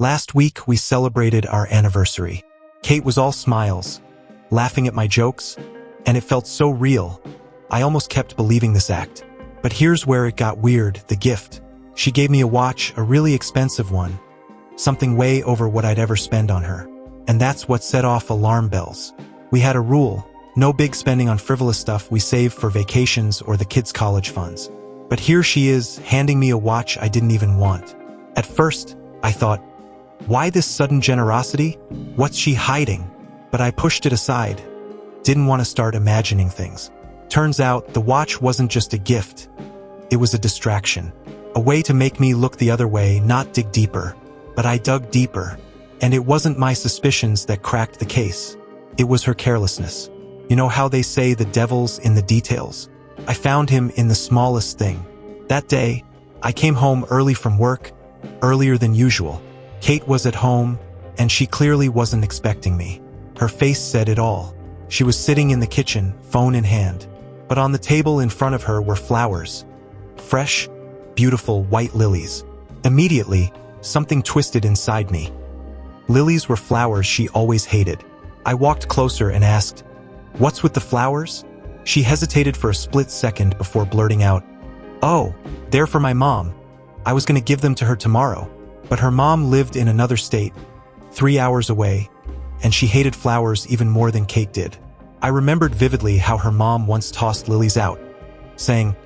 Last week, we celebrated our anniversary. Kate was all smiles, laughing at my jokes, and it felt so real. I almost kept believing this act. But here's where it got weird, the gift. She gave me a watch, a really expensive one, something way over what I'd ever spend on her. And that's what set off alarm bells. We had a rule: no big spending on frivolous stuff we save for vacations or the kids' college funds. But here she is, handing me a watch I didn't even want. At first, I thought, why this sudden generosity? What's she hiding? But I pushed it aside. Didn't want to start imagining things. Turns out, the watch wasn't just a gift. It was a distraction. A way to make me look the other way, not dig deeper. But I dug deeper. And it wasn't my suspicions that cracked the case. It was her carelessness. You know how they say the devil's in the details? I found him in the smallest thing. That day, I came home early from work, earlier than usual. Kate was at home, and she clearly wasn't expecting me. Her face said it all. She was sitting in the kitchen, phone in hand. But on the table in front of her were flowers. Fresh, beautiful white lilies. Immediately, something twisted inside me. Lilies were flowers she always hated. I walked closer and asked, "What's with the flowers?" She hesitated for a split second before blurting out, "Oh, they're for my mom. I was going to give them to her tomorrow." But her mom lived in another state, 3 hours away, and she hated flowers even more than Kate did. I remembered vividly how her mom once tossed lilies out, saying,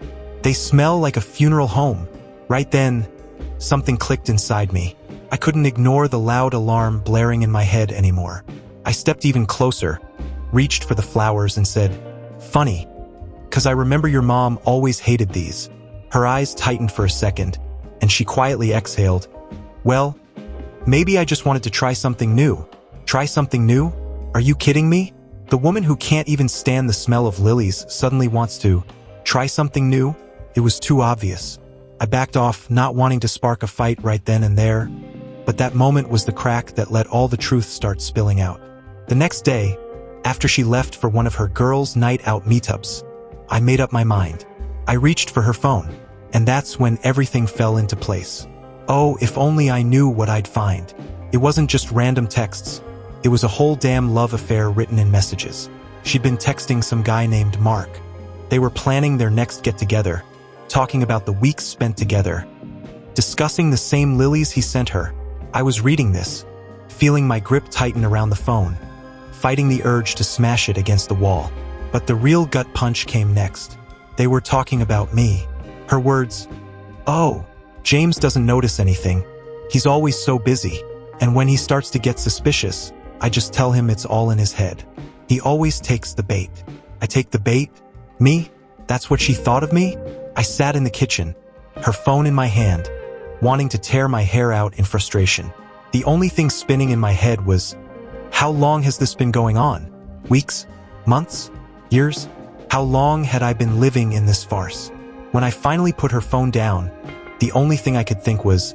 "They smell like a funeral home." Right then, something clicked inside me. I couldn't ignore the loud alarm blaring in my head anymore. I stepped even closer, reached for the flowers and said, "Funny, 'cause I remember your mom always hated these." Her eyes tightened for a second, and she quietly exhaled, "Well, maybe I just wanted to try something new." Try something new? Are you kidding me? The woman who can't even stand the smell of lilies suddenly wants to try something new? It was too obvious. I backed off, not wanting to spark a fight right then and there, but that moment was the crack that let all the truth start spilling out. The next day, after she left for one of her girls' night out meetups, I made up my mind. I reached for her phone, and that's when everything fell into place. Oh, if only I knew what I'd find. It wasn't just random texts. It was a whole damn love affair written in messages. She'd been texting some guy named Mark. They were planning their next get-together, talking about the weeks spent together, discussing the same lilies he sent her. I was reading this, feeling my grip tighten around the phone, fighting the urge to smash it against the wall. But the real gut punch came next. They were talking about me. Her words, "Oh, James doesn't notice anything. He's always so busy. And when he starts to get suspicious, I just tell him it's all in his head. He always takes the bait." I take the bait? Me? That's what she thought of me? I sat in the kitchen, her phone in my hand, wanting to tear my hair out in frustration. The only thing spinning in my head was, how long has this been going on? Weeks? Months? Years? How long had I been living in this farce? When I finally put her phone down, the only thing I could think was,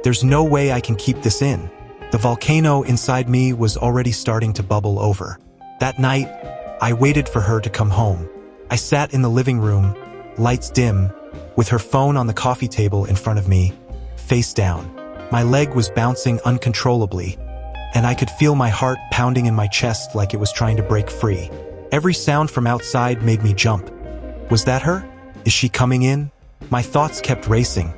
there's no way I can keep this in. The volcano inside me was already starting to bubble over. That night, I waited for her to come home. I sat in the living room, lights dim, with her phone on the coffee table in front of me, face down. My leg was bouncing uncontrollably, and I could feel my heart pounding in my chest like it was trying to break free. Every sound from outside made me jump. Was that her? Is she coming in? My thoughts kept racing.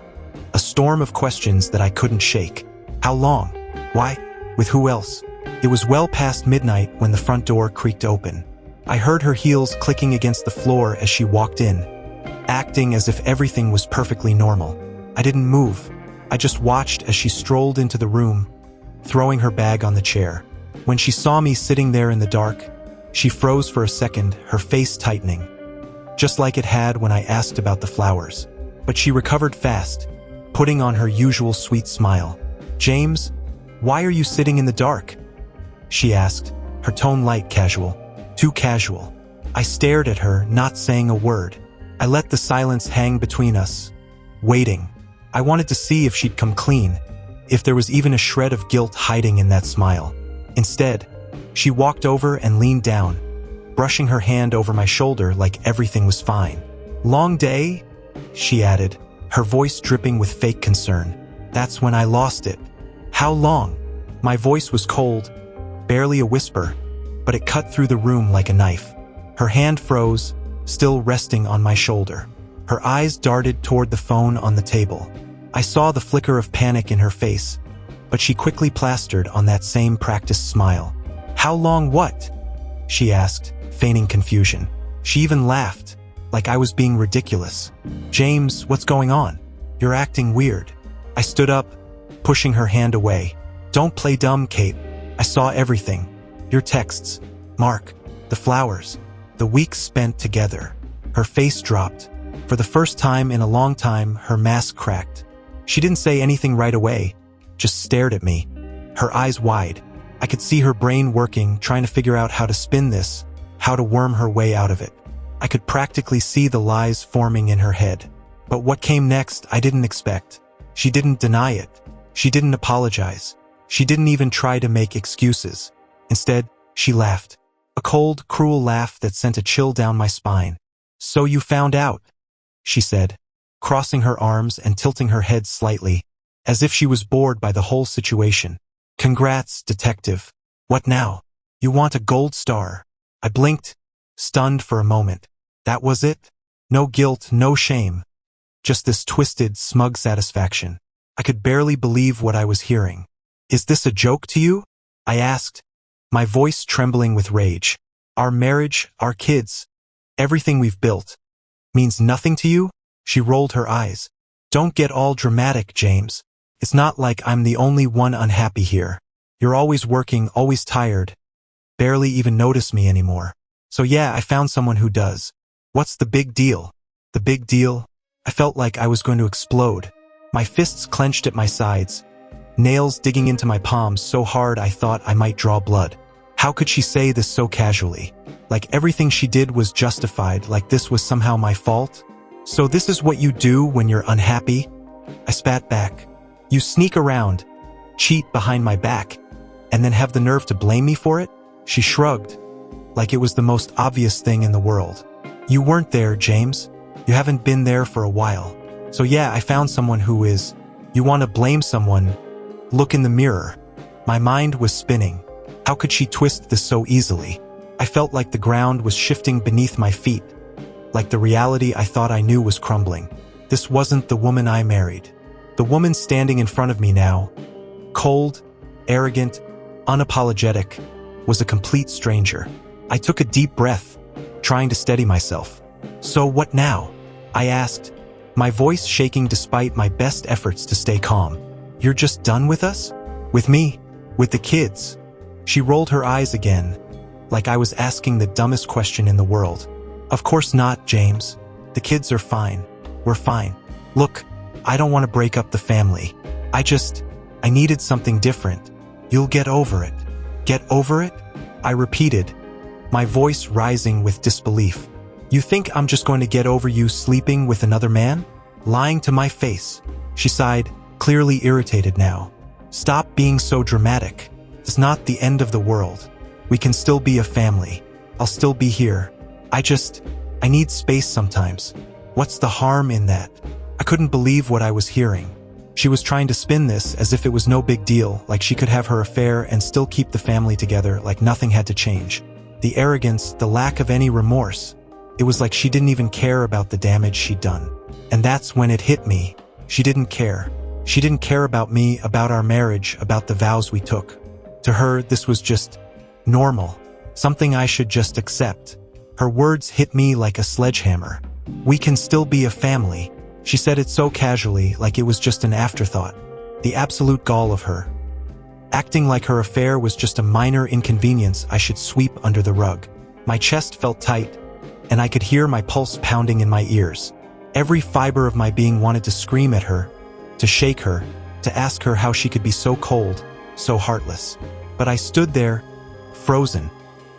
A storm of questions that I couldn't shake. How long? Why? With who else? It was well past midnight when the front door creaked open. I heard her heels clicking against the floor as she walked in, acting as if everything was perfectly normal. I didn't move. I just watched as she strolled into the room, throwing her bag on the chair. When she saw me sitting there in the dark, she froze for a second, her face tightening, just like it had when I asked about the flowers. But she recovered fast, putting on her usual sweet smile. "James, why are you sitting in the dark?" she asked, her tone light, casual. Too casual. I stared at her, not saying a word. I let the silence hang between us, waiting. I wanted to see if she'd come clean, if there was even a shred of guilt hiding in that smile. Instead, she walked over and leaned down, brushing her hand over my shoulder like everything was fine. "Long day?" she added, her voice dripping with fake concern. That's when I lost it. How long? My voice was cold, barely a whisper, but it cut through the room like a knife. Her hand froze, still resting on my shoulder. Her eyes darted toward the phone on the table. I saw the flicker of panic in her face, but she quickly plastered on that same practiced smile. How long what? She asked, feigning confusion. She even laughed, like I was being ridiculous. James, what's going on? You're acting weird. I stood up, pushing her hand away. Don't play dumb, Kate. I saw everything. Your texts, Mark, the flowers, the weeks spent together. Her face dropped. For the first time in a long time, her mask cracked. She didn't say anything right away, just stared at me, her eyes wide. I could see her brain working, trying to figure out how to spin this, how to worm her way out of it. I could practically see the lies forming in her head. But what came next, I didn't expect. She didn't deny it. She didn't apologize. She didn't even try to make excuses. Instead, she laughed. A cold, cruel laugh that sent a chill down my spine. So you found out, she said, crossing her arms and tilting her head slightly, as if she was bored by the whole situation. Congrats, detective. What now? You want a gold star? I blinked, stunned for a moment. That was it? No guilt, no shame. Just this twisted, smug satisfaction. I could barely believe what I was hearing. Is this a joke to you? I asked, my voice trembling with rage. Our marriage, our kids, everything we've built, means nothing to you? She rolled her eyes. Don't get all dramatic, James. It's not like I'm the only one unhappy here. You're always working, always tired. Barely even notice me anymore. So yeah, I found someone who does. What's the big deal? The big deal? I felt like I was going to explode. My fists clenched at my sides, nails digging into my palms so hard I thought I might draw blood. How could she say this so casually? Like everything she did was justified, like this was somehow my fault? So this is what you do when you're unhappy? I spat back. You sneak around, cheat behind my back, and then have the nerve to blame me for it? She shrugged, like it was the most obvious thing in the world. You weren't there, James. You haven't been there for a while. So yeah, I found someone who is. You want to blame someone? Look in the mirror. My mind was spinning. How could she twist this so easily? I felt like the ground was shifting beneath my feet, like the reality I thought I knew was crumbling. This wasn't the woman I married. The woman standing in front of me now, cold, arrogant, unapologetic, was a complete stranger. I took a deep breath, trying to steady myself. So what now? I asked, my voice shaking despite my best efforts to stay calm. You're just done with us? With me? With the kids? She rolled her eyes again, like I was asking the dumbest question in the world. Of course not, James. The kids are fine. We're fine. Look, I don't want to break up the family. I needed something different. You'll get over it. Get over it? I repeated, my voice rising with disbelief. You think I'm just going to get over you sleeping with another man? Lying to my face. She sighed, clearly irritated now. Stop being so dramatic. It's not the end of the world. We can still be a family. I'll still be here. I need space sometimes. What's the harm in that? I couldn't believe what I was hearing. She was trying to spin this as if it was no big deal, like she could have her affair and still keep the family together, like nothing had to change. The arrogance, the lack of any remorse. It was like she didn't even care about the damage she'd done. And that's when it hit me. She didn't care. She didn't care about me, about our marriage, about the vows we took. To her, this was just normal, something I should just accept. Her words hit me like a sledgehammer. We can still be a family. She said it so casually, like it was just an afterthought. The absolute gall of her. Acting like her affair was just a minor inconvenience I should sweep under the rug. My chest felt tight, and I could hear my pulse pounding in my ears. Every fiber of my being wanted to scream at her, to shake her, to ask her how she could be so cold, so heartless. But I stood there, frozen,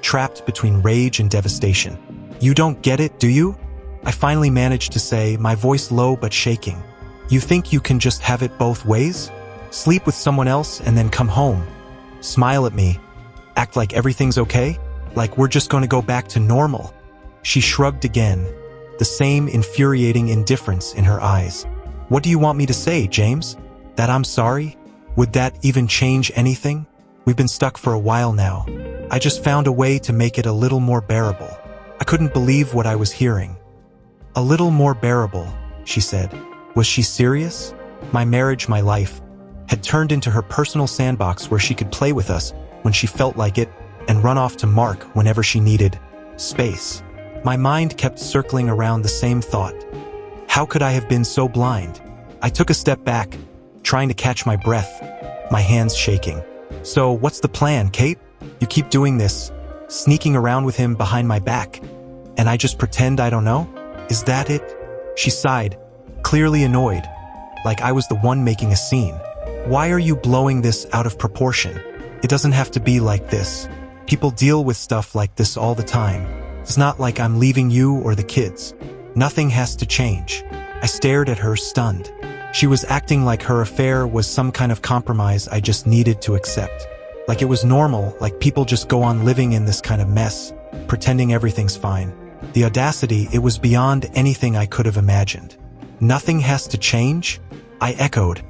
trapped between rage and devastation. You don't get it, do you? I finally managed to say, my voice low but shaking. You think you can just have it both ways? Sleep with someone else and then come home. Smile at me. Act like everything's okay? Like we're just going to go back to normal. She shrugged again, the same infuriating indifference in her eyes. What do you want me to say, James? That I'm sorry? Would that even change anything? We've been stuck for a while now. I just found a way to make it a little more bearable. I couldn't believe what I was hearing. A little more bearable, she said. Was she serious? My marriage, my life, had turned into her personal sandbox where she could play with us when she felt like it and run off to Mark whenever she needed space. My mind kept circling around the same thought. How could I have been so blind? I took a step back, trying to catch my breath, my hands shaking. So what's the plan, Kate? You keep doing this, sneaking around with him behind my back, and I just pretend I don't know? Is that it? She sighed, clearly annoyed, like I was the one making a scene. Why are you blowing this out of proportion? It doesn't have to be like this. People deal with stuff like this all the time. It's not like I'm leaving you or the kids. Nothing has to change. I stared at her, stunned. She was acting like her affair was some kind of compromise I just needed to accept. Like it was normal, like people just go on living in this kind of mess, pretending everything's fine. The audacity, it was beyond anything I could have imagined. Nothing has to change? I echoed,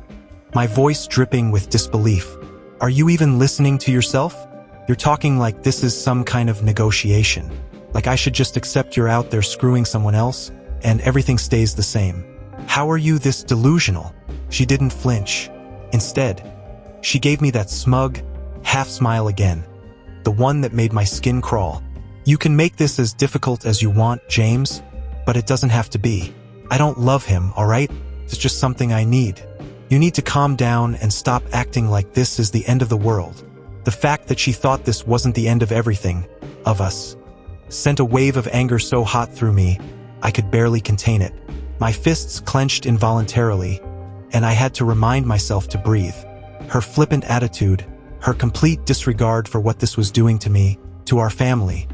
my voice dripping with disbelief. Are you even listening to yourself? You're talking like this is some kind of negotiation. Like I should just accept you're out there screwing someone else, and everything stays the same. How are you this delusional? She didn't flinch. Instead, she gave me that smug, half smile again. The one that made my skin crawl. You can make this as difficult as you want, James, but it doesn't have to be. I don't love him, all right? It's just something I need. You need to calm down and stop acting like this is the end of the world. The fact that she thought this wasn't the end of everything, of us, sent a wave of anger so hot through me, I could barely contain it. My fists clenched involuntarily, and I had to remind myself to breathe. Her flippant attitude, her complete disregard for what this was doing to me, to our family.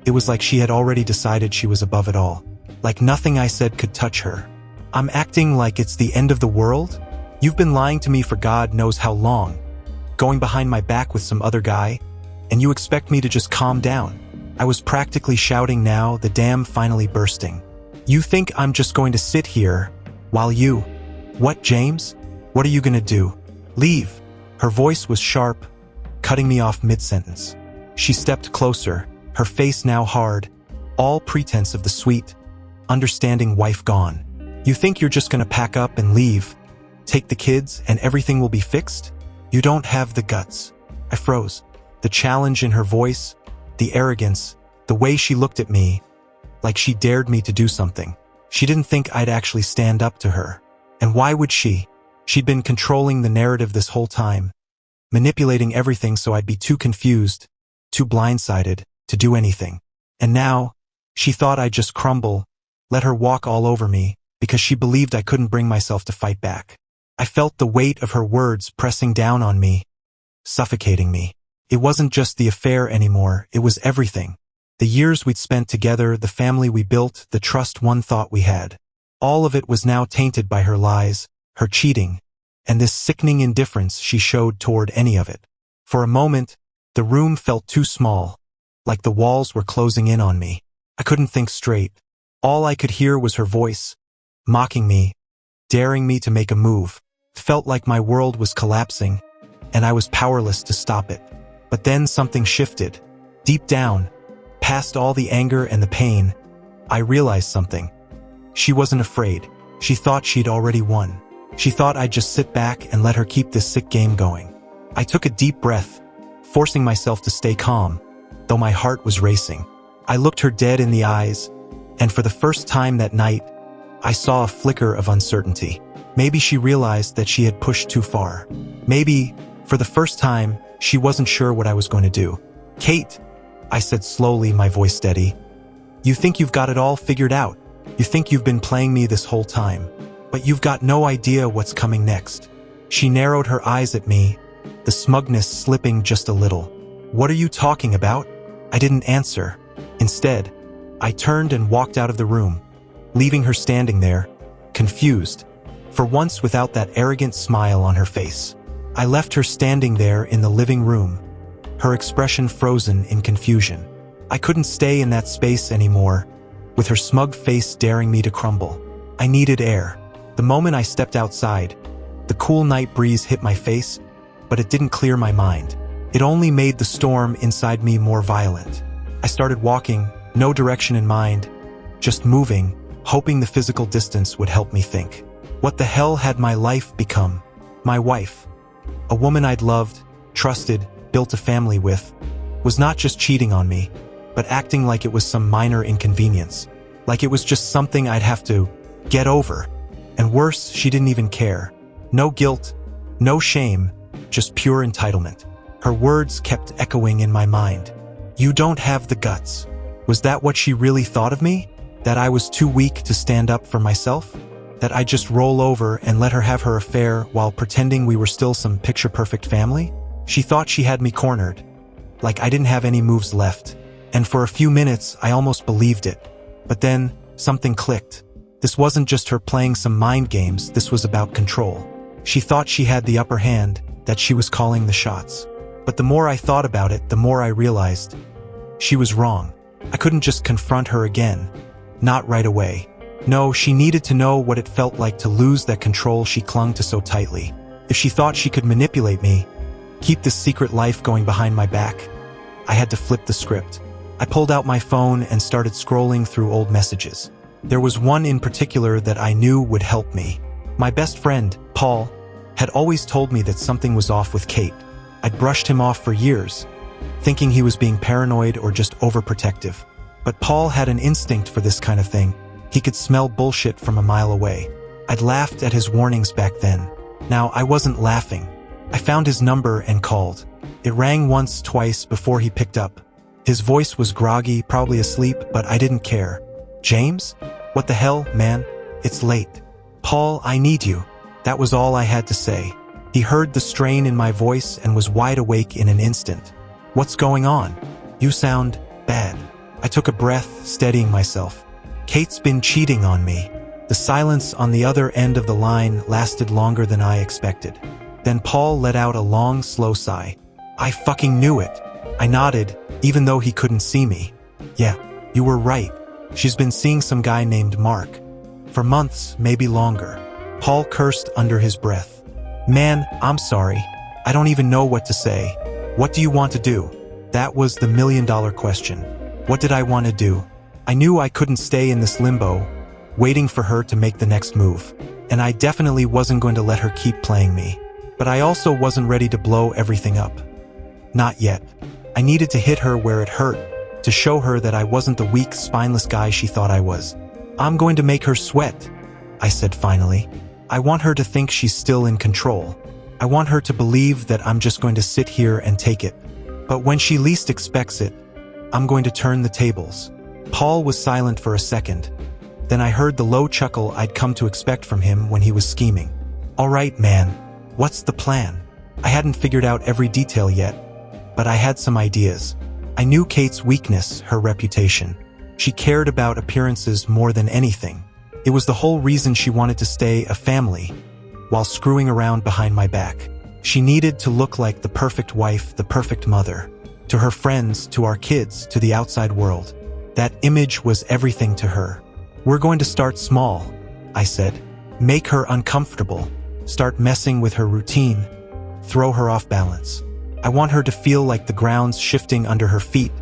It was like she had already decided she was above it all. Like nothing I said could touch her. I'm acting like it's the end of the world? You've been lying to me for God knows how long, going behind my back with some other guy, and you expect me to just calm down. I was practically shouting now, the dam finally bursting. You think I'm just going to sit here while you... What, James? What are you gonna do? Leave. Her voice was sharp, cutting me off mid-sentence. She stepped closer, her face now hard, all pretense of the sweet, understanding wife gone. You think you're just gonna pack up and leave, take the kids, and everything will be fixed? You don't have the guts. I froze. The challenge in her voice, the arrogance, the way she looked at me, like she dared me to do something. She didn't think I'd actually stand up to her. And why would she? She'd been controlling the narrative this whole time, manipulating everything so I'd be too confused, too blindsided, to do anything. And now, she thought I'd just crumble, let her walk all over me, because she believed I couldn't bring myself to fight back. I felt the weight of her words pressing down on me, suffocating me. It wasn't just the affair anymore, it was everything. The years we'd spent together, the family we built, the trust one thought we had. All of it was now tainted by her lies, her cheating, and this sickening indifference she showed toward any of it. For a moment, the room felt too small, like the walls were closing in on me. I couldn't think straight. All I could hear was her voice, mocking me, daring me to make a move. It felt like my world was collapsing, and I was powerless to stop it. But then something shifted. Deep down, past all the anger and the pain, I realized something. She wasn't afraid. She thought she'd already won. She thought I'd just sit back and let her keep this sick game going. I took a deep breath, forcing myself to stay calm, though my heart was racing. I looked her dead in the eyes, and for the first time that night, I saw a flicker of uncertainty. Maybe she realized that she had pushed too far. Maybe, for the first time, she wasn't sure what I was going to do. Kate, I said slowly, my voice steady. You think you've got it all figured out. You think you've been playing me this whole time, but you've got no idea what's coming next. She narrowed her eyes at me, the smugness slipping just a little. What are you talking about? I didn't answer. Instead, I turned and walked out of the room, leaving her standing there, confused, for once without that arrogant smile on her face. I left her standing there in the living room, her expression frozen in confusion. I couldn't stay in that space anymore, with her smug face daring me to crumble. I needed air. The moment I stepped outside, the cool night breeze hit my face, but it didn't clear my mind. It only made the storm inside me more violent. I started walking, no direction in mind, just moving, hoping the physical distance would help me think. What the hell had my life become? My wife, a woman I'd loved, trusted, built a family with, was not just cheating on me, but acting like it was some minor inconvenience. Like it was just something I'd have to get over. And worse, she didn't even care. No guilt, no shame, just pure entitlement. Her words kept echoing in my mind. You don't have the guts. Was that what she really thought of me? That I was too weak to stand up for myself? That I'd just roll over and let her have her affair while pretending we were still some picture-perfect family? She thought she had me cornered, like I didn't have any moves left. And for a few minutes, I almost believed it. But then, something clicked. This wasn't just her playing some mind games, this was about control. She thought she had the upper hand, that she was calling the shots. But the more I thought about it, the more I realized she was wrong. I couldn't just confront her again. Not right away. No, she needed to know what it felt like to lose that control she clung to so tightly. If she thought she could manipulate me, keep this secret life going behind my back, I had to flip the script. I pulled out my phone and started scrolling through old messages. There was one in particular that I knew would help me. My best friend, Paul, had always told me that something was off with Kate. I'd brushed him off for years, thinking he was being paranoid or just overprotective. But Paul had an instinct for this kind of thing. He could smell bullshit from a mile away. I'd laughed at his warnings back then. Now, I wasn't laughing. I found his number and called. It rang once, twice before he picked up. His voice was groggy, probably asleep, but I didn't care. James? What the hell, man? It's late. Paul, I need you. That was all I had to say. He heard the strain in my voice and was wide awake in an instant. What's going on? You sound bad. I took a breath, steadying myself. Kate's been cheating on me. The silence on the other end of the line lasted longer than I expected. Then Paul let out a long, slow sigh. I fucking knew it. I nodded, even though he couldn't see me. Yeah, you were right. She's been seeing some guy named Mark. For months, maybe longer. Paul cursed under his breath. Man, I'm sorry. I don't even know what to say. What do you want to do? That was the million-dollar question. What did I want to do? I knew I couldn't stay in this limbo, waiting for her to make the next move. And I definitely wasn't going to let her keep playing me. But I also wasn't ready to blow everything up. Not yet. I needed to hit her where it hurt, to show her that I wasn't the weak, spineless guy she thought I was. I'm going to make her sweat, I said finally. I want her to think she's still in control. I want her to believe that I'm just going to sit here and take it. But when she least expects it, I'm going to turn the tables. Paul was silent for a second. Then I heard the low chuckle I'd come to expect from him when he was scheming. All right, man. What's the plan? I hadn't figured out every detail yet, but I had some ideas. I knew Kate's weakness, her reputation. She cared about appearances more than anything. It was the whole reason she wanted to stay a family, while screwing around behind my back. She needed to look like the perfect wife, the perfect mother. To her friends, to our kids, to the outside world. That image was everything to her. We're going to start small, I said. Make her uncomfortable. Start messing with her routine. Throw her off balance. I want her to feel like the ground's shifting under her feet,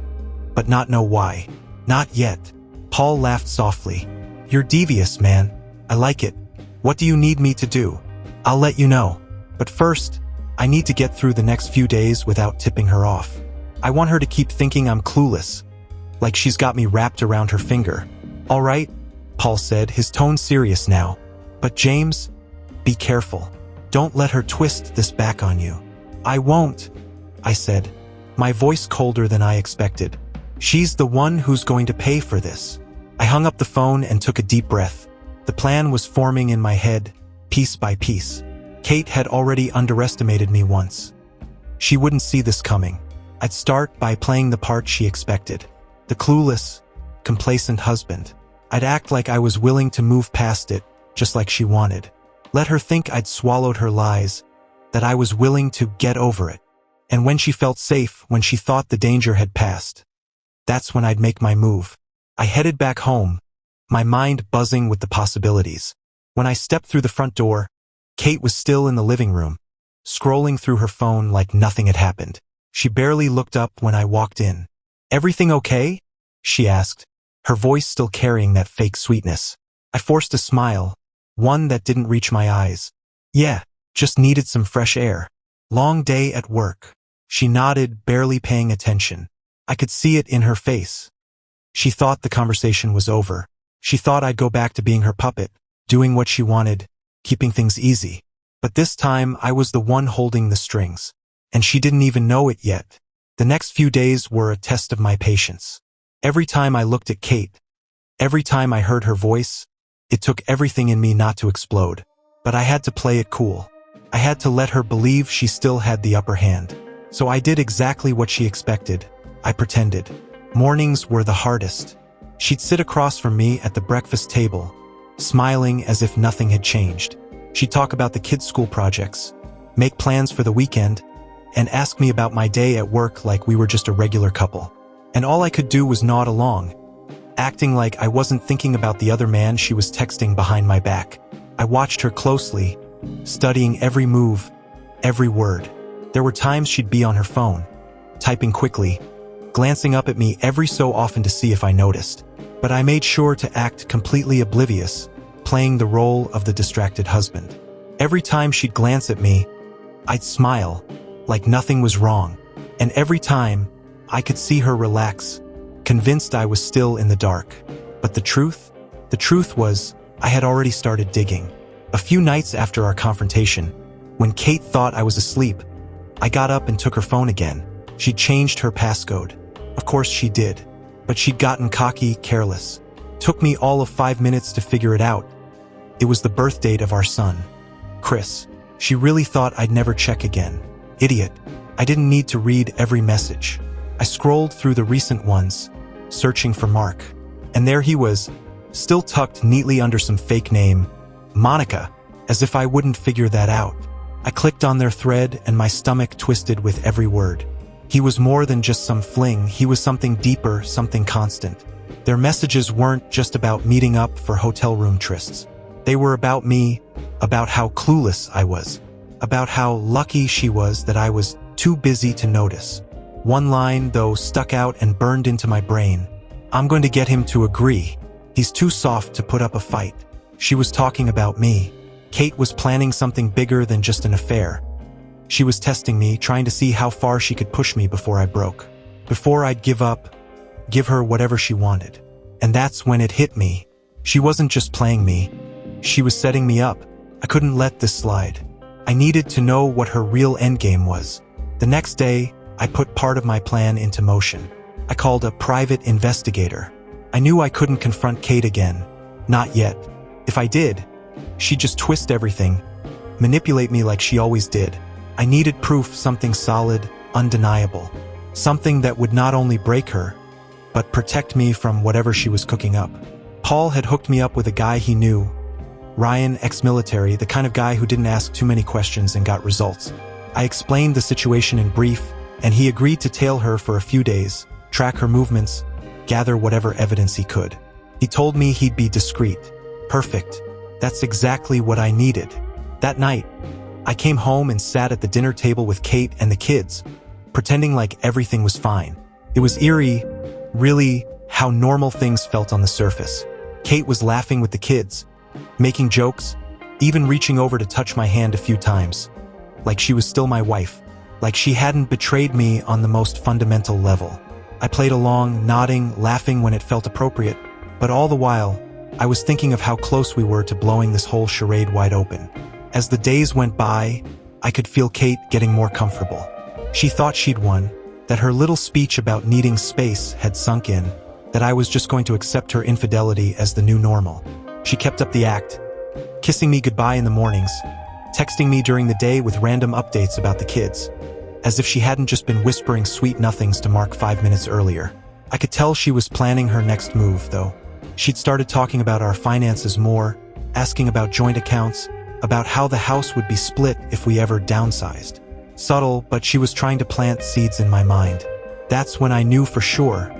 but not know why. Not yet. Paul laughed softly. You're devious, man. I like it. What do you need me to do? I'll let you know. But first, I need to get through the next few days without tipping her off. I want her to keep thinking I'm clueless, like she's got me wrapped around her finger. All right, Paul said, his tone serious now. But James, be careful. Don't let her twist this back on you. I won't, I said, my voice colder than I expected. She's the one who's going to pay for this. I hung up the phone and took a deep breath. The plan was forming in my head, piece by piece. Kate had already underestimated me once. She wouldn't see this coming. I'd start by playing the part she expected. The clueless, complacent husband. I'd act like I was willing to move past it, just like she wanted. Let her think I'd swallowed her lies, that I was willing to get over it. And when she felt safe, when she thought the danger had passed, that's when I'd make my move. I headed back home, my mind buzzing with the possibilities. When I stepped through the front door, Kate was still in the living room. scrolling through her phone like nothing had happened. She barely looked up when I walked in. "Everything okay?" she asked, her voice still carrying that fake sweetness. I forced a smile, one that didn't reach my eyes. "Yeah, just needed some fresh air. Long day at work." She nodded, barely paying attention. I could see it in her face. She thought the conversation was over. She thought I'd go back to being her puppet, doing what she wanted, keeping things easy. But this time, I was the one holding the strings. And she didn't even know it yet. The next few days were a test of my patience. Every time I looked at Kate, every time I heard her voice, it took everything in me not to explode. But I had to play it cool. I had to let her believe she still had the upper hand. So I did exactly what she expected. I pretended. Mornings were the hardest. She'd sit across from me at the breakfast table, smiling as if nothing had changed. She'd talk about the kids' school projects, make plans for the weekend, and ask me about my day at work like we were just a regular couple. And all I could do was nod along, acting like I wasn't thinking about the other man she was texting behind my back. I watched her closely, studying every move, every word. There were times she'd be on her phone, typing quickly, glancing up at me every so often to see if I noticed. But I made sure to act completely oblivious, playing the role of the distracted husband. Every time she'd glance at me, I'd smile, like nothing was wrong. And every time, I could see her relax, convinced I was still in the dark. But the truth was, I had already started digging. A few nights after our confrontation, when Kate thought I was asleep, I got up and took her phone again. She'd changed her passcode. Of course she did. But she'd gotten cocky, careless. Took me all of 5 minutes to figure it out. It was the birth date of our son, Chris. She really thought I'd never check again. Idiot. I didn't need to read every message. I scrolled through the recent ones, searching for Mark. And there he was, still tucked neatly under some fake name, Monica, as if I wouldn't figure that out. I clicked on their thread and my stomach twisted with every word. He was more than just some fling, he was something deeper, something constant. Their messages weren't just about meeting up for hotel room trysts. They were about me, about how clueless I was, about how lucky she was that I was too busy to notice. One line, though, stuck out and burned into my brain. "I'm going to get him to agree. He's too soft to put up a fight." She was talking about me. Kate was planning something bigger than just an affair. She was testing me, trying to see how far she could push me before I broke. Before I'd give up, give her whatever she wanted. And that's when it hit me. She wasn't just playing me. She was setting me up. I couldn't let this slide. I needed to know what her real endgame was. The next day, I put part of my plan into motion. I called a private investigator. I knew I couldn't confront Kate again. Not yet. If I did, she'd just twist everything, manipulate me like she always did. I needed proof, something solid, undeniable. Something that would not only break her, but protect me from whatever she was cooking up. Paul had hooked me up with a guy he knew. Ryan, ex-military, the kind of guy who didn't ask too many questions and got results. I explained the situation in brief, and he agreed to tail her for a few days, track her movements, gather whatever evidence he could. He told me he'd be discreet. Perfect. That's exactly what I needed. That night, I came home and sat at the dinner table with Kate and the kids, pretending like everything was fine. It was eerie, really, how normal things felt on the surface. Kate was laughing with the kids, making jokes, even reaching over to touch my hand a few times, like she was still my wife, like she hadn't betrayed me on the most fundamental level. I played along, nodding, laughing when it felt appropriate, but all the while, I was thinking of how close we were to blowing this whole charade wide open. As the days went by, I could feel Kate getting more comfortable. She thought she'd won, that her little speech about needing space had sunk in, that I was just going to accept her infidelity as the new normal. She kept up the act, kissing me goodbye in the mornings, texting me during the day with random updates about the kids, as if she hadn't just been whispering sweet nothings to Mark 5 minutes earlier. I could tell she was planning her next move, though. She'd started talking about our finances more, asking about joint accounts, about how the house would be split if we ever downsized. Subtle, but she was trying to plant seeds in my mind. That's when I knew for sure.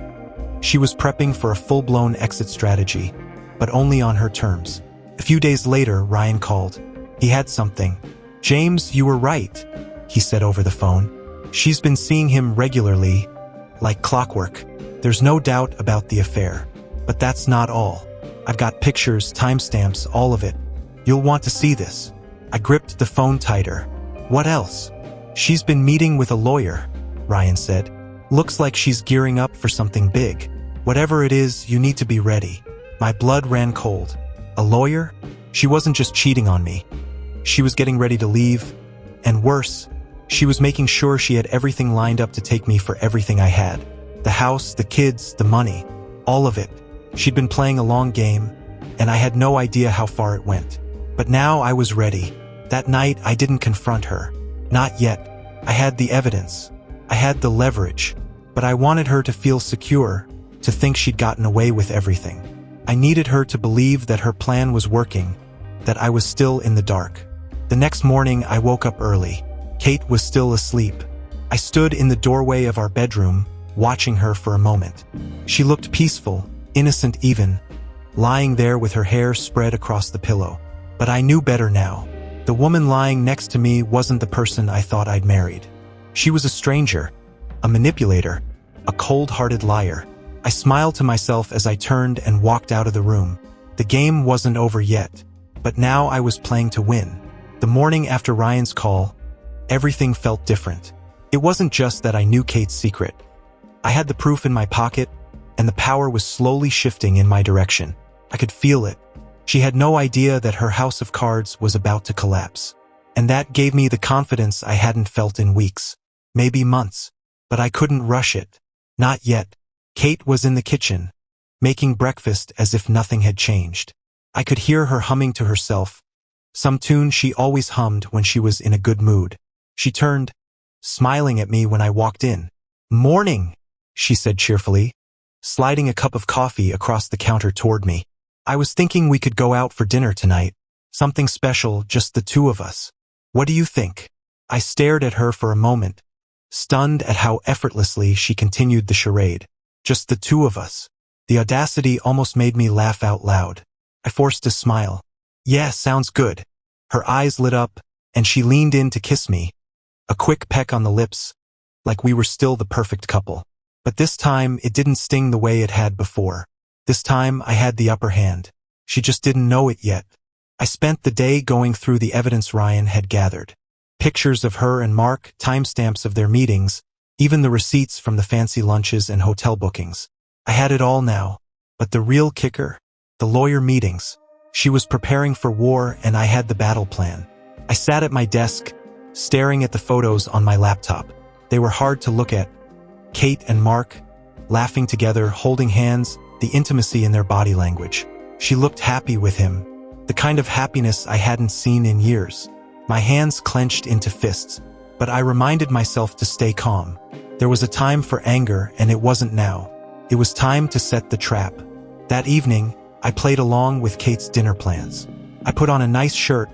She was prepping for a full-blown exit strategy, but only on her terms. A few days later, Ryan called. He had something, "James, you were right," he said over the phone. "She's been seeing him regularly, like clockwork. There's no doubt about the affair. But that's not all. I've got pictures, timestamps, all of it. You'll want to see this." I gripped the phone tighter. "What else?" "She's been meeting with a lawyer," Ryan said. "Looks like she's gearing up for something big. Whatever it is, you need to be ready." My blood ran cold. A lawyer? She wasn't just cheating on me. She was getting ready to leave. And worse, she was making sure she had everything lined up to take me for everything I had. The house, the kids, the money. All of it. She'd been playing a long game, and I had no idea how far it went. But now I was ready. That night, I didn't confront her. Not yet. I had the evidence. I had the leverage. But I wanted her to feel secure, to think she'd gotten away with everything. I needed her to believe that her plan was working, that I was still in the dark. The next morning, I woke up early. Kate was still asleep. I stood in the doorway of our bedroom, watching her for a moment. She looked peaceful, innocent even, lying there with her hair spread across the pillow. But I knew better now. The woman lying next to me wasn't the person I thought I'd married. She was a stranger, a manipulator, a cold-hearted liar. I smiled to myself as I turned and walked out of the room. The game wasn't over yet, but now I was playing to win. The morning after Ryan's call, everything felt different. It wasn't just that I knew Kate's secret. I had the proof in my pocket, and the power was slowly shifting in my direction. I could feel it. She had no idea that her house of cards was about to collapse. And that gave me the confidence I hadn't felt in weeks, maybe months. But I couldn't rush it. Not yet. Kate was in the kitchen, making breakfast as if nothing had changed. I could hear her humming to herself, some tune she always hummed when she was in a good mood. She turned, smiling at me when I walked in. "Morning," she said cheerfully, sliding a cup of coffee across the counter toward me. "I was thinking we could go out for dinner tonight. Something special, just the two of us. What do you think?" I stared at her for a moment, stunned at how effortlessly she continued the charade. Just the two of us. The audacity almost made me laugh out loud. I forced a smile. "Yeah, sounds good." Her eyes lit up, and she leaned in to kiss me. A quick peck on the lips, like we were still the perfect couple. But this time, it didn't sting the way it had before. This time, I had the upper hand. She just didn't know it yet. I spent the day going through the evidence Ryan had gathered. Pictures of her and Mark, timestamps of their meetings, even the receipts from the fancy lunches and hotel bookings. I had it all now. But the real kicker? The lawyer meetings. She was preparing for war, and I had the battle plan. I sat at my desk, staring at the photos on my laptop. They were hard to look at. Kate and Mark, laughing together, holding hands, the intimacy in their body language. She looked happy with him, the kind of happiness I hadn't seen in years. My hands clenched into fists, but I reminded myself to stay calm. There was a time for anger, and it wasn't now. It was time to set the trap. That evening, I played along with Kate's dinner plans. I put on a nice shirt,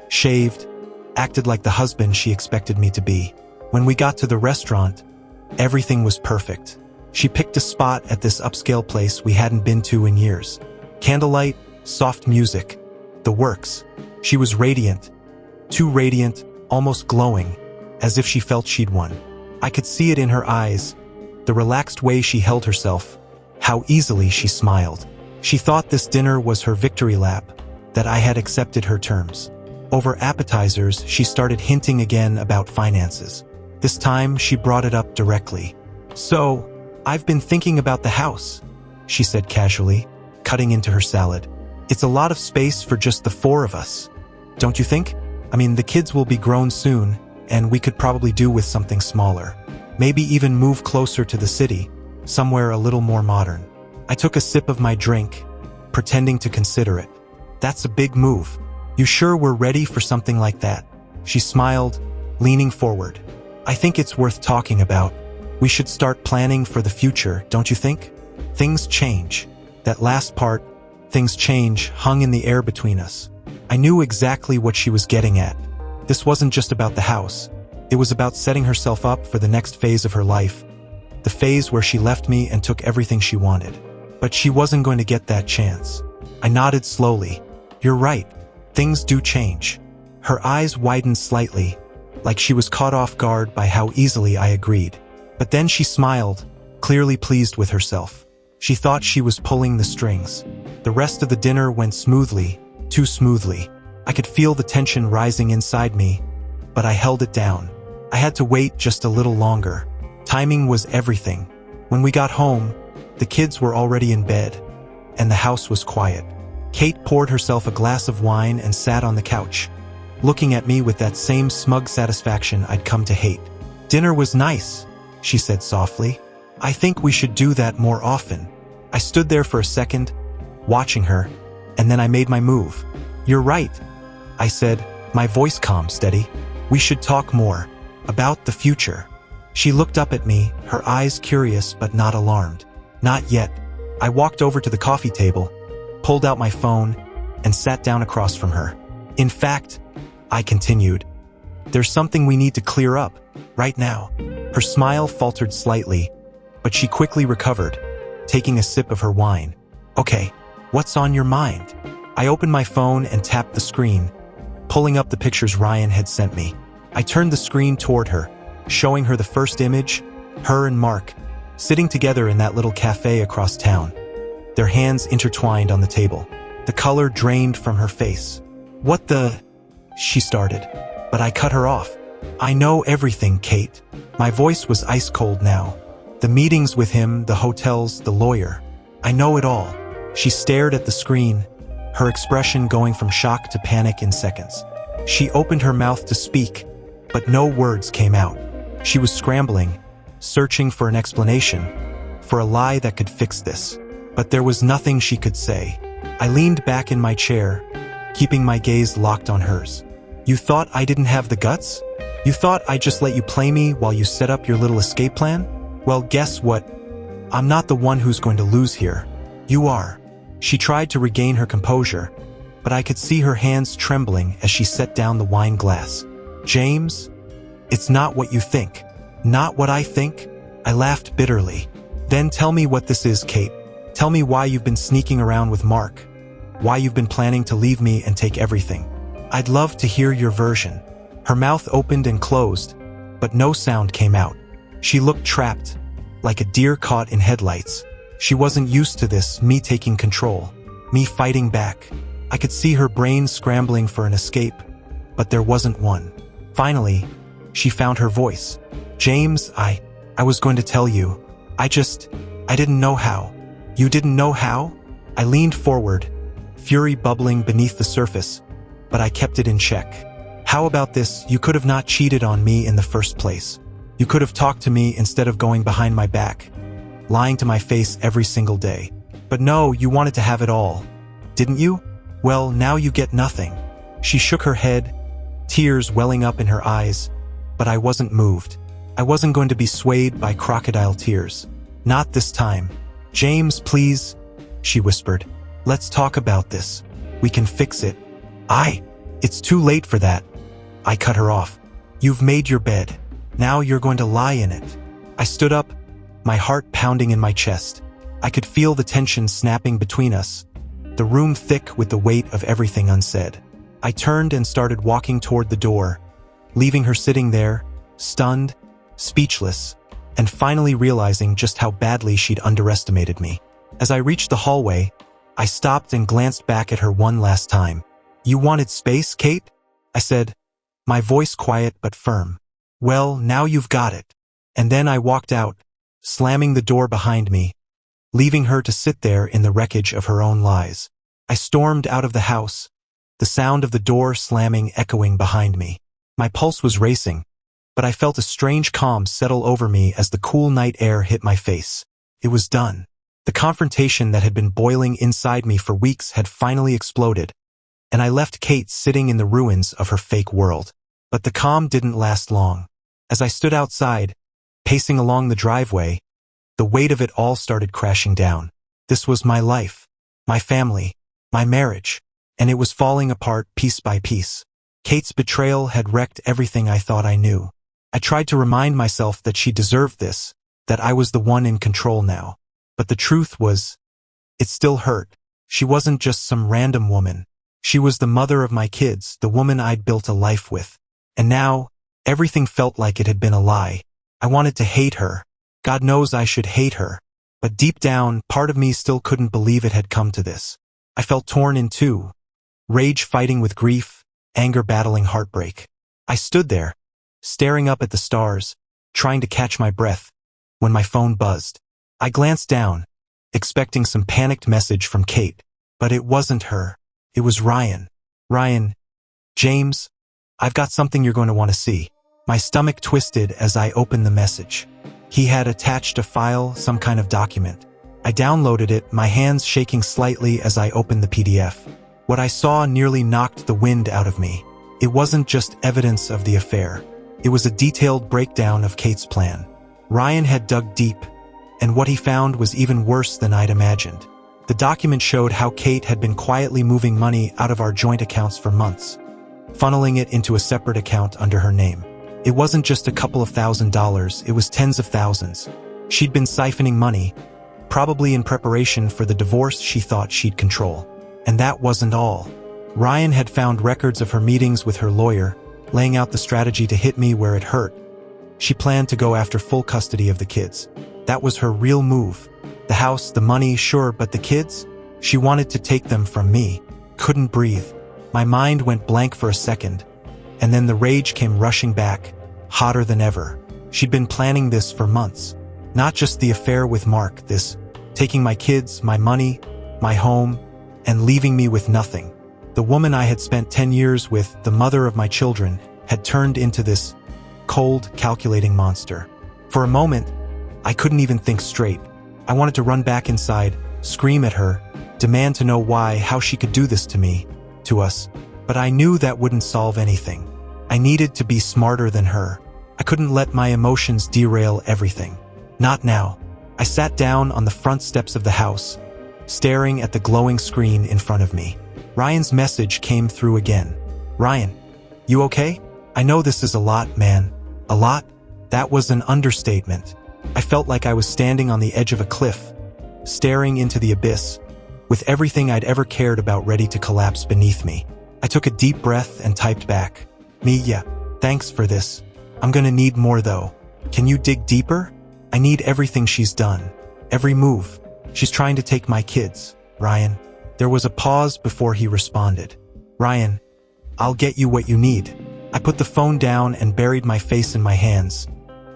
shaved, acted like the husband she expected me to be. When we got to the restaurant, everything was perfect. She picked a spot at this upscale place we hadn't been to in years. Candlelight, soft music, the works. She was radiant, too radiant, almost glowing, as if she felt she'd won. I could see it in her eyes, the relaxed way she held herself, how easily she smiled. She thought this dinner was her victory lap, that I had accepted her terms. Over appetizers, she started hinting again about finances. This time, she brought it up directly. "So, I've been thinking about the house," she said casually, cutting into her salad. "It's a lot of space for just the four of us. Don't you think? I mean, the kids will be grown soon, and we could probably do with something smaller. Maybe even move closer to the city, somewhere a little more modern." I took a sip of my drink, pretending to consider it. "That's a big move. You sure we're ready for something like that?" She smiled, leaning forward. "I think it's worth talking about. We should start planning for the future, don't you think? Things change." That last part, "things change," hung in the air between us. I knew exactly what she was getting at. This wasn't just about the house. It was about setting herself up for the next phase of her life, the phase where she left me and took everything she wanted. But she wasn't going to get that chance. I nodded slowly. "You're right. Things do change. Her eyes widened slightly, like she was caught off guard by how easily I agreed. But then she smiled, clearly pleased with herself. She thought she was pulling the strings. The rest of the dinner went smoothly, too smoothly. I could feel the tension rising inside me, but I held it down. I had to wait just a little longer. Timing was everything. When we got home, the kids were already in bed, and the house was quiet. Kate poured herself a glass of wine and sat on the couch, looking at me with that same smug satisfaction I'd come to hate. "Dinner was nice," she said softly. "I think we should do that more often." I stood there for a second, watching her, and then I made my move. "You're right," I said, my voice calm, steady. "We should talk more about the future." She looked up at me, her eyes curious but not alarmed. "Not yet." I walked over to the coffee table, pulled out my phone, and sat down across from her. "In fact," I continued, "there's something we need to clear up, right now." Her smile faltered slightly, but she quickly recovered, taking a sip of her wine. "Okay, what's on your mind?" I opened my phone and tapped the screen, pulling up the pictures Ryan had sent me. I turned the screen toward her, showing her the first image, her and Mark, sitting together in that little cafe across town, their hands intertwined on the table. The color drained from her face. "What the—" she started, but I cut her off. "I know everything, Kate." My voice was ice cold now. "The meetings with him, the hotels, the lawyer. I know it all." She stared at the screen, her expression going from shock to panic in seconds. She opened her mouth to speak, but no words came out. She was scrambling, searching for an explanation, for a lie that could fix this. But there was nothing she could say. I leaned back in my chair, keeping my gaze locked on hers. "You thought I didn't have the guts? You thought I'd just let you play me while you set up your little escape plan? Well, guess what? I'm not the one who's going to lose here. You are." She tried to regain her composure, but I could see her hands trembling as she set down the wine glass. "James, it's not what you think." "Not what I think?" I laughed bitterly. "Then tell me what this is, Kate. Tell me why you've been sneaking around with Mark. Why you've been planning to leave me and take everything. I'd love to hear your version." Her mouth opened and closed, but no sound came out. She looked trapped, like a deer caught in headlights. She wasn't used to this, me taking control, me fighting back. I could see her brain scrambling for an escape, but there wasn't one. Finally, she found her voice. "James, I was going to tell you. I didn't know how." "You didn't know how?" I leaned forward, fury bubbling beneath the surface, but I kept it in check. "How about this? You could have not cheated on me in the first place. You could have talked to me instead of going behind my back, lying to my face every single day. But no, you wanted to have it all, didn't you? Well, now you get nothing." She shook her head, tears welling up in her eyes, but I wasn't moved. I wasn't going to be swayed by crocodile tears. Not this time. "James, please," she whispered. "Let's talk about this. We can fix it." It's too late for that." I cut her off. "You've made your bed. Now you're going to lie in it." I stood up, my heart pounding in my chest. I could feel the tension snapping between us, the room thick with the weight of everything unsaid. I turned and started walking toward the door, leaving her sitting there, stunned, speechless, and finally realizing just how badly she'd underestimated me. As I reached the hallway, I stopped and glanced back at her one last time. "You wanted space, Kate?" I said, my voice quiet but firm. "Well, now you've got it." And then I walked out, slamming the door behind me, leaving her to sit there in the wreckage of her own lies. I stormed out of the house, the sound of the door slamming echoing behind me. My pulse was racing, but I felt a strange calm settle over me as the cool night air hit my face. It was done. The confrontation that had been boiling inside me for weeks had finally exploded, and I left Kate sitting in the ruins of her fake world. But the calm didn't last long. As I stood outside, pacing along the driveway, the weight of it all started crashing down. This was my life, my family, my marriage, and it was falling apart piece by piece. Kate's betrayal had wrecked everything I thought I knew. I tried to remind myself that she deserved this, that I was the one in control now. But the truth was, it still hurt. She wasn't just some random woman. She was the mother of my kids, the woman I'd built a life with. And now, everything felt like it had been a lie. I wanted to hate her. God knows I should hate her. But deep down, part of me still couldn't believe it had come to this. I felt torn in two. Rage fighting with grief, anger battling heartbreak. I stood there, staring up at the stars, trying to catch my breath, when my phone buzzed. I glanced down, expecting some panicked message from Kate, but it wasn't her. It was Ryan. Ryan, James, I've got something you're going to want to see. My stomach twisted as I opened the message. He had attached a file, some kind of document. I downloaded it, my hands shaking slightly as I opened the PDF. What I saw nearly knocked the wind out of me. It wasn't just evidence of the affair. It was a detailed breakdown of Kate's plan. Ryan had dug deep, and what he found was even worse than I'd imagined. The document showed how Kate had been quietly moving money out of our joint accounts for months, funneling it into a separate account under her name. It wasn't just a couple of $1,000s, it was tens of thousands. She'd been siphoning money, probably in preparation for the divorce she thought she'd control. And that wasn't all. Ryan had found records of her meetings with her lawyer, laying out the strategy to hit me where it hurt. She planned to go after full custody of the kids. That was her real move. The house, the money, sure, but the kids? She wanted to take them from me. Couldn't breathe. My mind went blank for a second, and then the rage came rushing back, hotter than ever. She'd been planning this for months. Not just the affair with Mark, this, taking my kids, my money, my home, and leaving me with nothing. The woman I had spent 10 years with, the mother of my children, had turned into this cold, calculating monster. For a moment, I couldn't even think straight. I wanted to run back inside, scream at her, demand to know why, how she could do this to me, to us. But I knew that wouldn't solve anything. I needed to be smarter than her. I couldn't let my emotions derail everything. Not now. I sat down on the front steps of the house, staring at the glowing screen in front of me. Ryan's message came through again. Ryan, you okay? I know this is a lot, man. A lot? That was an understatement. I felt like I was standing on the edge of a cliff, staring into the abyss, with everything I'd ever cared about ready to collapse beneath me. I took a deep breath and typed back. Yeah, thanks for this. I'm gonna need more though. Can you dig deeper? I need everything she's done. Every move. She's trying to take my kids, Ryan. There was a pause before he responded. Ryan, I'll get you what you need. I put the phone down and buried my face in my hands,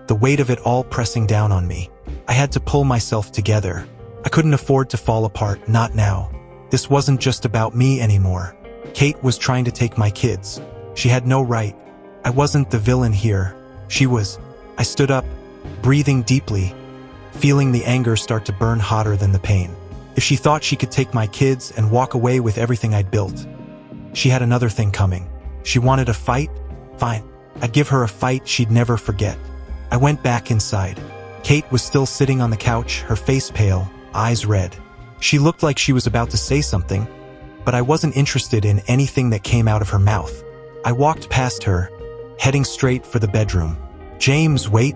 the weight of it all pressing down on me. I had to pull myself together. I couldn't afford to fall apart, not now. This wasn't just about me anymore. Kate was trying to take my kids. She had no right. I wasn't the villain here. She was. I stood up, breathing deeply, feeling the anger start to burn hotter than the pain. If she thought she could take my kids and walk away with everything I'd built, she had another thing coming. She wanted a fight? Fine. I'd give her a fight she'd never forget. I went back inside. Kate was still sitting on the couch, her face pale, eyes red. She looked like she was about to say something, but I wasn't interested in anything that came out of her mouth. I walked past her, heading straight for the bedroom. James, wait.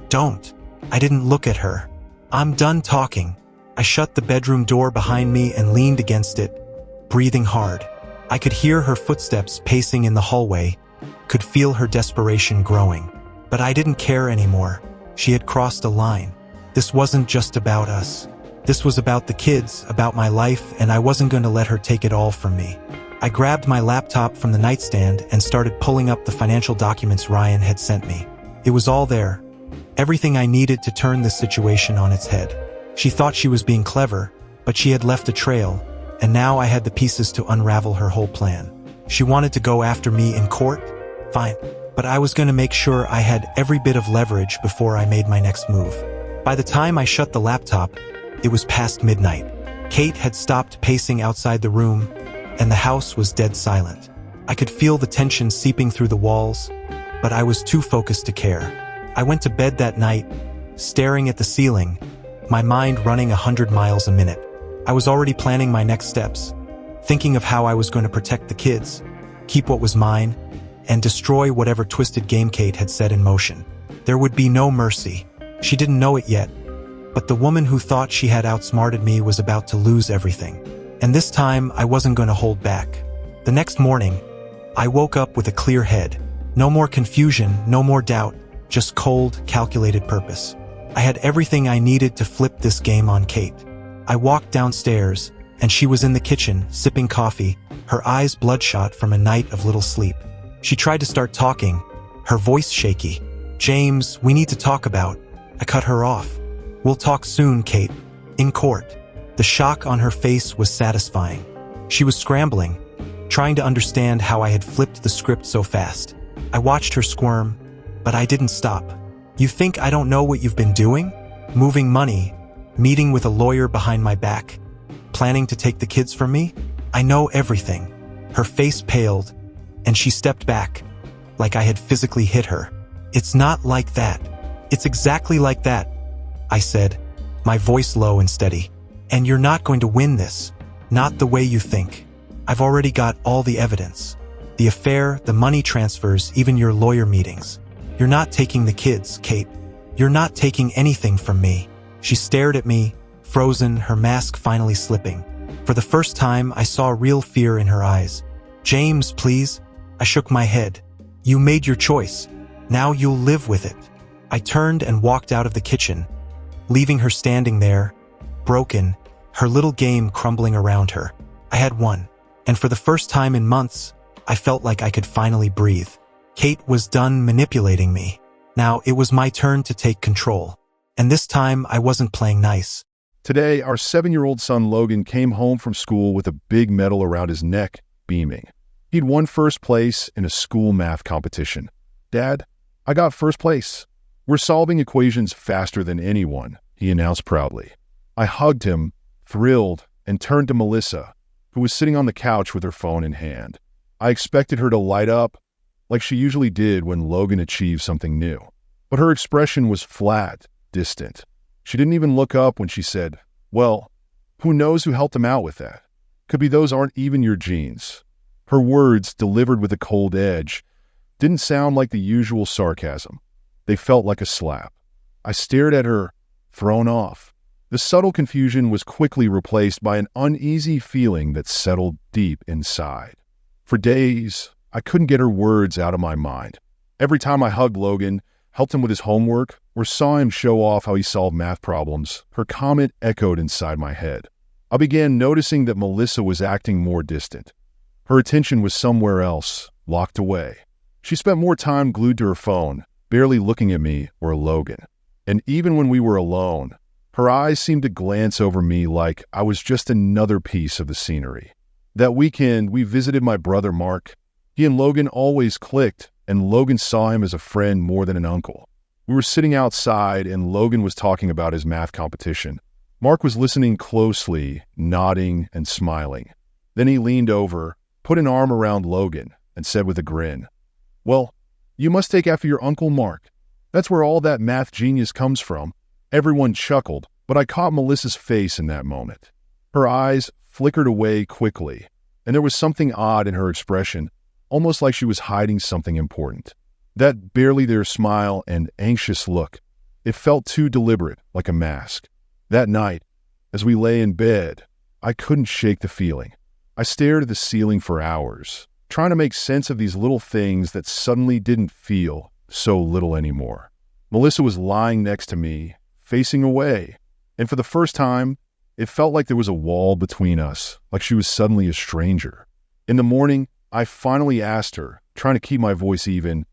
Don't. I didn't look at her. I'm done talking. I shut the bedroom door behind me and leaned against it, breathing hard. I could hear her footsteps pacing in the hallway, could feel her desperation growing. But I didn't care anymore. She had crossed a line. This wasn't just about us. This was about the kids, about my life, and I wasn't going to let her take it all from me. I grabbed my laptop from the nightstand and started pulling up the financial documents Ryan had sent me. It was all there. Everything I needed to turn this situation on its head. She thought she was being clever, but she had left a trail, and now I had the pieces to unravel her whole plan. She wanted to go after me in court? Fine. But I was going to make sure I had every bit of leverage before I made my next move. By the time I shut the laptop, it was past midnight. Kate had stopped pacing outside the room, and the house was dead silent. I could feel the tension seeping through the walls, but I was too focused to care. I went to bed that night, staring at the ceiling, my mind running 100 miles a minute. I was already planning my next steps, thinking of how I was going to protect the kids, keep what was mine, and destroy whatever twisted game Kate had set in motion. There would be no mercy. She didn't know it yet, but the woman who thought she had outsmarted me was about to lose everything. And this time, I wasn't going to hold back. The next morning, I woke up with a clear head. No more confusion, no more doubt, just cold, calculated purpose. I had everything I needed to flip this game on Kate. I walked downstairs, and she was in the kitchen, sipping coffee, her eyes bloodshot from a night of little sleep. She tried to start talking, her voice shaky. "James, we need to talk about." I cut her off. "We'll talk soon, Kate. In court." The shock on her face was satisfying. She was scrambling, trying to understand how I had flipped the script so fast. I watched her squirm, but I didn't stop. "You think I don't know what you've been doing? Moving money, meeting with a lawyer behind my back, planning to take the kids from me? I know everything." Her face paled, and she stepped back, like I had physically hit her. "It's not like that. It's exactly like that," I said, my voice low and steady. "And you're not going to win this. Not the way you think. I've already got all the evidence. The affair, the money transfers, even your lawyer meetings. You're not taking the kids, Kate. You're not taking anything from me." She stared at me, frozen, her mask finally slipping. For the first time, I saw real fear in her eyes. "James, please." I shook my head. "You made your choice. Now you'll live with it." I turned and walked out of the kitchen, leaving her standing there, broken, her little game crumbling around her. I had won, and for the first time in months, I felt like I could finally breathe. Kate was done manipulating me. Now it was my turn to take control. And this time, I wasn't playing nice. Today, our 7-year-old son Logan came home from school with a big medal around his neck, beaming. He'd won first place in a school math competition. "Dad, I got first place. We're solving equations faster than anyone," he announced proudly. I hugged him, thrilled, and turned to Melissa, who was sitting on the couch with her phone in hand. I expected her to light up, like she usually did when Logan achieved something new. But her expression was flat, distant. She didn't even look up when she said, "Well, who knows who helped him out with that? Could be those aren't even your genes." Her words, delivered with a cold edge, didn't sound like the usual sarcasm. They felt like a slap. I stared at her, thrown off. The subtle confusion was quickly replaced by an uneasy feeling that settled deep inside. For days, I couldn't get her words out of my mind. Every time I hugged Logan, helped him with his homework, or saw him show off how he solved math problems, her comment echoed inside my head. I began noticing that Melissa was acting more distant. Her attention was somewhere else, locked away. She spent more time glued to her phone, barely looking at me or Logan. And even when we were alone, her eyes seemed to glance over me like I was just another piece of the scenery. That weekend, we visited my brother Mark. He and Logan always clicked, and Logan saw him as a friend more than an uncle. We were sitting outside, and Logan was talking about his math competition. Mark was listening closely, nodding and smiling. Then he leaned over, put an arm around Logan, and said with a grin, "Well, you must take after your Uncle Mark. That's where all that math genius comes from." Everyone chuckled, but I caught Melissa's face in that moment. Her eyes flickered away quickly, and there was something odd in her expression, almost like she was hiding something important. That barely there smile and anxious look, it felt too deliberate, like a mask. That night, as we lay in bed, I couldn't shake the feeling. I stared at the ceiling for hours, trying to make sense of these little things that suddenly didn't feel so little anymore. Melissa was lying next to me, facing away, and for the first time, it felt like there was a wall between us, like she was suddenly a stranger. In the morning, I finally asked her, trying to keep my voice even,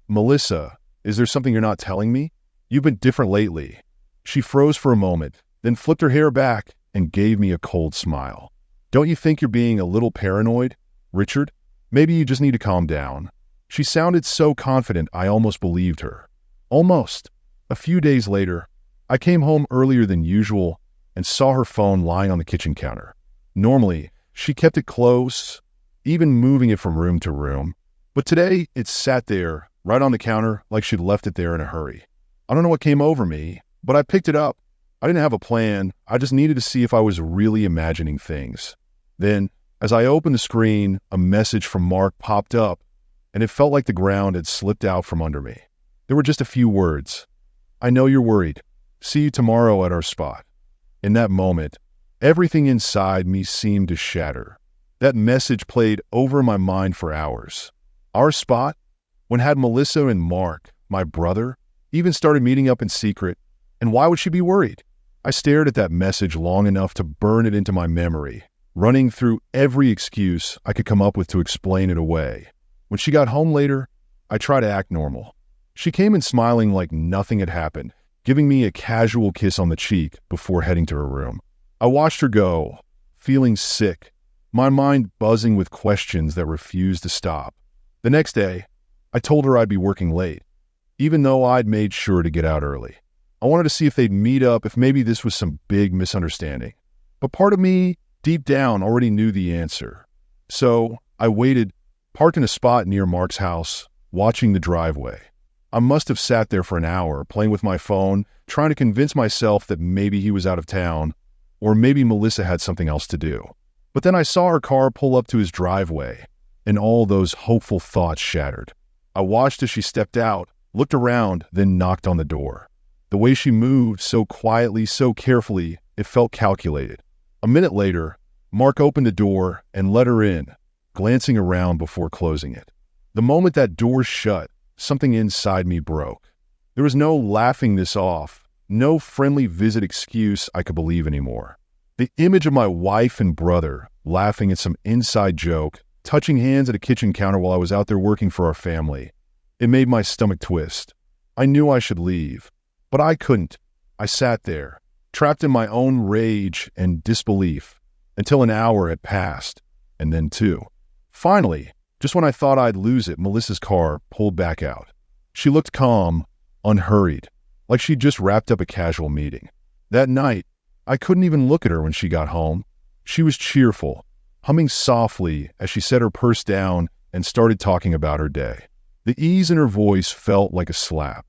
"Melissa, is there something you're not telling me? You've been different lately." She froze for a moment, then flipped her hair back and gave me a cold smile. "Don't you think you're being a little paranoid, Richard? Maybe you just need to calm down." She sounded so confident I almost believed her. Almost. A few days later, I came home earlier than usual and saw her phone lying on the kitchen counter. Normally, she kept it close, even moving it from room to room. But today, it sat there, right on the counter, like she'd left it there in a hurry. I don't know what came over me, but I picked it up. I didn't have a plan. I just needed to see if I was really imagining things. Then, as I opened the screen, a message from Mark popped up, and it felt like the ground had slipped out from under me. There were just a few words. "I know you're worried. See you tomorrow at our spot." In that moment, everything inside me seemed to shatter. That message played over my mind for hours. Our spot? When had Melissa and Mark, my brother, even started meeting up in secret? And why would she be worried? I stared at that message long enough to burn it into my memory, running through every excuse I could come up with to explain it away. When she got home later, I tried to act normal. She came in smiling like nothing had happened, giving me a casual kiss on the cheek before heading to her room. I watched her go, feeling sick, my mind buzzing with questions that refused to stop. The next day, I told her I'd be working late, even though I'd made sure to get out early. I wanted to see if they'd meet up, if maybe this was some big misunderstanding. But part of me, deep down, already knew the answer. So I waited, parked in a spot near Mark's house, watching the driveway. I must have sat there for an hour, playing with my phone, trying to convince myself that maybe he was out of town, or maybe Melissa had something else to do. But then I saw her car pull up to his driveway, and all those hopeful thoughts shattered. I watched as she stepped out, looked around, then knocked on the door. The way she moved, so quietly, so carefully, it felt calculated. A minute later, Mark opened the door and let her in, glancing around before closing it. The moment that door shut, something inside me broke. There was no laughing this off, no friendly visit excuse I could believe anymore. The image of my wife and brother laughing at some inside joke, touching hands at a kitchen counter while I was out there working for our family, it made my stomach twist. I knew I should leave, but I couldn't. I sat there, trapped in my own rage and disbelief, until an hour had passed, and then two. Finally, just when I thought I'd lose it, Melissa's car pulled back out. She looked calm, unhurried, like she'd just wrapped up a casual meeting. That night, I couldn't even look at her when she got home. She was cheerful, humming softly as she set her purse down and started talking about her day. The ease in her voice felt like a slap.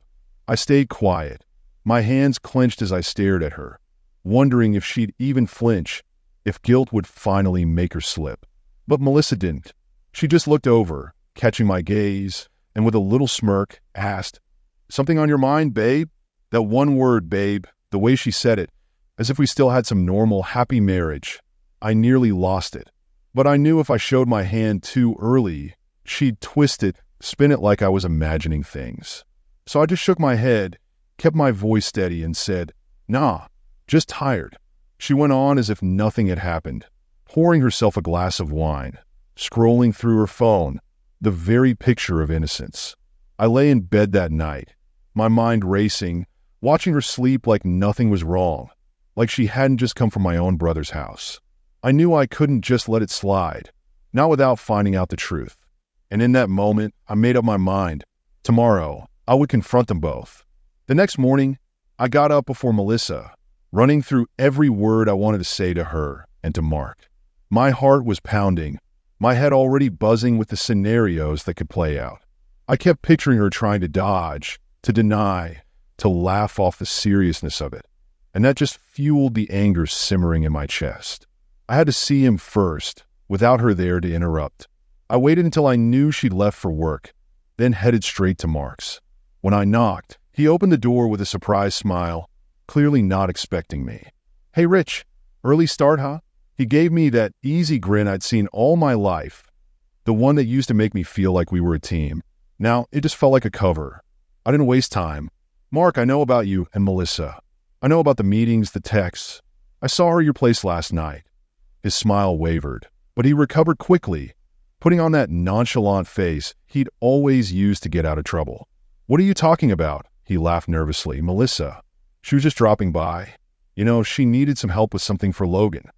I stayed quiet, my hands clenched as I stared at her, wondering if she'd even flinch, if guilt would finally make her slip. But Melissa didn't. She just looked over, catching my gaze, and with a little smirk, asked, "Something on your mind, babe?" That one word, babe, the way she said it, as if we still had some normal, happy marriage. I nearly lost it. But I knew if I showed my hand too early, she'd twist it, spin it like I was imagining things. So I just shook my head, kept my voice steady, and said, "Nah, just tired." She went on as if nothing had happened, pouring herself a glass of wine, scrolling through her phone, the very picture of innocence. I lay in bed that night, my mind racing, watching her sleep like nothing was wrong, like she hadn't just come from my own brother's house. I knew I couldn't just let it slide, not without finding out the truth. And in that moment, I made up my mind. Tomorrow, I would confront them both. The next morning, I got up before Melissa, running through every word I wanted to say to her and to Mark. My heart was pounding, my head already buzzing with the scenarios that could play out. I kept picturing her trying to dodge, to deny, to laugh off the seriousness of it, and that just fueled the anger simmering in my chest. I had to see him first, without her there to interrupt. I waited until I knew she'd left for work, then headed straight to Mark's. When I knocked, he opened the door with a surprised smile, clearly not expecting me. "Hey, Rich, early start, huh?" He gave me that easy grin I'd seen all my life, the one that used to make me feel like we were a team. Now, it just felt like a cover. I didn't waste time. "Mark, I know about you and Melissa. I know about the meetings, the texts. I saw her at your place last night." His smile wavered, but he recovered quickly, putting on that nonchalant face he'd always used to get out of trouble. "What are you talking about?" He laughed nervously. "Melissa. She was just dropping by. You know, she needed some help with something for Logan."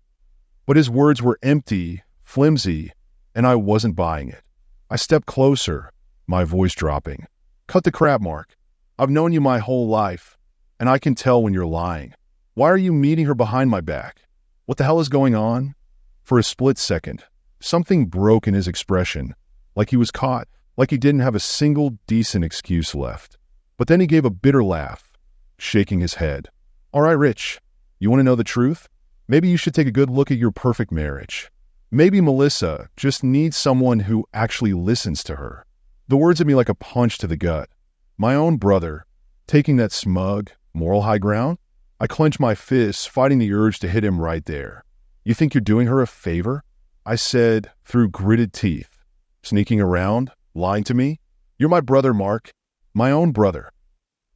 But his words were empty, flimsy, and I wasn't buying it. I stepped closer, my voice dropping. "Cut the crap, Mark. I've known you my whole life, and I can tell when you're lying. Why are you meeting her behind my back? What the hell is going on?" For a split second, something broke in his expression, like he was caught, like he didn't have a single decent excuse left. But then he gave a bitter laugh, shaking his head. "All right, Rich, you want to know the truth? Maybe you should take a good look at your perfect marriage. Maybe Melissa just needs someone who actually listens to her." The words hit me like a punch to the gut. My own brother, taking that smug, moral high ground? I clenched my fists, fighting the urge to hit him right there. "You think you're doing her a favor?" I said through gritted teeth. Sneaking around? Lying to me? You're my brother, Mark. My own brother.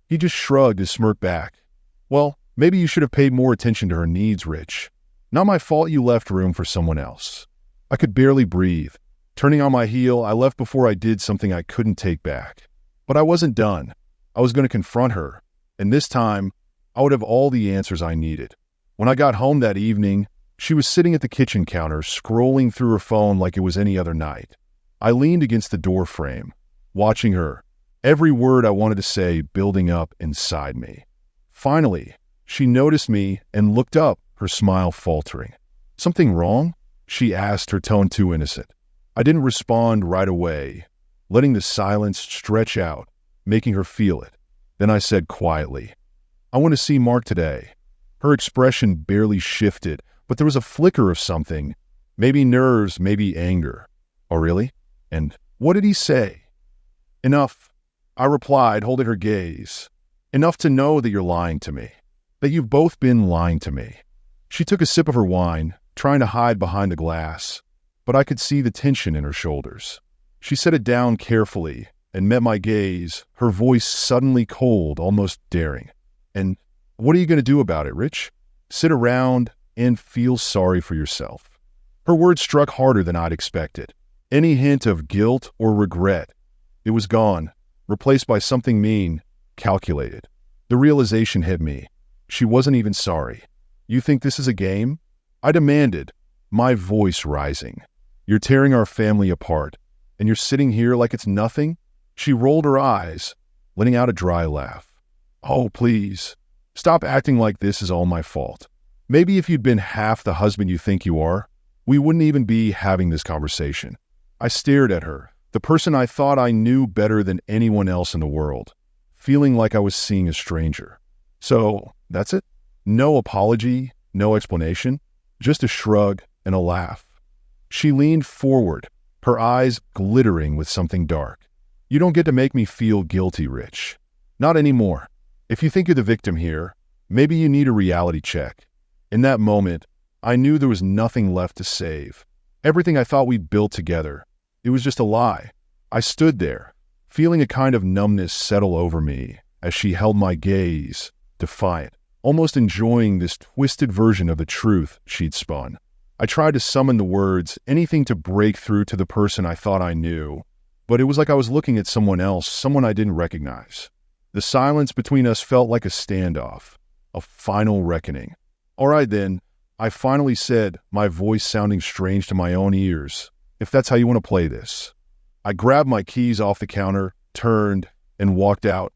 He just shrugged his smirk back. Well, maybe you should have paid more attention to her needs, Rich. Not my fault you left room for someone else. I could barely breathe. Turning on my heel, I left before I did something I couldn't take back. But I wasn't done. I was going to confront her, and this time, I would have all the answers I needed. When I got home that evening, she was sitting at the kitchen counter, scrolling through her phone like it was any other night. I leaned against the door frame, watching her, every word I wanted to say building up inside me. Finally, she noticed me and looked up, her smile faltering. Something wrong? She asked, her tone too innocent. I didn't respond right away, letting the silence stretch out, making her feel it. Then I said quietly, I want to see Mark today. Her expression barely shifted, but there was a flicker of something. Maybe nerves, maybe anger. Oh, really? And what did he say? Enough, I replied, holding her gaze. Enough to know that you're lying to me. That you've both been lying to me. She took a sip of her wine, trying to hide behind the glass, but I could see the tension in her shoulders. She set it down carefully and met my gaze, her voice suddenly cold, almost daring. And what are you going to do about it, Rich? Sit around and feel sorry for yourself. Her words struck harder than I'd expected. Any hint of guilt or regret, it was gone, replaced by something mean, calculated. The realization hit me. She wasn't even sorry. You think this is a game? I demanded, my voice rising. You're tearing our family apart, and you're sitting here like it's nothing? She rolled her eyes, letting out a dry laugh. Oh, please, stop acting like this is all my fault. Maybe if you'd been half the husband you think you are, we wouldn't even be having this conversation. I stared at her, the person I thought I knew better than anyone else in the world, feeling like I was seeing a stranger. So, that's it? No apology, no explanation, just a shrug and a laugh. She leaned forward, her eyes glittering with something dark. You don't get to make me feel guilty, Rich. Not anymore. If you think you're the victim here, maybe you need a reality check. In that moment, I knew there was nothing left to save. Everything I thought we'd built together, it was just a lie. I stood there, feeling a kind of numbness settle over me as she held my gaze, defiant, almost enjoying this twisted version of the truth she'd spun. I tried to summon the words, anything to break through to the person I thought I knew, but it was like I was looking at someone else, someone I didn't recognize. The silence between us felt like a standoff, a final reckoning. All right then, I finally said, my voice sounding strange to my own ears, if that's how you want to play this. I grabbed my keys off the counter, turned, and walked out,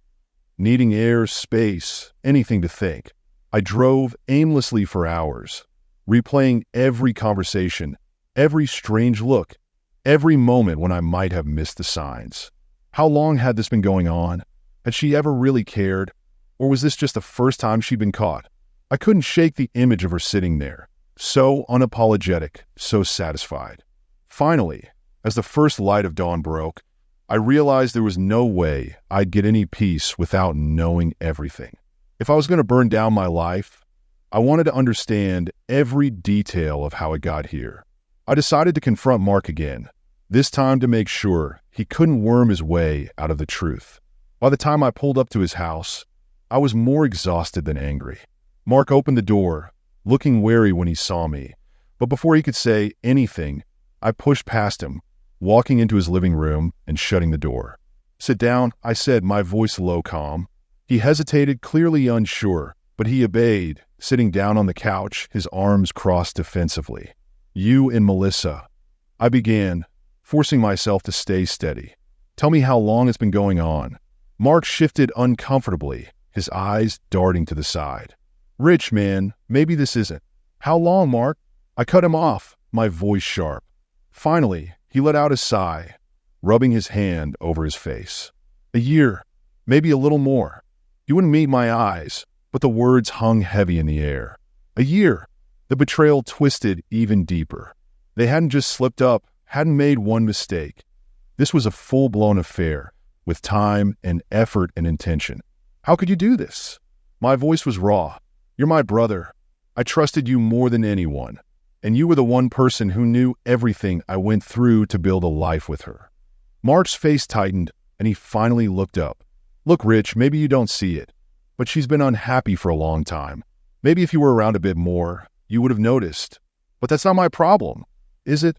needing air, space, anything to think. I drove aimlessly for hours, replaying every conversation, every strange look, every moment when I might have missed the signs. How long had this been going on? Had she ever really cared? Or was this just the first time she'd been caught? I couldn't shake the image of her sitting there, so unapologetic, so satisfied. Finally, as the first light of dawn broke, I realized there was no way I'd get any peace without knowing everything. If I was going to burn down my life, I wanted to understand every detail of how it got here. I decided to confront Mark again, this time to make sure he couldn't worm his way out of the truth. By the time I pulled up to his house, I was more exhausted than angry. Mark opened the door, looking wary when he saw me, but before he could say anything, I pushed past him, walking into his living room and shutting the door. Sit down, I said, my voice low calm. He hesitated, clearly unsure, but he obeyed, sitting down on the couch, his arms crossed defensively. You and Melissa. I began, forcing myself to stay steady. Tell me how long it's been going on. Mark shifted uncomfortably, his eyes darting to the side. Rich, man, maybe this isn't. How long, Mark? I cut him off, my voice sharp. Finally, he let out a sigh, rubbing his hand over his face. A year, maybe a little more. You wouldn't meet my eyes, but the words hung heavy in the air. A year. The betrayal twisted even deeper. They hadn't just slipped up, hadn't made one mistake. This was a full-blown affair, with time and effort and intention. How could you do this? My voice was raw. You're my brother. I trusted you more than anyone. And you were the one person who knew everything I went through to build a life with her." Mark's face tightened, and he finally looked up. "Look, Rich, maybe you don't see it, but she's been unhappy for a long time. Maybe if you were around a bit more, you would have noticed. But that's not my problem, is it?"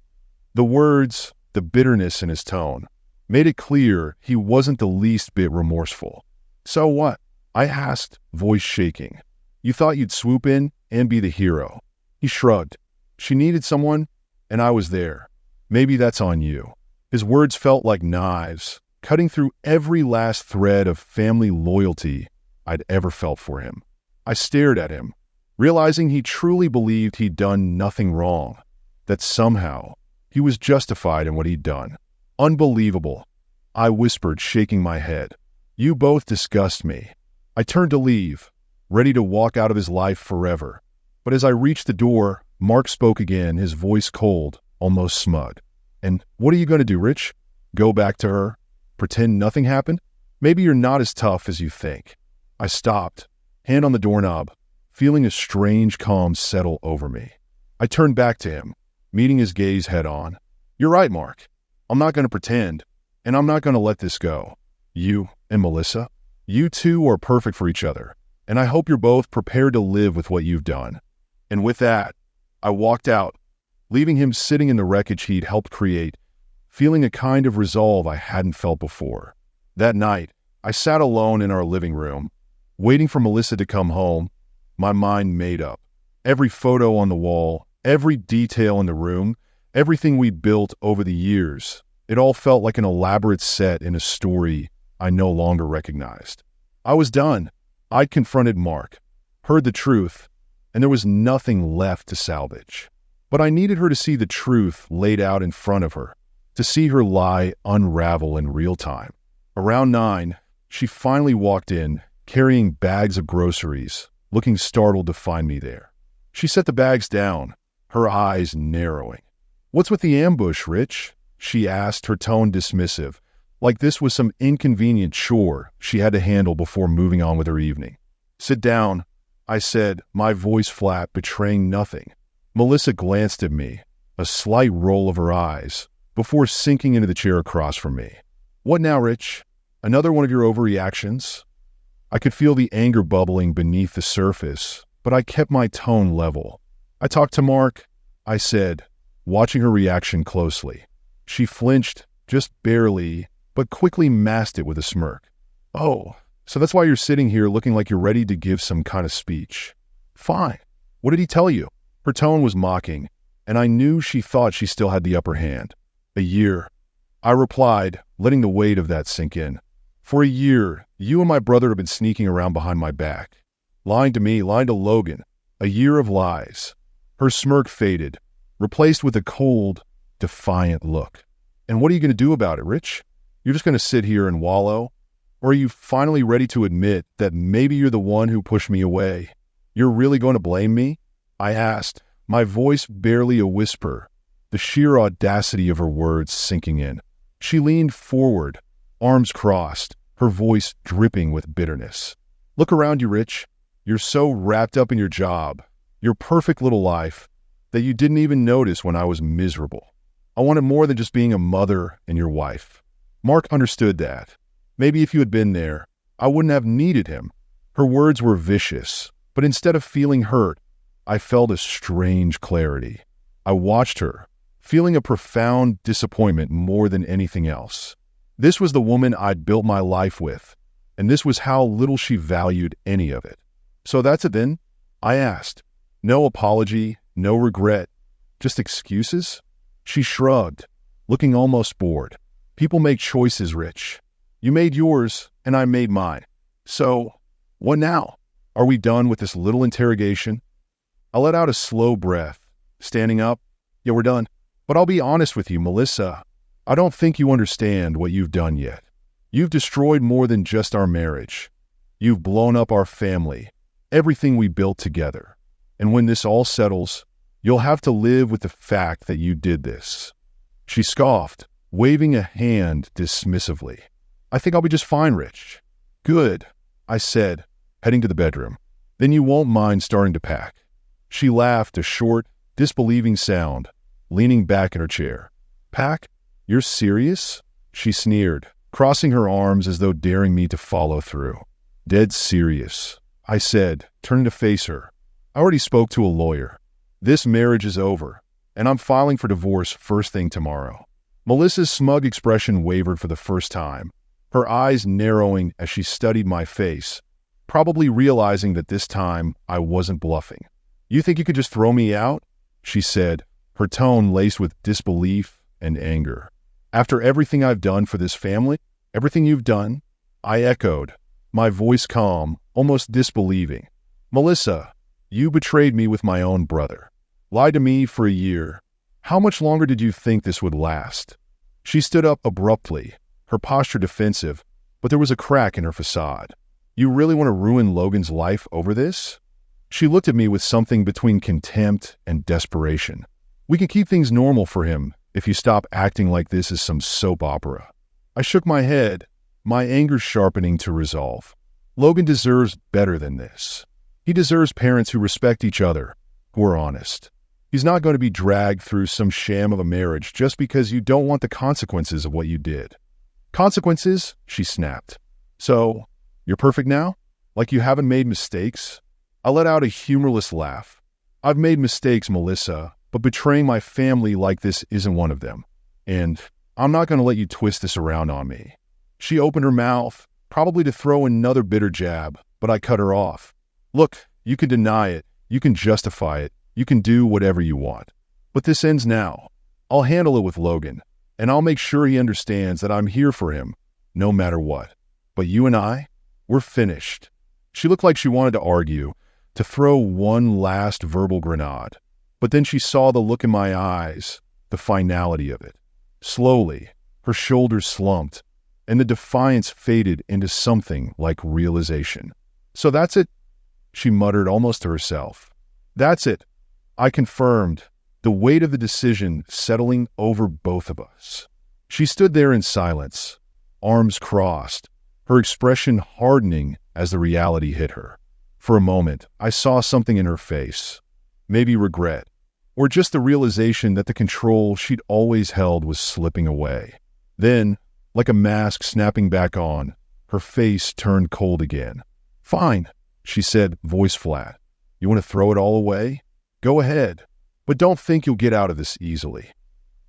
The words, the bitterness in his tone, made it clear he wasn't the least bit remorseful. "So what?" I asked, voice shaking. "You thought you'd swoop in and be the hero." He shrugged. "She needed someone, and I was there. Maybe that's on you." His words felt like knives, cutting through every last thread of family loyalty I'd ever felt for him. I stared at him, realizing he truly believed he'd done nothing wrong, that somehow he was justified in what he'd done. Unbelievable, I whispered, shaking my head. "You both disgust me." I turned to leave, ready to walk out of his life forever. But as I reached the door, Mark spoke again, his voice cold, almost smug. "And what are you going to do, Rich? Go back to her? Pretend nothing happened? Maybe you're not as tough as you think." I stopped, hand on the doorknob, feeling a strange calm settle over me. I turned back to him, meeting his gaze head on. "You're right, Mark. I'm not going to pretend, and I'm not going to let this go. You and Melissa, you two are perfect for each other, and I hope you're both prepared to live with what you've done." And with that, I walked out, leaving him sitting in the wreckage he'd helped create, feeling a kind of resolve I hadn't felt before. That night, I sat alone in our living room, waiting for Melissa to come home, my mind made up. Every photo on the wall, every detail in the room, everything we'd built over the years, it all felt like an elaborate set in a story I no longer recognized. I was done. I'd confronted Mark, heard the truth, and there was nothing left to salvage. But I needed her to see the truth laid out in front of her, to see her lie unravel in real time. Around 9, she finally walked in, carrying bags of groceries, looking startled to find me there. She set the bags down, her eyes narrowing. "What's with the ambush, Rich?" she asked, her tone dismissive, like this was some inconvenient chore she had to handle before moving on with her evening. "Sit down," I said, my voice flat, betraying nothing. Melissa glanced at me, a slight roll of her eyes, before sinking into the chair across from me. "What now, Rich? Another one of your overreactions?" I could feel the anger bubbling beneath the surface, but I kept my tone level. "I talked to Mark," I said, watching her reaction closely. She flinched, just barely, but quickly masked it with a smirk. "Oh, so that's why you're sitting here looking like you're ready to give some kind of speech. Fine. What did he tell you?" Her tone was mocking, and I knew she thought she still had the upper hand. "A year," I replied, letting the weight of that sink in. "For a year, you and my brother have been sneaking around behind my back. Lying to me, lying to Logan. A year of lies." Her smirk faded, replaced with a cold, defiant look. "And what are you going to do about it, Rich? You're just going to sit here and wallow? Or are you finally ready to admit that maybe you're the one who pushed me away? You're really going to blame me?" I asked, my voice barely a whisper, the sheer audacity of her words sinking in. She leaned forward, arms crossed, her voice dripping with bitterness. "Look around you, Rich. You're so wrapped up in your job, your perfect little life, that you didn't even notice when I was miserable. I wanted more than just being a mother and your wife. Mark understood that. Maybe if you had been there, I wouldn't have needed him." Her words were vicious, but instead of feeling hurt, I felt a strange clarity. I watched her, feeling a profound disappointment more than anything else. This was the woman I'd built my life with, and this was how little she valued any of it. "So that's it then?" I asked. No apology, no regret, just excuses? She shrugged, looking almost bored. "People make choices, Rich. You made yours, and I made mine. So, what now? Are we done with this little interrogation?" I let out a slow breath, standing up. "Yeah, we're done. But I'll be honest with you, Melissa. I don't think you understand what you've done yet. You've destroyed more than just our marriage. You've blown up our family, everything we built together. And when this all settles, you'll have to live with the fact that you did this." She scoffed, waving a hand dismissively. "I think I'll be just fine, Rich." "Good," I said, heading to the bedroom. "Then you won't mind starting to pack." She laughed, a short, disbelieving sound, leaning back in her chair. "Pack? You're serious?" She sneered, crossing her arms as though daring me to follow through. "Dead serious," I said, turning to face her. "I already spoke to a lawyer. This marriage is over, and I'm filing for divorce first thing tomorrow." Melissa's smug expression wavered for the first time, her eyes narrowing as she studied my face, probably realizing that this time I wasn't bluffing. "You think you could just throw me out?" she said, her tone laced with disbelief and anger. "After everything I've done for this family, everything you've done?" I echoed, my voice calm, almost disbelieving. "Melissa, you betrayed me with my own brother. Lied to me for a year. How much longer did you think this would last?" She stood up abruptly, her posture defensive, but there was a crack in her facade. "You really want to ruin Logan's life over this?" She looked at me with something between contempt and desperation. "We can keep things normal for him if you stop acting like this is some soap opera." I shook my head, my anger sharpening to resolve. Logan deserves better than this. He deserves parents who respect each other, who are honest. He's not going to be dragged through some sham of a marriage just because you don't want the consequences of what you did. "Consequences?" she snapped. "So, you're perfect now? Like you haven't made mistakes?" I let out a humorless laugh. "I've made mistakes, Melissa, but betraying my family like this isn't one of them. And I'm not going to let you twist this around on me." She opened her mouth, probably to throw another bitter jab, but I cut her off. "Look, you can deny it, you can justify it, you can do whatever you want. But this ends now. I'll handle it with Logan, and I'll make sure he understands that I'm here for him, no matter what. But you and I, we're finished." She looked like she wanted to argue, to throw one last verbal grenade. But then she saw the look in my eyes, the finality of it. Slowly, her shoulders slumped, and the defiance faded into something like realization. "So that's it," she muttered almost to herself. "That's it," I confirmed, the weight of the decision settling over both of us. She stood there in silence, arms crossed, her expression hardening as the reality hit her. For a moment, I saw something in her face, maybe regret, or just the realization that the control she'd always held was slipping away. Then, like a mask snapping back on, her face turned cold again. "Fine," she said, voice flat. "You want to throw it all away? Go ahead, but don't think you'll get out of this easily."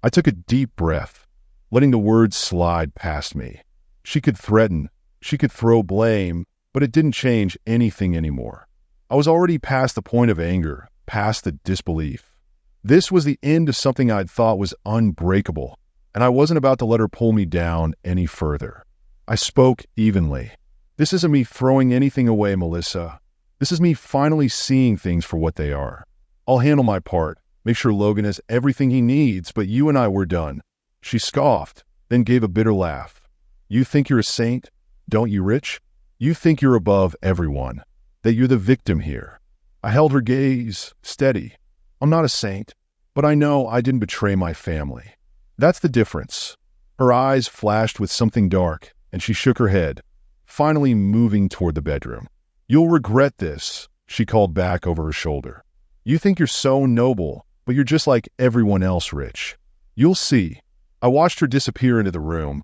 I took a deep breath, letting the words slide past me. She could threaten, she could throw blame, but it didn't change anything anymore. I was already past the point of anger, past the disbelief. This was the end of something I'd thought was unbreakable, and I wasn't about to let her pull me down any further. I spoke evenly. "This isn't me throwing anything away, Melissa. This is me finally seeing things for what they are. I'll handle my part, make sure Logan has everything he needs, but you and I were done." She scoffed, then gave a bitter laugh. "You think you're a saint, don't you, Rich? You think you're above everyone, that you're the victim here." I held her gaze steady. "I'm not a saint, but I know I didn't betray my family. That's the difference." Her eyes flashed with something dark, and she shook her head, finally moving toward the bedroom. "You'll regret this," she called back over her shoulder. "You think you're so noble, but you're just like everyone else, Rich. You'll see." I watched her disappear into the room,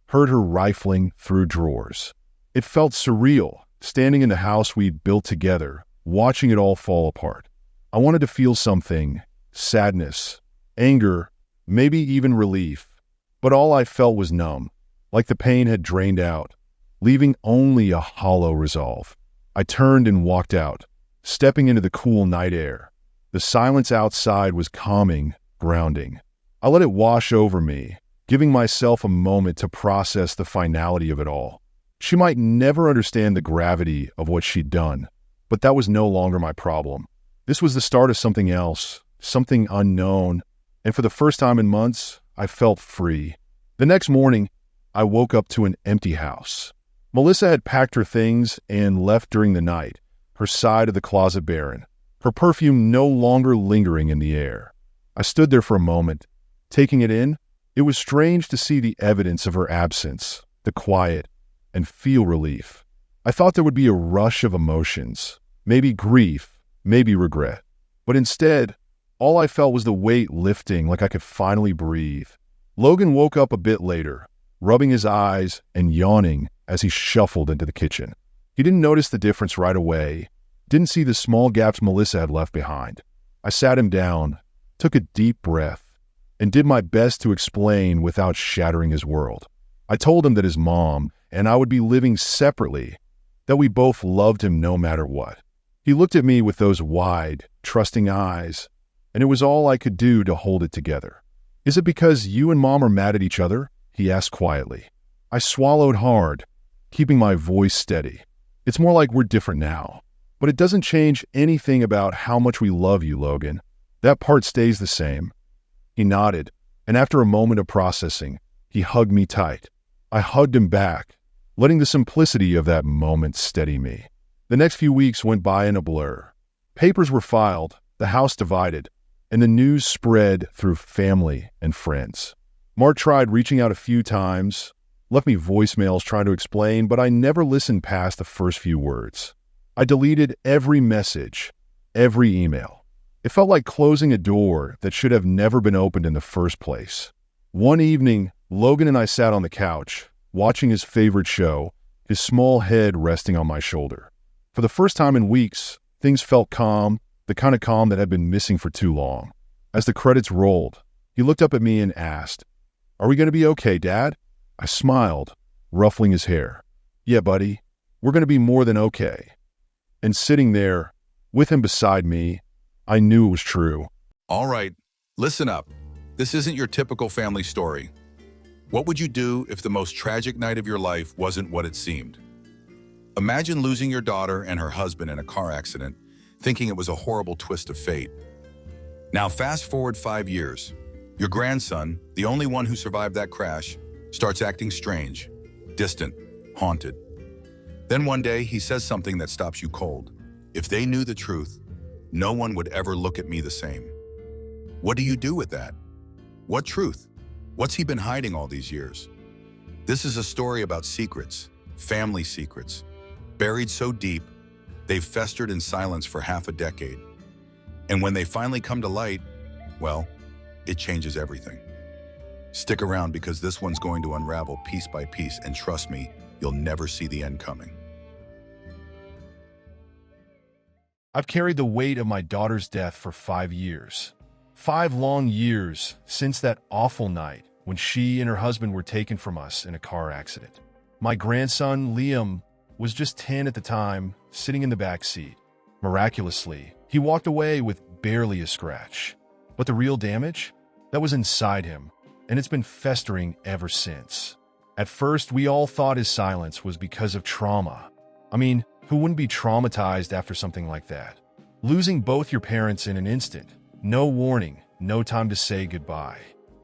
heard her rifling through drawers. It felt surreal, standing in the house we'd built together, watching it all fall apart. I wanted to feel something, sadness, anger, maybe even relief, but all I felt was numb, like the pain had drained out, leaving only a hollow resolve. I turned and walked out, stepping into the cool night air. The silence outside was calming, grounding. I let it wash over me, giving myself a moment to process the finality of it all. She might never understand the gravity of what she'd done, but that was no longer my problem. This was the start of something else, something unknown, and for the first time in months, I felt free. The next morning, I woke up to an empty house. Melissa had packed her things and left during the night, her side of the closet barren, her perfume no longer lingering in the air. I stood there for a moment, taking it in. It was strange to see the evidence of her absence, the quiet, and feel relief. I thought there would be a rush of emotions, maybe grief, maybe regret. But instead, All I felt was the weight lifting, like I could finally breathe. Logan woke up a bit later, rubbing his eyes and yawning as he shuffled into the kitchen. He didn't notice the difference right away, didn't see the small gaps Melissa had left behind. I sat him down, took a deep breath, and did my best to explain without shattering his world. I told him that his mom and I would be living separately, that we both loved him no matter what. He looked at me with those wide, trusting eyes, and it was all I could do to hold it together. "Is it because you and Mom are mad at each other?" he asked quietly. I swallowed hard, keeping my voice steady. "It's more like we're different now. But it doesn't change anything about how much we love you, Logan. That part stays the same." He nodded, and after a moment of processing, he hugged me tight. I hugged him back, letting the simplicity of that moment steady me. The next few weeks went by in a blur. Papers were filed, the house divided, and the news spread through family and friends. Mark tried reaching out a few times, left me voicemails trying to explain, but I never listened past the first few words. I deleted every message, every email. It felt like closing a door that should have never been opened in the first place. One evening, Logan and I sat on the couch, watching his favorite show, his small head resting on my shoulder. For the first time in weeks, things felt calm, the kind of calm that had been missing for too long. As the credits rolled, he looked up at me and asked, "Are we going to be okay, Dad?" I smiled, ruffling his hair. "Yeah, buddy, we're going to be more than okay." And sitting there, with him beside me, I knew it was true. All right, listen up. This isn't your typical family story. What would you do if the most tragic night of your life wasn't what it seemed? Imagine losing your daughter and her husband in a car accident, thinking it was a horrible twist of fate. Now fast forward 5 years. Your grandson, the only one who survived that crash, starts acting strange, distant, haunted. Then one day, he says something that stops you cold. "If they knew the truth, no one would ever look at me the same." What do you do with that? What truth? What's he been hiding all these years? This is a story about secrets, family secrets, buried so deep, they've festered in silence for half a decade. And when they finally come to light, well, it changes everything. Stick around because this one's going to unravel piece by piece, and trust me, you'll never see the end coming. I've carried the weight of my daughter's death for 5 years. 5 long years since that awful night when she and her husband were taken from us in a car accident. My grandson, Liam, was just 10 at the time, sitting in the back seat. Miraculously, he walked away with barely a scratch. But the real damage? That was inside him, and it's been festering ever since. At first, we all thought his silence was because of trauma. I mean, who wouldn't be traumatized after something like that? Losing both your parents in an instant, no warning, no time to say goodbye.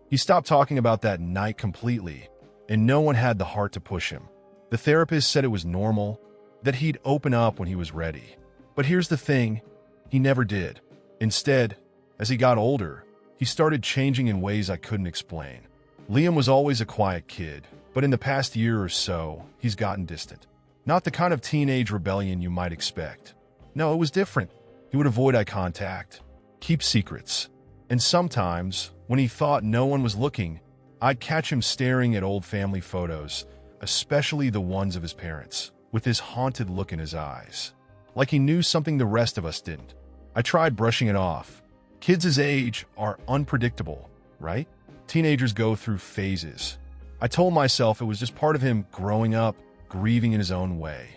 He stopped talking about that night completely, and no one had the heart to push him. The therapist said it was normal, that he'd open up when he was ready. But here's the thing, he never did. Instead, as he got older, he started changing in ways I couldn't explain. Liam was always a quiet kid, but in the past year or so, he's gotten distant. Not the kind of teenage rebellion you might expect. No, it was different. He would avoid eye contact, keep secrets, and sometimes, when he thought no one was looking, I'd catch him staring at old family photos, especially the ones of his parents, with this haunted look in his eyes. Like he knew something the rest of us didn't. I tried brushing it off. Kids his age are unpredictable, right? Teenagers go through phases. I told myself it was just part of him growing up, grieving in his own way.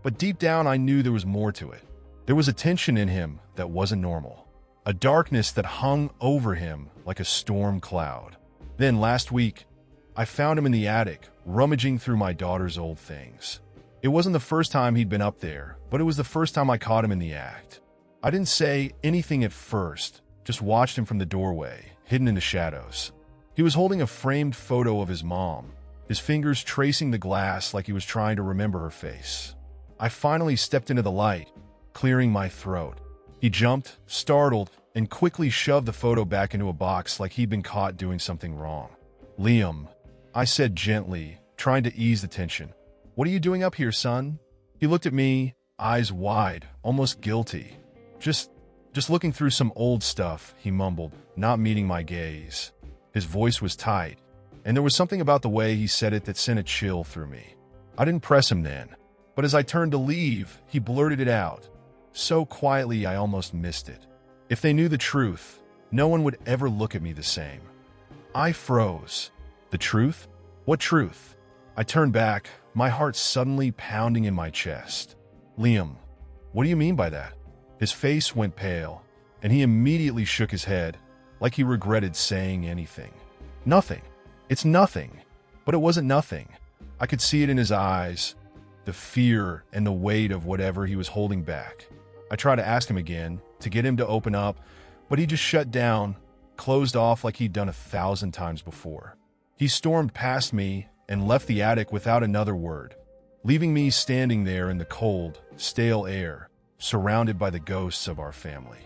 But deep down, I knew there was more to it. There was a tension in him that wasn't normal. A darkness that hung over him like a storm cloud. Then last week, I found him in the attic, rummaging through my daughter's old things. It wasn't the first time he'd been up there, but it was the first time I caught him in the act. I didn't say anything at first, just watched him from the doorway, hidden in the shadows. He was holding a framed photo of his mom, his fingers tracing the glass like he was trying to remember her face. I finally stepped into the light, clearing my throat. He jumped, startled, and quickly shoved the photo back into a box like he'd been caught doing something wrong. "Liam," I said gently, trying to ease the tension. "What are you doing up here, son?" He looked at me, eyes wide, almost guilty. "Just Just looking through some old stuff, he mumbled, not meeting my gaze. His voice was tight, and there was something about the way he said it that sent a chill through me. I didn't press him then, but as I turned to leave, he blurted it out, so quietly I almost missed it. If they knew the truth, no one would ever look at me the same. I froze. The truth? What truth? I turned back, my heart suddenly pounding in my chest. Liam, what do you mean by that? His face went pale, and he immediately shook his head, like he regretted saying anything. Nothing. It's nothing. But it wasn't nothing. I could see it in his eyes, the fear and the weight of whatever he was holding back. I tried to ask him again, to get him to open up, but he just shut down, closed off like he'd done 1,000 times before. He stormed past me and left the attic without another word, leaving me standing there in the cold, stale air, surrounded by the ghosts of our family.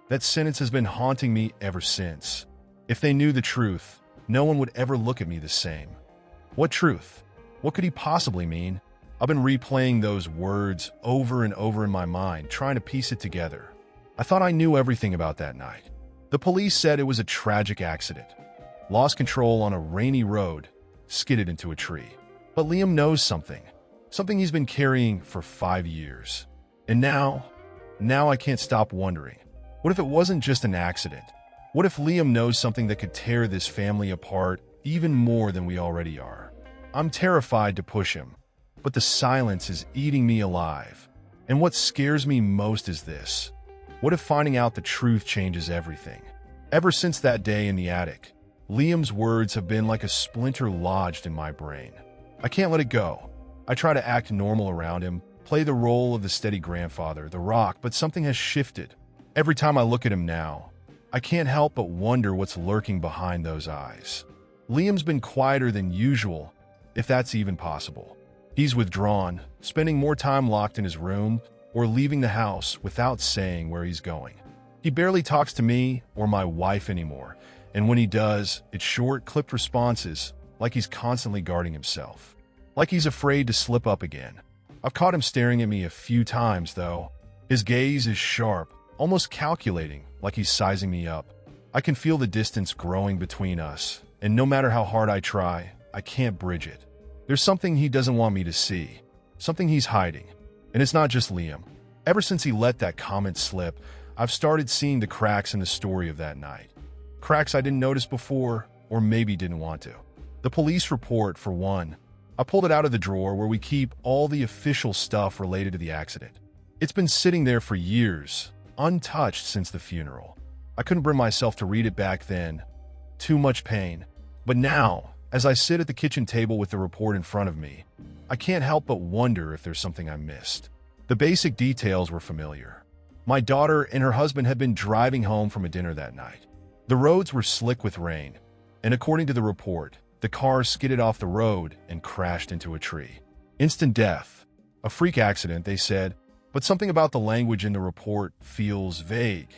That sentence has been haunting me ever since. If they knew the truth, no one would ever look at me the same. What truth? What could he possibly mean? I've been replaying those words over and over in my mind, trying to piece it together. I thought I knew everything about that night. The police said it was a tragic accident. Lost control on a rainy road, skidded into a tree. But Liam knows something. Something he's been carrying for 5 years. And now I can't stop wondering. What if it wasn't just an accident? What if Liam knows something that could tear this family apart even more than we already are? I'm terrified to push him, but the silence is eating me alive. And what scares me most is this. What if finding out the truth changes everything? Ever since that day in the attic, Liam's words have been like a splinter lodged in my brain. I can't let it go. I try to act normal around him, play the role of the steady grandfather, the rock, but something has shifted. Every time I look at him now, I can't help but wonder what's lurking behind those eyes. Liam's been quieter than usual, if that's even possible. He's withdrawn, spending more time locked in his room or leaving the house without saying where he's going. He barely talks to me or my wife anymore, and when he does, it's short, clipped responses, like he's constantly guarding himself. Like he's afraid to slip up again. I've caught him staring at me a few times, though. His gaze is sharp, almost calculating, like he's sizing me up. I can feel the distance growing between us, and no matter how hard I try, I can't bridge it. There's something he doesn't want me to see, something he's hiding. And it's not just Liam. Ever since he let that comment slip, I've started seeing the cracks in the story of that night. Cracks I didn't notice before, or maybe didn't want to. The police report, for one. I pulled it out of the drawer where we keep all the official stuff related to the accident. It's been sitting there for years, untouched since the funeral. I couldn't bring myself to read it back then. Too much pain. But now, as I sit at the kitchen table with the report in front of me, I can't help but wonder if there's something I missed. The basic details were familiar. My daughter and her husband had been driving home from a dinner that night. The roads were slick with rain, and according to the report, the car skidded off the road and crashed into a tree. Instant death. A freak accident, they said, but something about the language in the report feels vague.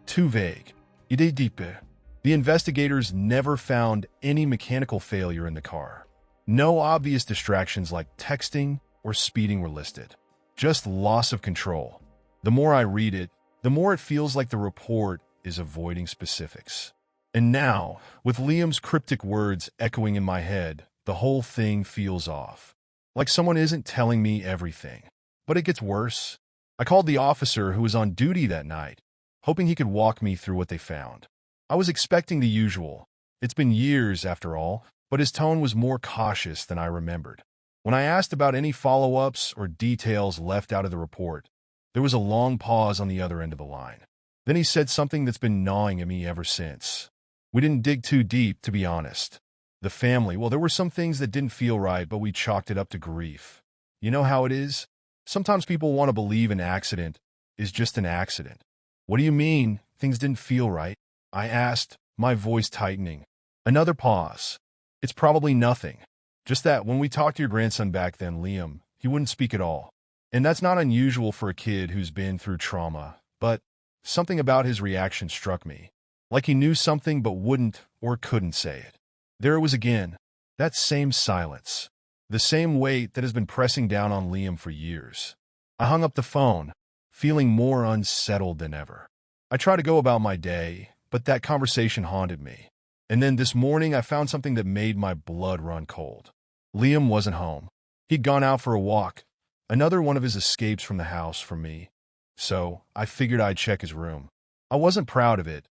Too vague. Idée deepe. The investigators never found any mechanical failure in the car. No obvious distractions like texting or speeding were listed. Just loss of control. The more I read it, the more it feels like the report is avoiding specifics. And now, with Liam's cryptic words echoing in my head, the whole thing feels off. Like someone isn't telling me everything. But it gets worse. I called the officer who was on duty that night, hoping he could walk me through what they found. I was expecting the usual. It's been years, after all, but his tone was more cautious than I remembered. When I asked about any follow-ups or details left out of the report, there was a long pause on the other end of the line. Then he said something that's been gnawing at me ever since. We didn't dig too deep, to be honest. The family, well, there were some things that didn't feel right, but we chalked it up to grief. You know how it is? Sometimes people want to believe an accident is just an accident. What do you mean, things didn't feel right? I asked, my voice tightening. Another pause. It's probably nothing. Just that when we talked to your grandson back then, Liam, he wouldn't speak at all. And that's not unusual for a kid who's been through trauma, but something about his reaction struck me. Like he knew something but wouldn't or couldn't say it. There it was again, that same silence. The same weight that has been pressing down on Liam for years. I hung up the phone, feeling more unsettled than ever. I try to go about my day, but that conversation haunted me. And then this morning I found something that made my blood run cold. Liam wasn't home. He'd gone out for a walk, another one of his escapes from the house from me. So I figured I'd check his room. I wasn't proud of it,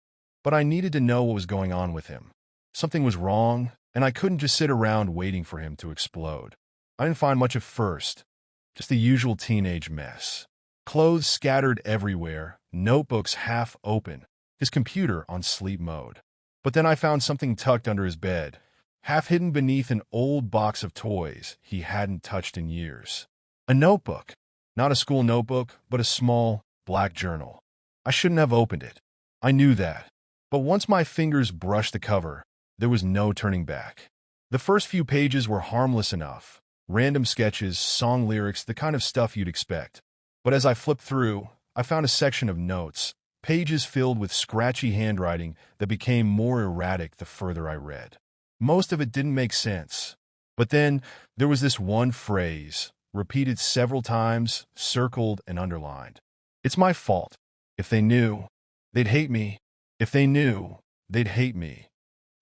but I needed to know what was going on with him. Something was wrong, and I couldn't just sit around waiting for him to explode. I didn't find much at first, just the usual teenage mess. Clothes scattered everywhere, notebooks half open, his computer on sleep mode. But then I found something tucked under his bed, half hidden beneath an old box of toys he hadn't touched in years. A notebook. Not a school notebook, but a small, black journal. I shouldn't have opened it. I knew that. But once my fingers brushed the cover, there was no turning back. The first few pages were harmless enough. Random sketches, song lyrics, the kind of stuff you'd expect. But as I flipped through, I found a section of notes, pages filled with scratchy handwriting that became more erratic the further I read. Most of it didn't make sense. But then there was this one phrase, repeated several times, circled and underlined. It's my fault. If they knew, they'd hate me. If they knew, they'd hate me.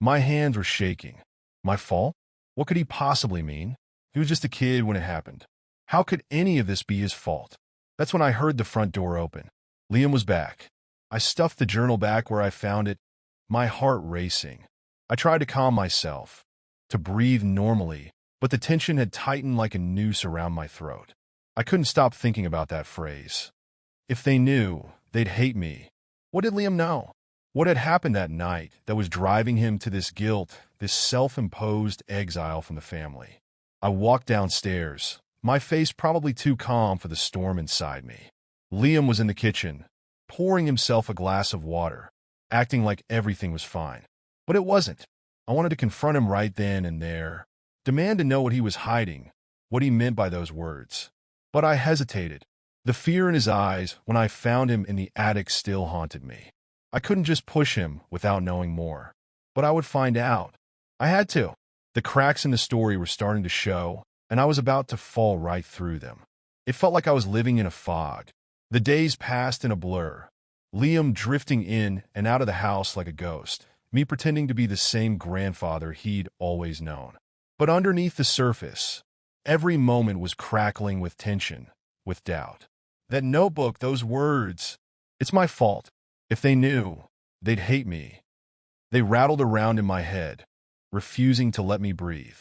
My hands were shaking. My fault? What could he possibly mean? He was just a kid when it happened. How could any of this be his fault? That's when I heard the front door open. Liam was back. I stuffed the journal back where I found it, my heart racing. I tried to calm myself, to breathe normally, but the tension had tightened like a noose around my throat. I couldn't stop thinking about that phrase. If they knew, they'd hate me. What did Liam know? What had happened that night that was driving him to this guilt, this self-imposed exile from the family? I walked downstairs, my face probably too calm for the storm inside me. Liam was in the kitchen, pouring himself a glass of water, acting like everything was fine. But it wasn't. I wanted to confront him right then and there, demand to know what he was hiding, what he meant by those words. But I hesitated. The fear in his eyes when I found him in the attic still haunted me. I couldn't just push him without knowing more. But I would find out. I had to. The cracks in the story were starting to show, and I was about to fall right through them. It felt like I was living in a fog. The days passed in a blur. Liam drifting in and out of the house like a ghost, me pretending to be the same grandfather he'd always known. But underneath the surface, every moment was crackling with tension, with doubt. That notebook, those words, it's my fault. If they knew, they'd hate me. They rattled around in my head, refusing to let me breathe.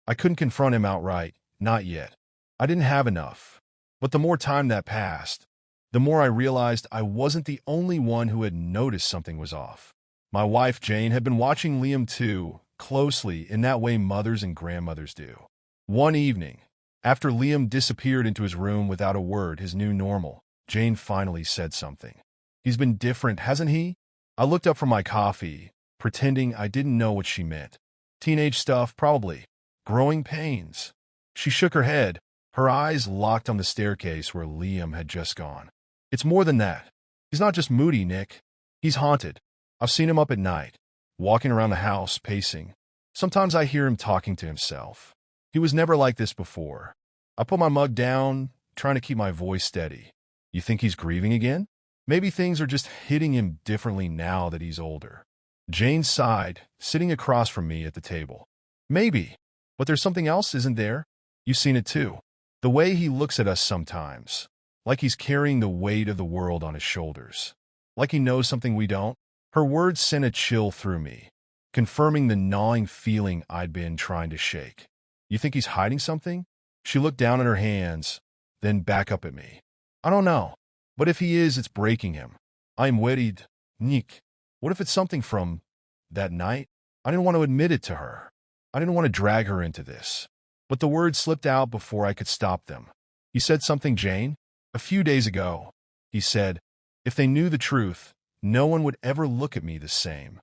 I couldn't confront him outright, not yet. I didn't have enough. But the more time that passed, the more I realized I wasn't the only one who had noticed something was off. My wife, Jane, had been watching Liam too, closely, in that way mothers and grandmothers do. One evening, after Liam disappeared into his room without a word, his new normal, Jane finally said something. He's been different, hasn't he? I looked up from my coffee, pretending I didn't know what she meant. Teenage stuff, probably. Growing pains. She shook her head, her eyes locked on the staircase where Liam had just gone. It's more than that. He's not just moody, Nick. He's haunted. I've seen him up at night, walking around the house, pacing. Sometimes I hear him talking to himself. He was never like this before. I put my mug down, trying to keep my voice steady. You think he's grieving again? Maybe things are just hitting him differently now that he's older. Jane sighed, sitting across from me at the table. Maybe, but there's something else, isn't there? You've seen it too. The way he looks at us sometimes, like he's carrying the weight of the world on his shoulders. Like he knows something we don't. Her words sent a chill through me, confirming the gnawing feeling I'd been trying to shake. You think he's hiding something? She looked down at her hands, then back up at me. I don't know, but if he is, it's breaking him. I'm worried, Nick. What if it's something from that night? I didn't want to admit it to her. I didn't want to drag her into this. But the words slipped out before I could stop them. He said something, Jane. A few days ago, he said, if they knew the truth, no one would ever look at me the same.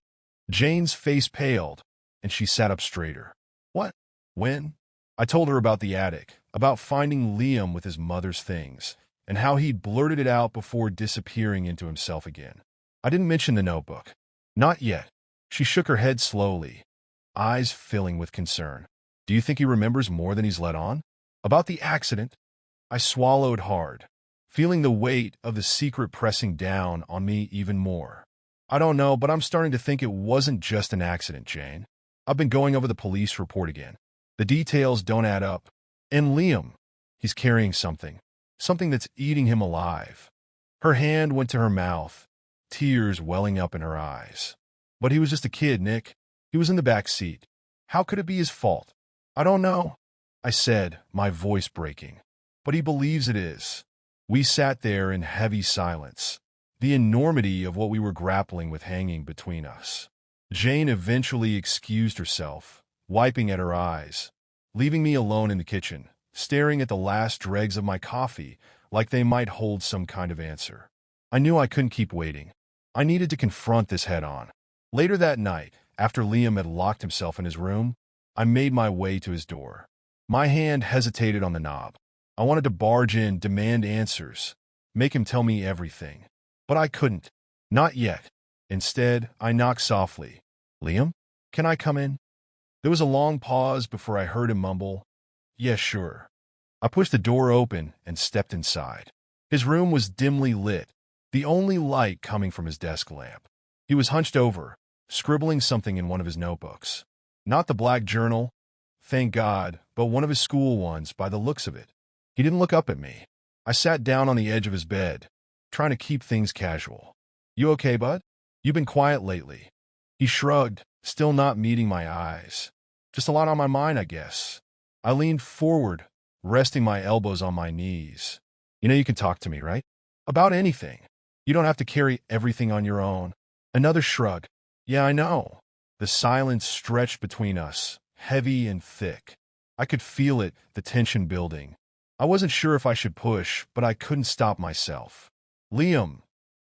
Jane's face paled, and she sat up straighter. What? When? I told her about the attic, about finding Liam with his mother's things, and how he'd blurted it out before disappearing into himself again. I didn't mention the notebook. Not yet. She shook her head slowly, eyes filling with concern. Do you think he remembers more than he's let on? About the accident? I swallowed hard. feeling the weight of the secret pressing down on me even more. I don't know, but I'm starting to think it wasn't just an accident, Jane. I've been going over the police report again. The details don't add up. And Liam, he's carrying something. Something that's eating him alive. Her hand went to her mouth, tears welling up in her eyes. But he was just a kid, Nick. He was in the back seat. How could it be his fault? I don't know, I said, my voice breaking. But he believes it is. We sat there in heavy silence, the enormity of what we were grappling with hanging between us. Jane eventually excused herself, wiping at her eyes, leaving me alone in the kitchen, staring at the last dregs of my coffee like they might hold some kind of answer. I knew I couldn't keep waiting. I needed to confront this head-on. Later that night, after Liam had locked himself in his room, I made my way to his door. My hand hesitated on the knob. I wanted to barge in, demand answers, make him tell me everything. But I couldn't. Not yet. Instead, I knocked softly. Liam, can I come in? There was a long pause before I heard him mumble, "Yes, sure." I pushed the door open and stepped inside. His room was dimly lit, the only light coming from his desk lamp. He was hunched over, scribbling something in one of his notebooks. Not the black journal, thank God, but one of his school ones by the looks of it. He didn't look up at me. I sat down on the edge of his bed, trying to keep things casual. "You okay, bud? You've been quiet lately." He shrugged, still not meeting my eyes. "Just a lot on my mind, I guess." I leaned forward, resting my elbows on my knees. "You know you can talk to me, right? About anything. You don't have to carry everything on your own." Another shrug. "Yeah, I know." The silence stretched between us, heavy and thick. I could feel it, the tension building. I wasn't sure if I should push, but I couldn't stop myself. "Liam,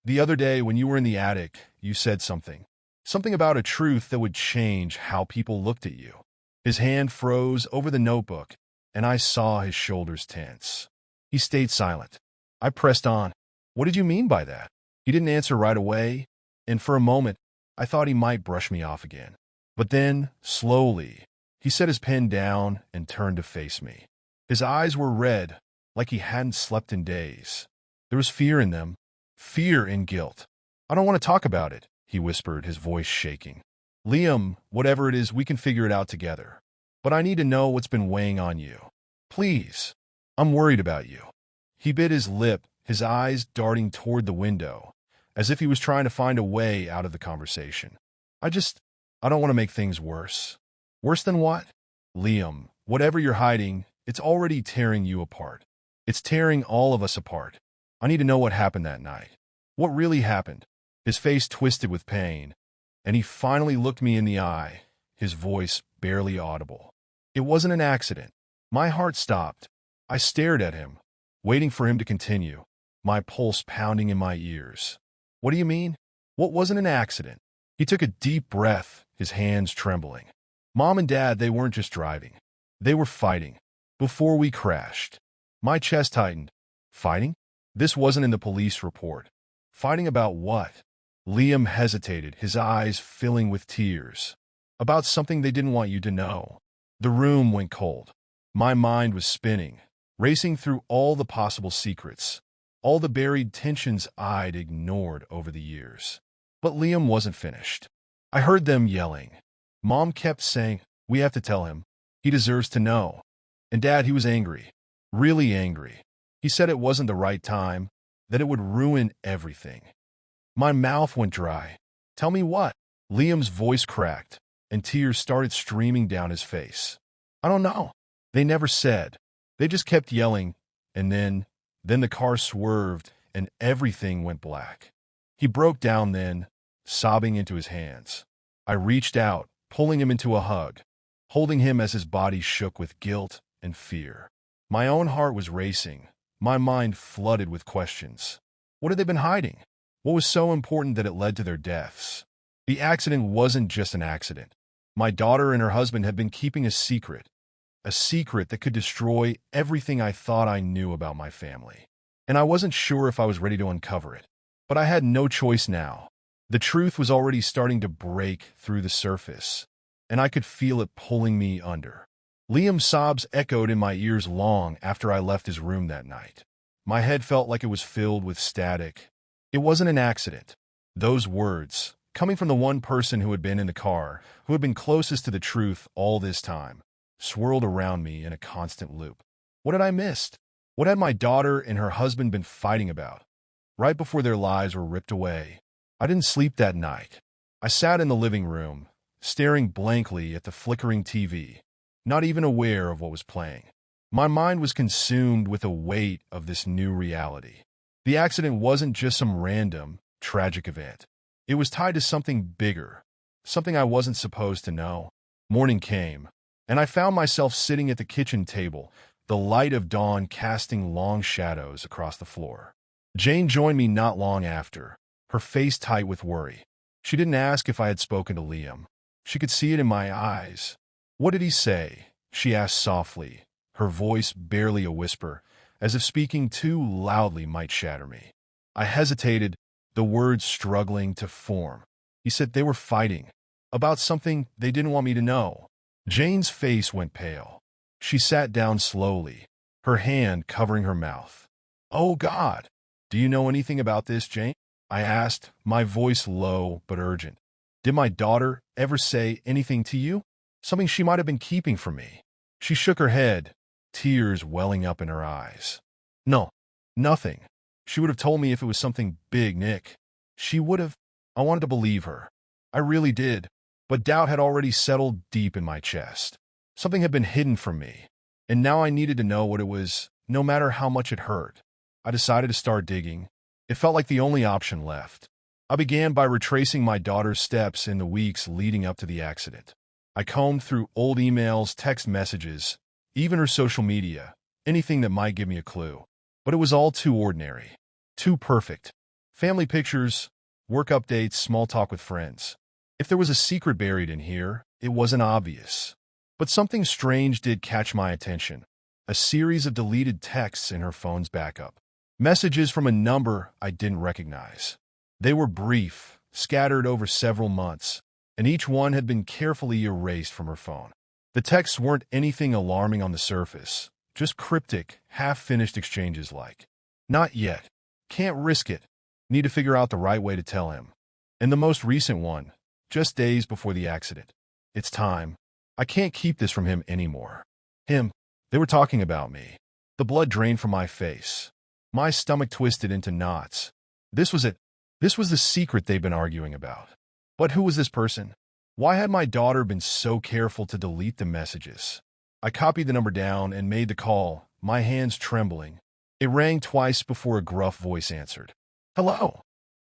the other day when you were in the attic, you said something. Something about a truth that would change how people looked at you." His hand froze over the notebook, and I saw his shoulders tense. He stayed silent. I pressed on. "What did you mean by that?" He didn't answer right away, and for a moment, I thought he might brush me off again. But then, slowly, he set his pen down and turned to face me. His eyes were red, like he hadn't slept in days. There was fear in them, fear and guilt. "I don't want to talk about it," he whispered, his voice shaking. "Liam, whatever it is, we can figure it out together. But I need to know what's been weighing on you. Please. I'm worried about you." He bit his lip, his eyes darting toward the window, as if he was trying to find a way out of the conversation. I don't want to make things worse." "Worse than what?" "Liam, whatever you're hiding, it's already tearing you apart. It's tearing all of us apart. I need to know what happened that night. What really happened." His face twisted with pain, and he finally looked me in the eye, his voice barely audible. "It wasn't an accident." My heart stopped. I stared at him, waiting for him to continue, my pulse pounding in my ears. "What do you mean? What wasn't an accident?" He took a deep breath, his hands trembling. "Mom and Dad, they weren't just driving. They were fighting. Before we crashed." My chest tightened. Fighting? This wasn't in the police report. Fighting about what? Liam hesitated, his eyes filling with tears. "About something they didn't want you to know." The room went cold. My mind was spinning, racing through all the possible secrets, all the buried tensions I'd ignored over the years. But Liam wasn't finished. I heard them yelling. Mom kept saying, "We have to tell him. He deserves to know." And Dad, he was angry. Really angry. He said it wasn't the right time, that it would ruin everything. My mouth went dry. "Tell me what?" Liam's voice cracked, and tears started streaming down his face. "I don't know. They never said. They just kept yelling, and then the car swerved, and everything went black." He broke down then, sobbing into his hands. I reached out, pulling him into a hug, holding him as his body shook with guilt and fear. My own heart was racing, my mind flooded with questions. What had they been hiding? What was so important that it led to their deaths? The accident wasn't just an accident. My daughter and her husband had been keeping a secret that could destroy everything I thought I knew about my family. And I wasn't sure if I was ready to uncover it. But I had no choice now. The truth was already starting to break through the surface, and I could feel it pulling me under. Liam's sobs echoed in my ears long after I left his room that night. My head felt like it was filled with static. It wasn't an accident. Those words, coming from the one person who had been in the car, who had been closest to the truth all this time, swirled around me in a constant loop. What had I missed? What had my daughter and her husband been fighting about? Right before their lives were ripped away. I didn't sleep that night. I sat in the living room, staring blankly at the flickering TV, not even aware of what was playing. My mind was consumed with the weight of this new reality. The accident wasn't just some random, tragic event. It was tied to something bigger, something I wasn't supposed to know. Morning came, and I found myself sitting at the kitchen table, the light of dawn casting long shadows across the floor. Jane joined me not long after, her face tight with worry. She didn't ask if I had spoken to Liam. She could see it in my eyes. "What did he say?" she asked softly, her voice barely a whisper, as if speaking too loudly might shatter me. I hesitated, the words struggling to form. "He said they were fighting. About something they didn't want me to know." Jane's face went pale. She sat down slowly, her hand covering her mouth. "Oh, God! Do you know anything about this, Jane?" I asked, my voice low but urgent. "Did my daughter ever say anything to you? Something she might have been keeping from me?" She shook her head, tears welling up in her eyes. "No, nothing. She would have told me if it was something big, Nick. She would have." I wanted to believe her. I really did, but doubt had already settled deep in my chest. Something had been hidden from me, and now I needed to know what it was, no matter how much it hurt. I decided to start digging. It felt like the only option left. I began by retracing my daughter's steps in the weeks leading up to the accident. I combed through old emails, text messages, even her social media, anything that might give me a clue. But it was all too ordinary, too perfect. Family pictures, work updates, small talk with friends. If there was a secret buried in here, it wasn't obvious. But something strange did catch my attention. A series of deleted texts in her phone's backup. Messages from a number I didn't recognize. They were brief, scattered over several months, and each one had been carefully erased from her phone. The texts weren't anything alarming on the surface, just cryptic, half-finished exchanges like, "Not yet. Can't risk it. Need to figure out the right way to tell him." And the most recent one, just days before the accident. "It's time. I can't keep this from him anymore." Him. They were talking about me. The blood drained from my face. My stomach twisted into knots. This was it. This was the secret they'd been arguing about. But who was this person? Why had my daughter been so careful to delete the messages? I copied the number down and made the call, my hands trembling. It rang twice before a gruff voice answered. "Hello."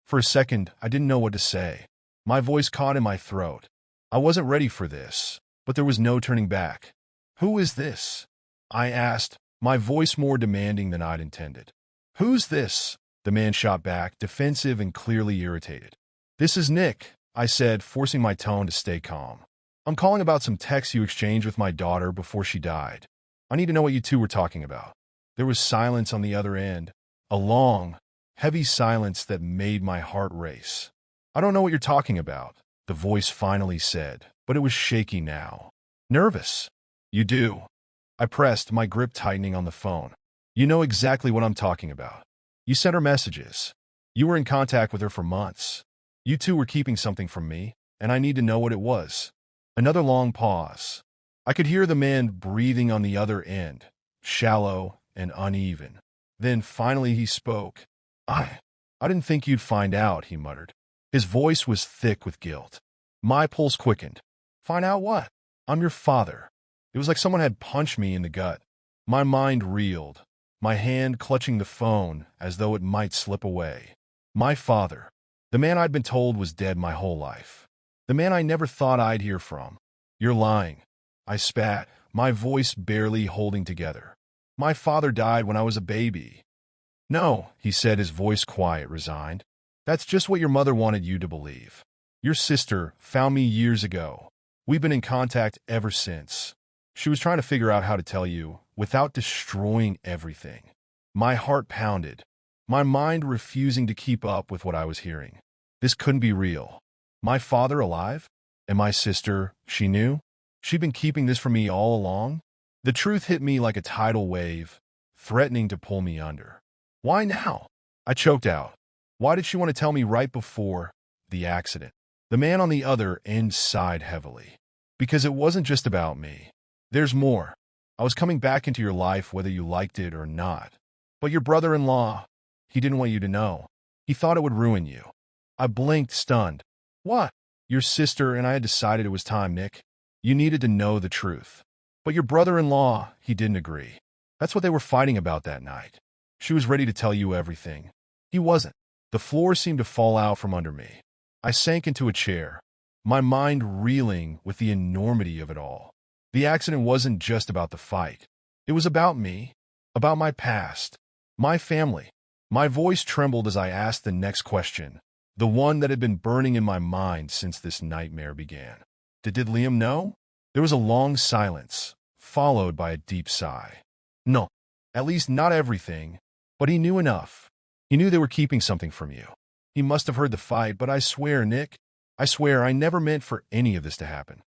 For a second, I didn't know what to say. My voice caught in my throat. I wasn't ready for this, but there was no turning back. "Who is this?" I asked, my voice more demanding than I'd intended. "Who's this?" the man shot back, defensive and clearly irritated. "This is Nick," I said, forcing my tone to stay calm. "I'm calling about some texts you exchanged with my daughter before she died. I need to know what you two were talking about." There was silence on the other end, a long, heavy silence that made my heart race. "I don't know what you're talking about," the voice finally said, but it was shaky now. "Nervous?" "You do." I pressed, my grip tightening on the phone. "You know exactly what I'm talking about. You sent her messages. You were in contact with her for months. You two were keeping something from me, and I need to know what it was." Another long pause. I could hear the man breathing on the other end, shallow and uneven. Then finally he spoke. I didn't think you'd find out," he muttered. His voice was thick with guilt. My pulse quickened. "Find out what?" "I'm your father." It was like someone had punched me in the gut. My mind reeled, my hand clutching the phone as though it might slip away. My father. The man I'd been told was dead my whole life. The man I never thought I'd hear from. "You're lying." I spat, my voice barely holding together. "My father died when I was a baby." "No," he said, his voice quiet, resigned. "That's just what your mother wanted you to believe. Your sister found me years ago. We've been in contact ever since. She was trying to figure out how to tell you without destroying everything." My heart pounded, my mind refusing to keep up with what I was hearing. This couldn't be real. My father alive? And my sister, she knew? She'd been keeping this from me all along? The truth hit me like a tidal wave, threatening to pull me under. Why now? I choked out. Why did she want to tell me right before the accident? The man on the other end sighed heavily. Because it wasn't just about me. There's more. I was coming back into your life whether you liked it or not. But your brother-in-law, he didn't want you to know. He thought it would ruin you. I blinked, stunned. What? Your sister and I had decided it was time, Nick. You needed to know the truth. But your brother-in-law, he didn't agree. That's what they were fighting about that night. She was ready to tell you everything. He wasn't. The floor seemed to fall out from under me. I sank into a chair, my mind reeling with the enormity of it all. The accident wasn't just about the fight. It was about me, about my past, my family. My voice trembled as I asked the next question, the one that had been burning in my mind since this nightmare began. Did Liam know? There was a long silence, followed by a deep sigh. No, at least not everything, but he knew enough. He knew they were keeping something from you. He must have heard the fight, but I swear, Nick, I swear I never meant for any of this to happen.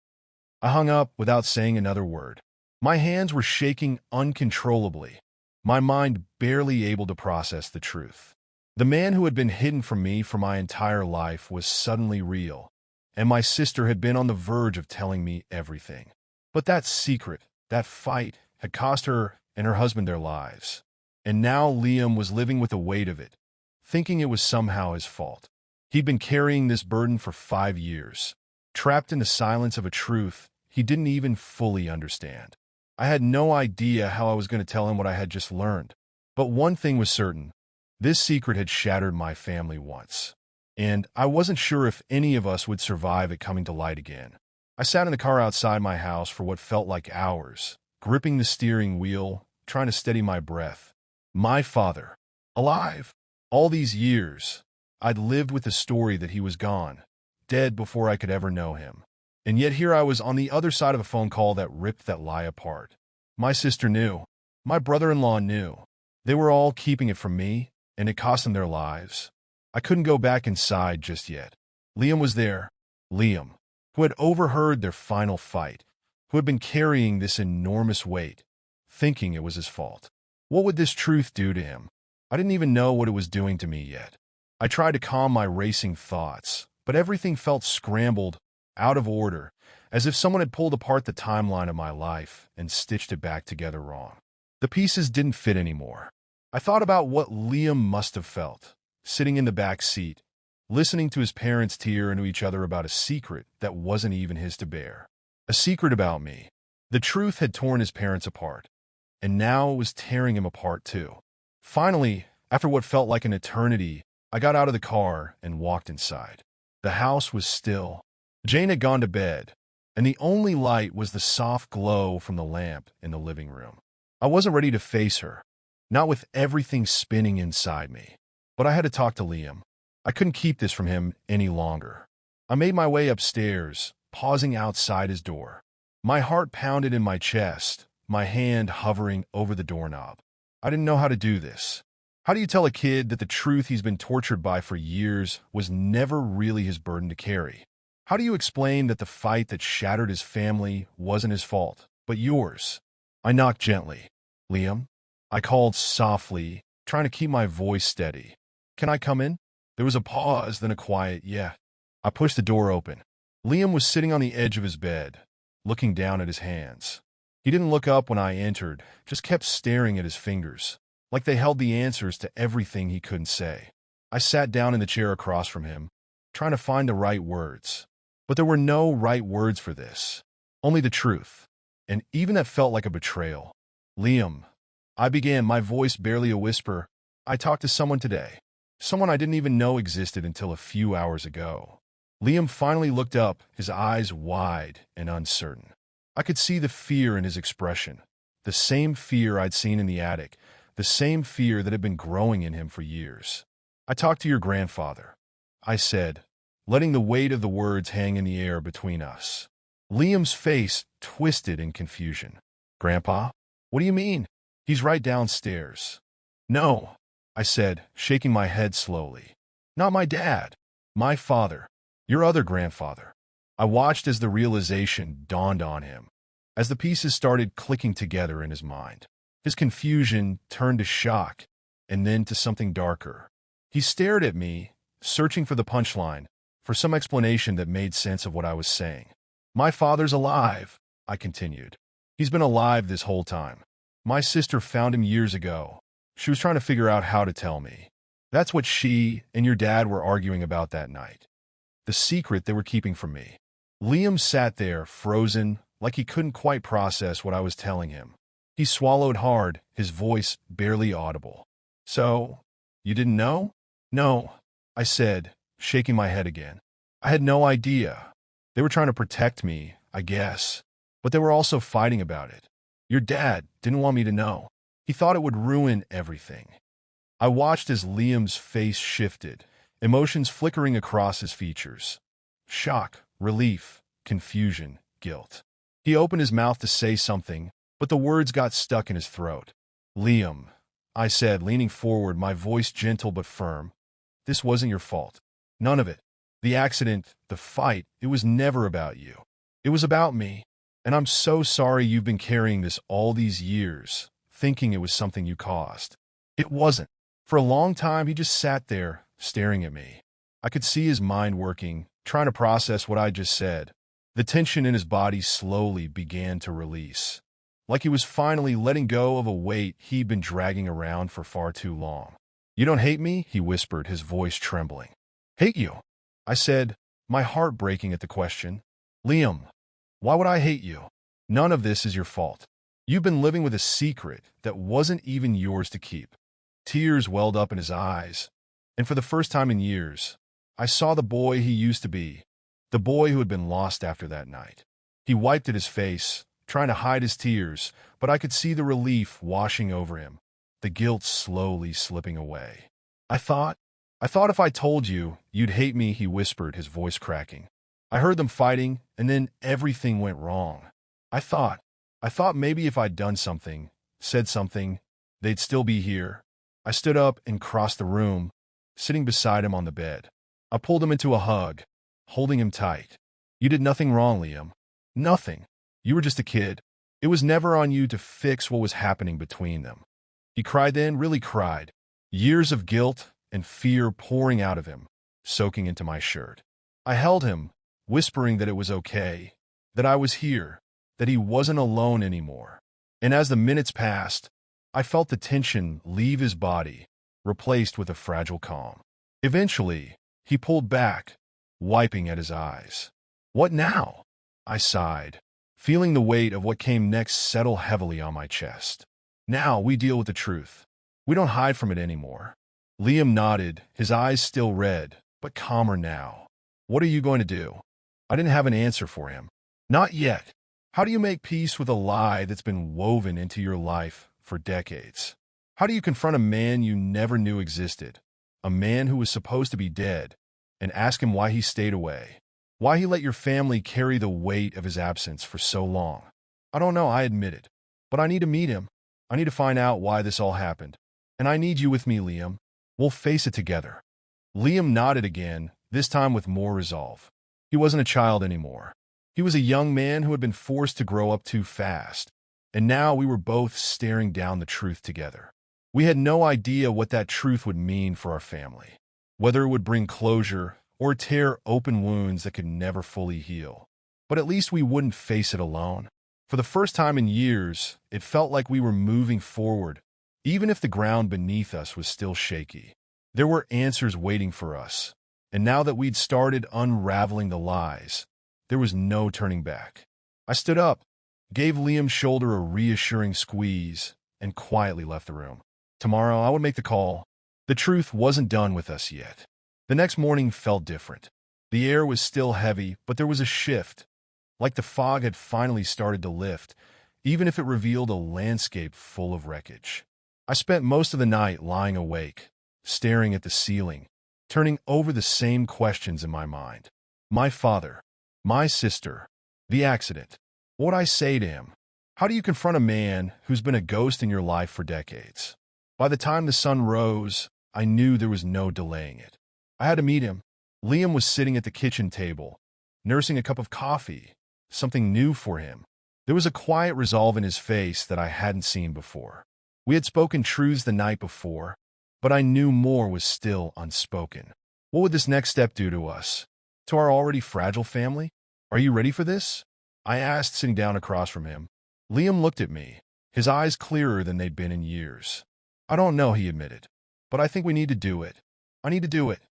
I hung up without saying another word. My hands were shaking uncontrollably, my mind barely able to process the truth. The man who had been hidden from me for my entire life was suddenly real, and my sister had been on the verge of telling me everything. But that secret, that fight, had cost her and her husband their lives. And now Liam was living with the weight of it, thinking it was somehow his fault. He'd been carrying this burden for 5 years, trapped in the silence of a truth he didn't even fully understand. I had no idea how I was going to tell him what I had just learned. But one thing was certain. This secret had shattered my family once, and I wasn't sure if any of us would survive it coming to light again. I sat in the car outside my house for what felt like hours, gripping the steering wheel, trying to steady my breath. My father, alive. All these years, I'd lived with the story that he was gone, dead before I could ever know him. And yet here I was on the other side of a phone call that ripped that lie apart. My sister knew. My brother-in-law knew. They were all keeping it from me, and it cost them their lives. I couldn't go back inside just yet. Liam was there. Liam, who had overheard their final fight, who had been carrying this enormous weight, thinking it was his fault. What would this truth do to him? I didn't even know what it was doing to me yet. I tried to calm my racing thoughts, but everything felt scrambled, out of order, as if someone had pulled apart the timeline of my life and stitched it back together wrong. The pieces didn't fit anymore. I thought about what Liam must have felt, sitting in the back seat, listening to his parents tear into each other about a secret that wasn't even his to bear. A secret about me. The truth had torn his parents apart, and now it was tearing him apart too. Finally, after what felt like an eternity, I got out of the car and walked inside. The house was still. Jane had gone to bed, and the only light was the soft glow from the lamp in the living room. I wasn't ready to face her, not with everything spinning inside me. But I had to talk to Liam. I couldn't keep this from him any longer. I made my way upstairs, pausing outside his door. My heart pounded in my chest, my hand hovering over the doorknob. I didn't know how to do this. How do you tell a kid that the truth he's been tortured by for years was never really his burden to carry? How do you explain that the fight that shattered his family wasn't his fault, but yours? I knocked gently. Liam? I called softly, trying to keep my voice steady. Can I come in? There was a pause, then a quiet, yeah. I pushed the door open. Liam was sitting on the edge of his bed, looking down at his hands. He didn't look up when I entered, just kept staring at his fingers, like they held the answers to everything he couldn't say. I sat down in the chair across from him, trying to find the right words. But there were no right words for this, only the truth, and even that felt like a betrayal. Liam, I began, my voice barely a whisper. I talked to someone today, someone I didn't even know existed until a few hours ago. Liam finally looked up, his eyes wide and uncertain. I could see the fear in his expression, the same fear I'd seen in the attic, the same fear that had been growing in him for years. I talked to your grandfather, I said, letting the weight of the words hang in the air between us. Liam's face twisted in confusion. Grandpa? What do you mean? He's right downstairs. No, I said, shaking my head slowly. Not my dad. My father. Your other grandfather. I watched as the realization dawned on him, as the pieces started clicking together in his mind. His confusion turned to shock, and then to something darker. He stared at me, searching for the punchline, for some explanation that made sense of what I was saying. "My father's alive," I continued. "He's been alive this whole time. My sister found him years ago. She was trying to figure out how to tell me. That's what she and your dad were arguing about that night. The secret they were keeping from me." Liam sat there, frozen, like he couldn't quite process what I was telling him. He swallowed hard, his voice barely audible. "So, you didn't know?" "No," I said, shaking my head again. "I had no idea. They were trying to protect me, I guess. But they were also fighting about it. Your dad didn't want me to know. He thought it would ruin everything." I watched as Liam's face shifted, emotions flickering across his features. Shock, relief, confusion, guilt. He opened his mouth to say something, but the words got stuck in his throat. "Liam," I said, leaning forward, my voice gentle but firm, "this wasn't your fault. None of it. The accident, the fight, it was never about you. It was about me. And I'm so sorry you've been carrying this all these years, thinking it was something you caused. It wasn't." For a long time, he just sat there, staring at me. I could see his mind working, trying to process what I just said. The tension in his body slowly began to release, like he was finally letting go of a weight he'd been dragging around for far too long. "You don't hate me?" he whispered, his voice trembling. "Hate you?" I said, my heart breaking at the question. "Liam, why would I hate you? None of this is your fault. You've been living with a secret that wasn't even yours to keep." Tears welled up in his eyes, and for the first time in years, I saw the boy he used to be, the boy who had been lost after that night. He wiped at his face, trying to hide his tears, but I could see the relief washing over him, the guilt slowly slipping away. I thought if I told you, you'd hate me," he whispered, his voice cracking. "I heard them fighting, and then everything went wrong. I thought maybe if I'd done something, said something, they'd still be here." I stood up and crossed the room, sitting beside him on the bed. I pulled him into a hug, holding him tight. "You did nothing wrong, Liam. Nothing. You were just a kid. It was never on you to fix what was happening between them." He cried then, really cried, years of guilt and fear pouring out of him, soaking into my shirt. I held him, whispering that it was okay, that I was here, that he wasn't alone anymore. And as the minutes passed, I felt the tension leave his body, replaced with a fragile calm. Eventually, he pulled back, wiping at his eyes. "What now?" I sighed, feeling the weight of what came next settle heavily on my chest. "Now we deal with the truth. We don't hide from it anymore." Liam nodded, his eyes still red, but calmer now. "What are you going to do?" I didn't have an answer for him. "Not yet. How do you make peace with a lie that's been woven into your life for decades? How do you confront a man you never knew existed, a man who was supposed to be dead, and ask him why he stayed away, why he let your family carry the weight of his absence for so long?" "I don't know," I admitted, "but I need to meet him. I need to find out why this all happened. And I need you with me, Liam. We'll face it together." Liam nodded again, this time with more resolve. He wasn't a child anymore. He was a young man who had been forced to grow up too fast, and now we were both staring down the truth together. We had no idea what that truth would mean for our family, whether it would bring closure or tear open wounds that could never fully heal. But at least we wouldn't face it alone. For the first time in years, it felt like we were moving forward, even if the ground beneath us was still shaky. There were answers waiting for us, and now that we'd started unraveling the lies, there was no turning back. I stood up, gave Liam's shoulder a reassuring squeeze, and quietly left the room. Tomorrow I would make the call. The truth wasn't done with us yet. The next morning felt different. The air was still heavy, but there was a shift, like the fog had finally started to lift, even if it revealed a landscape full of wreckage. I spent most of the night lying awake, staring at the ceiling, turning over the same questions in my mind. My father, my sister, the accident. What would I say to him? How do you confront a man who's been a ghost in your life for decades? By the time the sun rose, I knew there was no delaying it. I had to meet him. Liam was sitting at the kitchen table, nursing a cup of coffee, something new for him. There was a quiet resolve in his face that I hadn't seen before. We had spoken truths the night before, but I knew more was still unspoken. What would this next step do to us? To our already fragile family? Are you ready for this? I asked, sitting down across from him. Liam looked at me, his eyes clearer than they'd been in years. I don't know, he admitted, but I think we need to do it. I need to do it.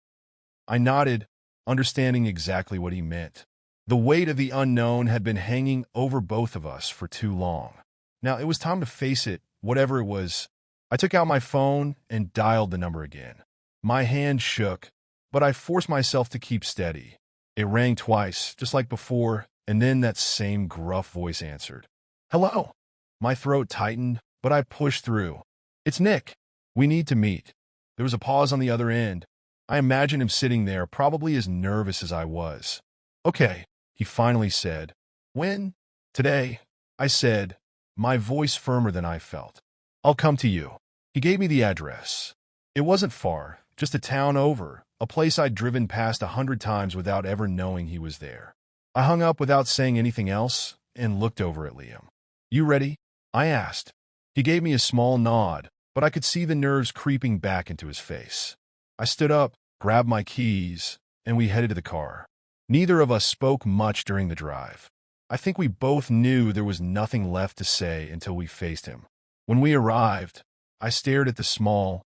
I nodded, understanding exactly what he meant. The weight of the unknown had been hanging over both of us for too long. Now it was time to face it, whatever it was. I took out my phone and dialed the number again. My hand shook, but I forced myself to keep steady. It rang twice, just like before, and then that same gruff voice answered. Hello. My throat tightened, but I pushed through. It's Nick. We need to meet. There was a pause on the other end. I imagined him sitting there, probably as nervous as I was. Okay, he finally said. When? Today, I said, my voice firmer than I felt. I'll come to you. He gave me the address. It wasn't far, just a town over, a place I'd driven past 100 times without ever knowing he was there. I hung up without saying anything else and looked over at Liam. You ready? I asked. He gave me a small nod, but I could see the nerves creeping back into his face. I stood up, grabbed my keys, and we headed to the car. Neither of us spoke much during the drive. I think we both knew there was nothing left to say until we faced him. When we arrived, I stared at the small,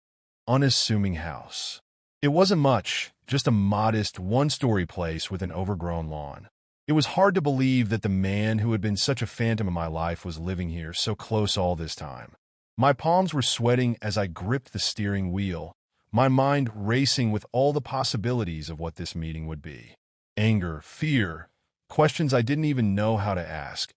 unassuming house. It wasn't much, just a modest one-story place with an overgrown lawn. It was hard to believe that the man who had been such a phantom in my life was living here so close all this time. My palms were sweating as I gripped the steering wheel, my mind racing with all the possibilities of what this meeting would be. Anger, fear, questions I didn't even know how to ask.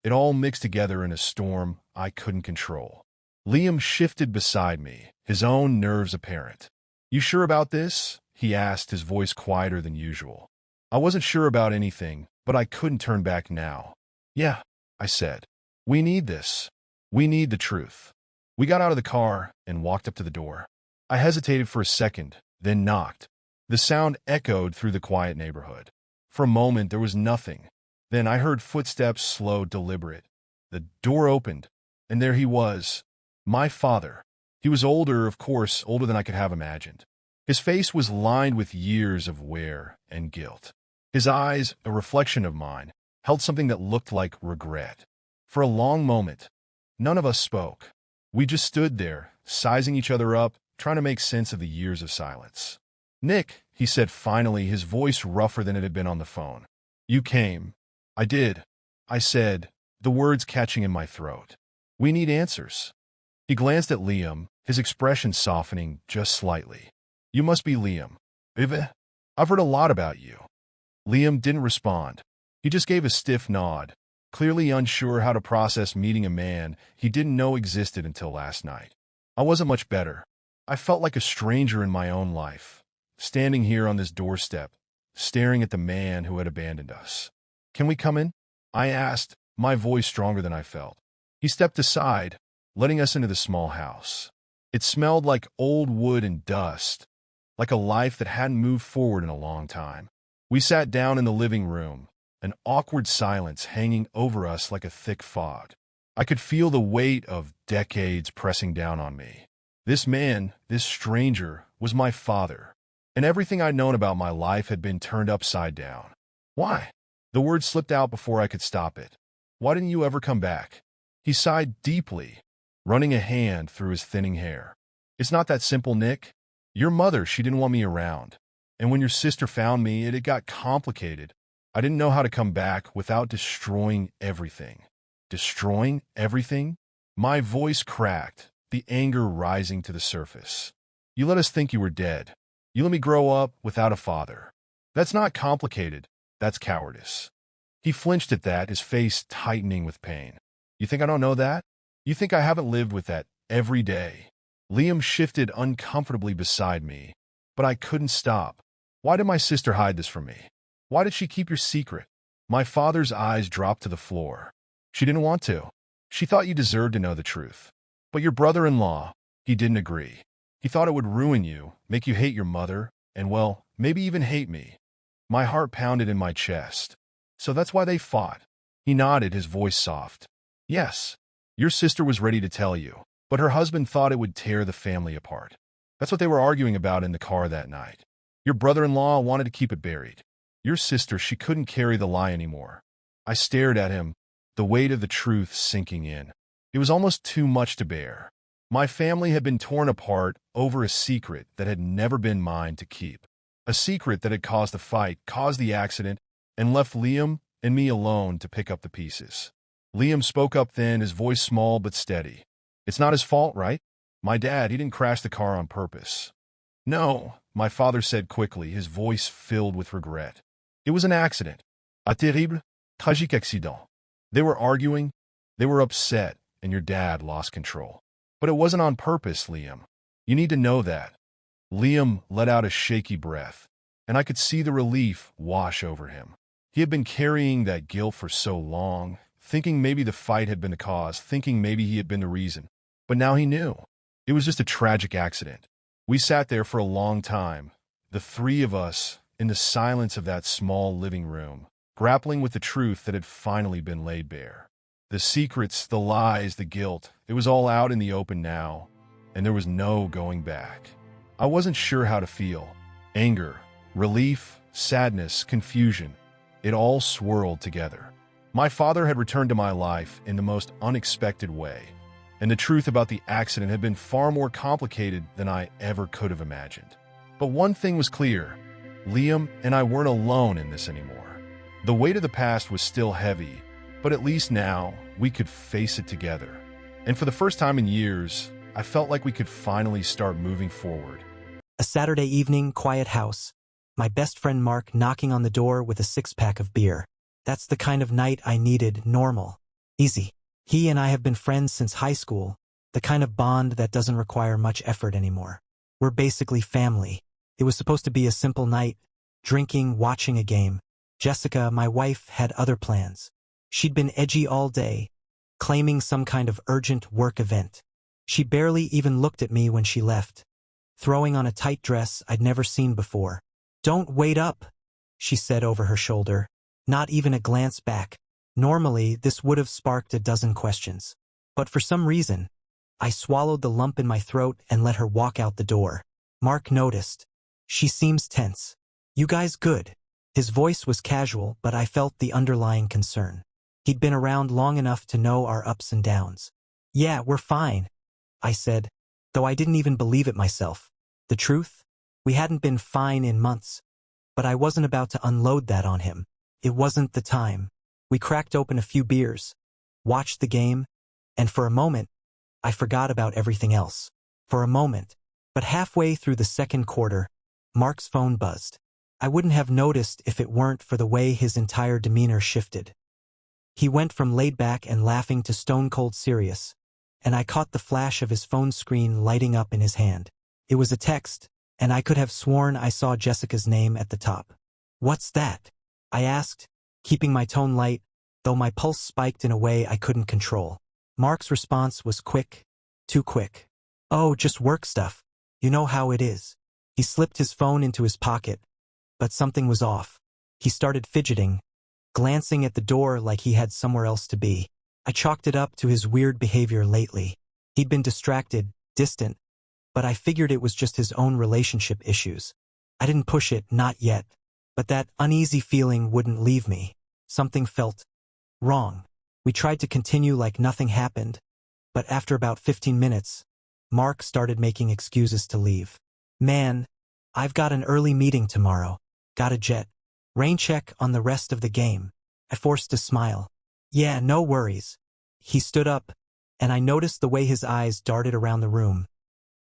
It all mixed together in a storm I couldn't control. Liam shifted beside me, his own nerves apparent. You sure about this? He asked, his voice quieter than usual. I wasn't sure about anything, but I couldn't turn back now. Yeah, I said. We need this. We need the truth. We got out of the car and walked up to the door. I hesitated for a second, then knocked. The sound echoed through the quiet neighborhood. For a moment, there was nothing. Then I heard footsteps, slow, deliberate. The door opened, and there he was, my father. He was older, of course, older than I could have imagined. His face was lined with years of wear and guilt. His eyes, a reflection of mine, held something that looked like regret. For a long moment, none of us spoke. We just stood there, sizing each other up, trying to make sense of the years of silence. Nick, he said finally, his voice rougher than it had been on the phone. You came. I did. I said, the words catching in my throat. We need answers. He glanced at Liam, his expression softening just slightly. You must be Liam. I've heard a lot about you. Liam didn't respond. He just gave a stiff nod, clearly unsure how to process meeting a man he didn't know existed until last night. I wasn't much better. I felt like a stranger in my own life, standing here on this doorstep, staring at the man who had abandoned us. Can we come in? I asked, my voice stronger than I felt. He stepped aside, letting us into the small house. It smelled like old wood and dust, like a life that hadn't moved forward in a long time. We sat down in the living room, an awkward silence hanging over us like a thick fog. I could feel the weight of decades pressing down on me. This man, this stranger, was my father, and everything I'd known about my life had been turned upside down. Why? The word slipped out before I could stop it. Why didn't you ever come back? He sighed deeply, running a hand through his thinning hair. It's not that simple, Nick. Your mother, she didn't want me around. And when your sister found me, it got complicated. I didn't know how to come back without destroying everything. Destroying everything? My voice cracked, the anger rising to the surface. You let us think you were dead. You let me grow up without a father. That's not complicated. That's cowardice. He flinched at that, his face tightening with pain. You think I don't know that? You think I haven't lived with that every day? Liam shifted uncomfortably beside me, but I couldn't stop. Why did my sister hide this from me? Why did she keep your secret? My father's eyes dropped to the floor. She didn't want to. She thought you deserved to know the truth. But your brother-in-law, he didn't agree. He thought it would ruin you, make you hate your mother, and well, maybe even hate me. My heart pounded in my chest. So that's why they fought. He nodded, his voice soft. Yes, your sister was ready to tell you, but her husband thought it would tear the family apart. That's what they were arguing about in the car that night. Your brother-in-law wanted to keep it buried. Your sister, she couldn't carry the lie anymore. I stared at him, the weight of the truth sinking in. It was almost too much to bear. My family had been torn apart over a secret that had never been mine to keep. A secret that had caused the fight, caused the accident, and left Liam and me alone to pick up the pieces. Liam spoke up then, his voice small but steady. It's not his fault, right? My dad, he didn't crash the car on purpose. No, my father said quickly, his voice filled with regret. It was an accident. Un terrible, tragique accident. They were arguing, they were upset, and your dad lost control. But it wasn't on purpose, Liam. You need to know that. Liam let out a shaky breath, and I could see the relief wash over him. He had been carrying that guilt for so long, thinking maybe the fight had been the cause, thinking maybe he had been the reason. But now he knew. It was just a tragic accident. We sat there for a long time, the three of us, in the silence of that small living room, grappling with the truth that had finally been laid bare. The secrets, the lies, the guilt, it was all out in the open now, and there was no going back. I wasn't sure how to feel. Anger, relief, sadness, confusion. It all swirled together. My father had returned to my life in the most unexpected way, and the truth about the accident had been far more complicated than I ever could have imagined. But one thing was clear. Liam and I weren't alone in this anymore. The weight of the past was still heavy, but at least now we could face it together. And for the first time in years, I felt like we could finally start moving forward. A Saturday evening, quiet house. My best friend Mark knocking on the door with a six-pack of beer. That's the kind of night I needed. Normal. Easy. He and I have been friends since high school, the kind of bond that doesn't require much effort anymore. We're basically family. It was supposed to be a simple night, drinking, watching a game. Jessica, my wife, had other plans. She'd been edgy all day, claiming some kind of urgent work event. She barely even looked at me when she left, throwing on a tight dress I'd never seen before. "Don't wait up," she said over her shoulder, not even a glance back. Normally, this would have sparked a dozen questions. But for some reason, I swallowed the lump in my throat and let her walk out the door. Mark noticed. "She seems tense. You guys good?" His voice was casual, but I felt the underlying concern. He'd been around long enough to know our ups and downs. "Yeah, we're fine," I said, though I didn't even believe it myself. The truth? We hadn't been fine in months, but I wasn't about to unload that on him. It wasn't the time. We cracked open a few beers, watched the game, and for a moment, I forgot about everything else. For a moment. But halfway through the second quarter, Mark's phone buzzed. I wouldn't have noticed if it weren't for the way his entire demeanor shifted. He went from laid back and laughing to stone-cold serious, and I caught the flash of his phone screen lighting up in his hand. It was a text, and I could have sworn I saw Jessica's name at the top. "What's that?" I asked, keeping my tone light, though my pulse spiked in a way I couldn't control. Mark's response was quick, too quick. "Oh, just work stuff. You know how it is." He slipped his phone into his pocket, but something was off. He started fidgeting, glancing at the door like he had somewhere else to be. I chalked it up to his weird behavior lately. He'd been distracted, distant, but I figured it was just his own relationship issues. I didn't push it, not yet, but that uneasy feeling wouldn't leave me. Something felt wrong. We tried to continue like nothing happened, but after about 15 minutes, Mark started making excuses to leave. "Man, I've got an early meeting tomorrow. Got a jet. Rain check on the rest of the game." I forced a smile. "Yeah, no worries." He stood up, and I noticed the way his eyes darted around the room.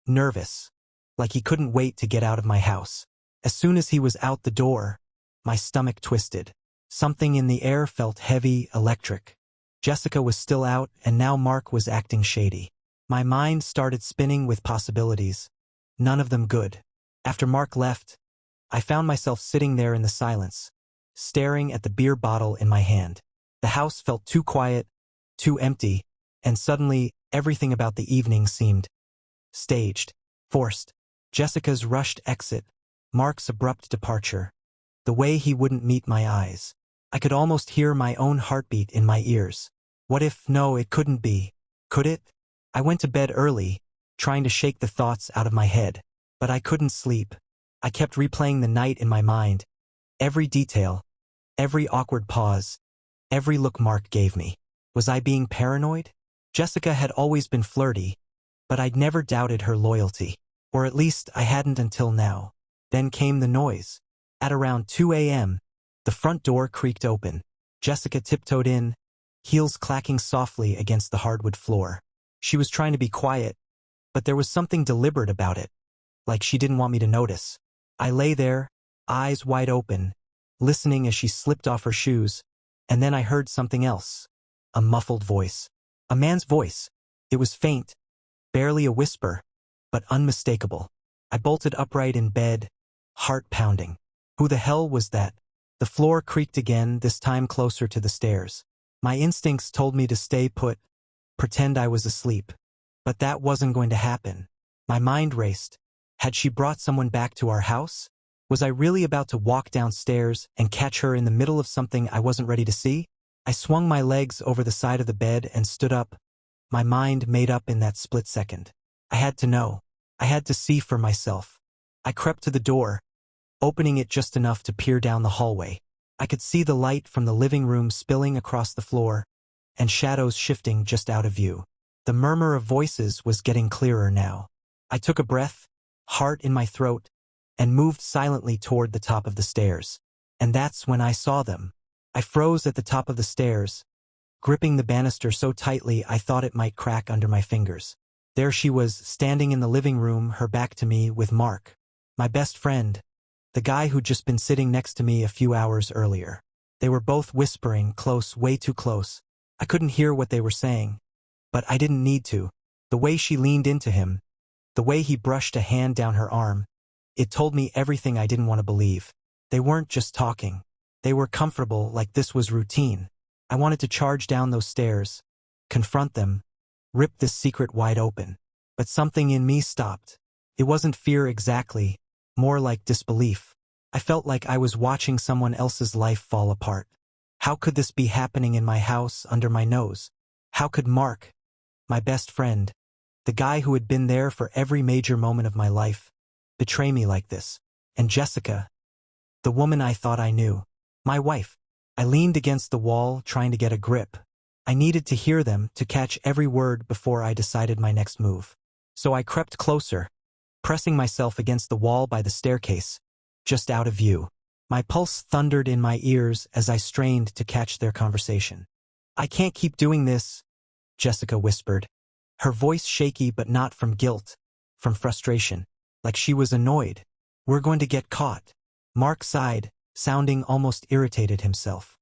Nervous, like he couldn't wait to get out of my house. As soon as he was out the door, my stomach twisted. Something in the air felt heavy, electric. Jessica was still out, and now Mark was acting shady. My mind started spinning with possibilities, none of them good. After Mark left, I found myself sitting there in the silence, staring at the beer bottle in my hand. The house felt too quiet, too empty, and suddenly everything about the evening seemed staged, forced. Jessica's rushed exit, Mark's abrupt departure, the way he wouldn't meet my eyes. I could almost hear my own heartbeat in my ears. What if, no, it couldn't be. Could it? I went to bed early, trying to shake the thoughts out of my head. But I couldn't sleep. I kept replaying the night in my mind. Every detail, every awkward pause, every look Mark gave me. Was I being paranoid? Jessica had always been flirty, but I'd never doubted her loyalty. Or at least I hadn't until now. Then came the noise. At around 2 a.m., the front door creaked open. Jessica tiptoed in, heels clacking softly against the hardwood floor. She was trying to be quiet, but there was something deliberate about it, like she didn't want me to notice. I lay there, eyes wide open, listening as she slipped off her shoes, and then I heard something else. A muffled voice. A man's voice. It was faint, barely a whisper, but unmistakable. I bolted upright in bed, heart pounding. Who the hell was that? The floor creaked again, this time closer to the stairs. My instincts told me to stay put, pretend I was asleep. But that wasn't going to happen. My mind raced. Had she brought someone back to our house? Was I really about to walk downstairs and catch her in the middle of something I wasn't ready to see? I swung my legs over the side of the bed and stood up, my mind made up in that split second. I had to know. I had to see for myself. I crept to the door, opening it just enough to peer down the hallway. I could see the light from the living room spilling across the floor, and shadows shifting just out of view. The murmur of voices was getting clearer now. I took a breath, heart in my throat, and moved silently toward the top of the stairs. And that's when I saw them. I froze at the top of the stairs, gripping the banister so tightly I thought it might crack under my fingers. There she was, standing in the living room, her back to me, with Mark, my best friend, the guy who'd just been sitting next to me a few hours earlier. They were both whispering, close, way too close. I couldn't hear what they were saying, but I didn't need to. The way she leaned into him, the way he brushed a hand down her arm, it told me everything I didn't want to believe. They weren't just talking. They were comfortable, like this was routine. I wanted to charge down those stairs, confront them, rip this secret wide open. But something in me stopped. It wasn't fear exactly, more like disbelief. I felt like I was watching someone else's life fall apart. How could this be happening in my house, under my nose? How could Mark, my best friend, the guy who had been there for every major moment of my life, betray me like this? And Jessica, the woman I thought I knew, my wife. I leaned against the wall, trying to get a grip. I needed to hear them, to catch every word before I decided my next move. So I crept closer, pressing myself against the wall by the staircase, just out of view. My pulse thundered in my ears as I strained to catch their conversation. "I can't keep doing this," Jessica whispered, her voice shaky but not from guilt, from frustration, like she was annoyed. "We're going to get caught." Mark sighed, sounding almost irritated himself.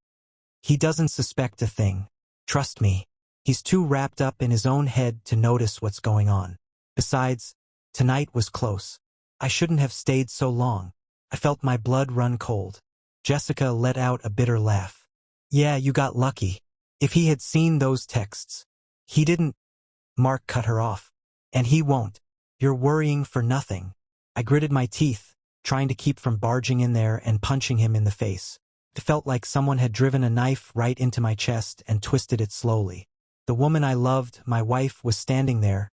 "He doesn't suspect a thing. Trust me. He's too wrapped up in his own head to notice what's going on. Besides, tonight was close. I shouldn't have stayed so long." I felt my blood run cold. Jessica let out a bitter laugh. "Yeah, you got lucky. If he had seen those texts." "He didn't." Mark cut her off. "And he won't. You're worrying for nothing." I gritted my teeth, trying to keep from barging in there and punching him in the face. It felt like someone had driven a knife right into my chest and twisted it slowly. The woman I loved, my wife, was standing there,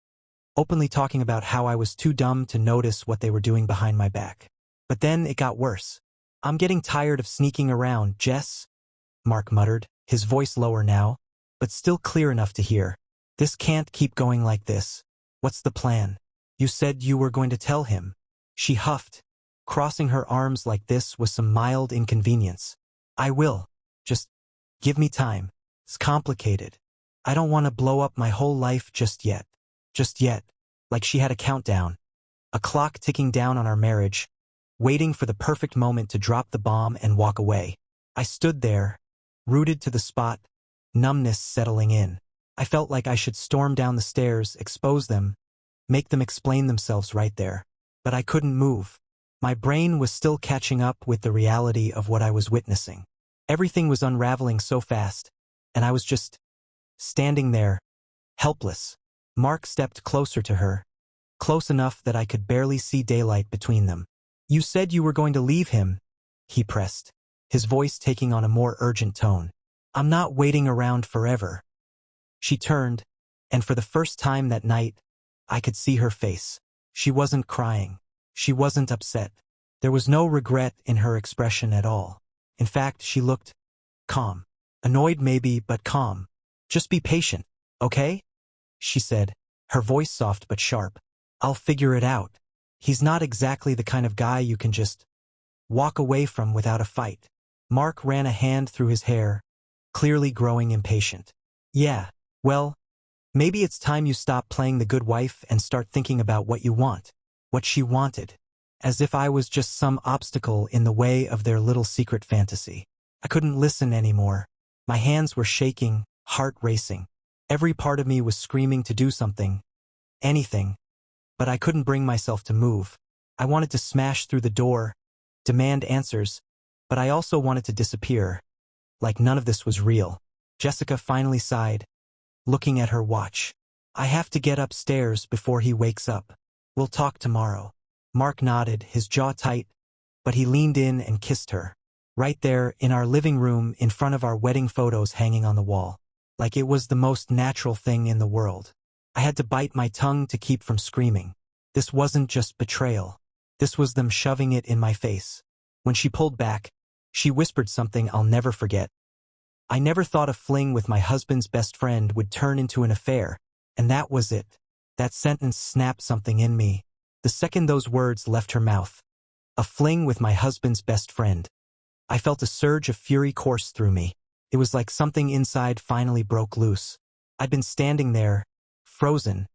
openly talking about how I was too dumb to notice what they were doing behind my back. But then it got worse. "I'm getting tired of sneaking around, Jess," Mark muttered, his voice lower now, but still clear enough to hear. "This can't keep going like this. What's the plan?" "You said you were going to tell him," she huffed. Crossing her arms like this was some mild inconvenience. "I will. Just give me time. It's complicated. I don't want to blow up my whole life just yet." Just yet. Like she had a countdown. A clock ticking down on our marriage, waiting for the perfect moment to drop the bomb and walk away. I stood there, rooted to the spot, numbness settling in. I felt like I should storm down the stairs, expose them, make them explain themselves right there. But I couldn't move. My brain was still catching up with the reality of what I was witnessing. Everything was unraveling so fast, and I was just standing there, helpless. Mark stepped closer to her, close enough that I could barely see daylight between them. "You said you were going to leave him," he pressed, his voice taking on a more urgent tone. "I'm not waiting around forever." She turned, and for the first time that night, I could see her face. She wasn't crying. She wasn't upset. There was no regret in her expression at all. In fact, she looked calm. Annoyed maybe, but calm. "Just be patient, okay?" she said, her voice soft but sharp. "I'll figure it out. He's not exactly the kind of guy you can just walk away from without a fight." Mark ran a hand through his hair, clearly growing impatient. "Yeah, well, maybe it's time you stop playing the good wife and start thinking about what you want." What she wanted. As if I was just some obstacle in the way of their little secret fantasy. I couldn't listen anymore. My hands were shaking, heart racing. Every part of me was screaming to do something. Anything. But I couldn't bring myself to move. I wanted to smash through the door, demand answers, but I also wanted to disappear. Like none of this was real. Jessica finally sighed, looking at her watch. "I have to get upstairs before he wakes up. We'll talk tomorrow." Mark nodded, his jaw tight, but he leaned in and kissed her. Right there, in our living room, in front of our wedding photos hanging on the wall. Like it was the most natural thing in the world. I had to bite my tongue to keep from screaming. This wasn't just betrayal. This was them shoving it in my face. When she pulled back, she whispered something I'll never forget. "I never thought a fling with my husband's best friend would turn into an affair, and that was it." That sentence snapped something in me. The second those words left her mouth. A fling with my husband's best friend. I felt a surge of fury course through me. It was like something inside finally broke loose. I'd been standing there, frozen,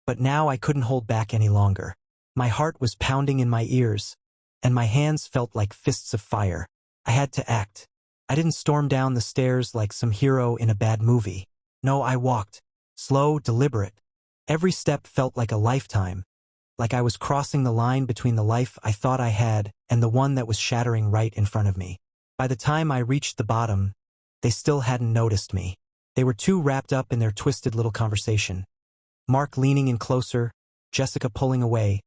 but now I couldn't hold back any longer. My heart was pounding in my ears, and my hands felt like fists of fire. I had to act. I didn't storm down the stairs like some hero in a bad movie. No, I walked. Slow, deliberate. Every step felt like a lifetime. Like I was crossing the line between the life I thought I had and the one that was shattering right in front of me. By the time I reached the bottom, they still hadn't noticed me. They were too wrapped up in their twisted little conversation. Mark leaning in closer, Jessica pulling away,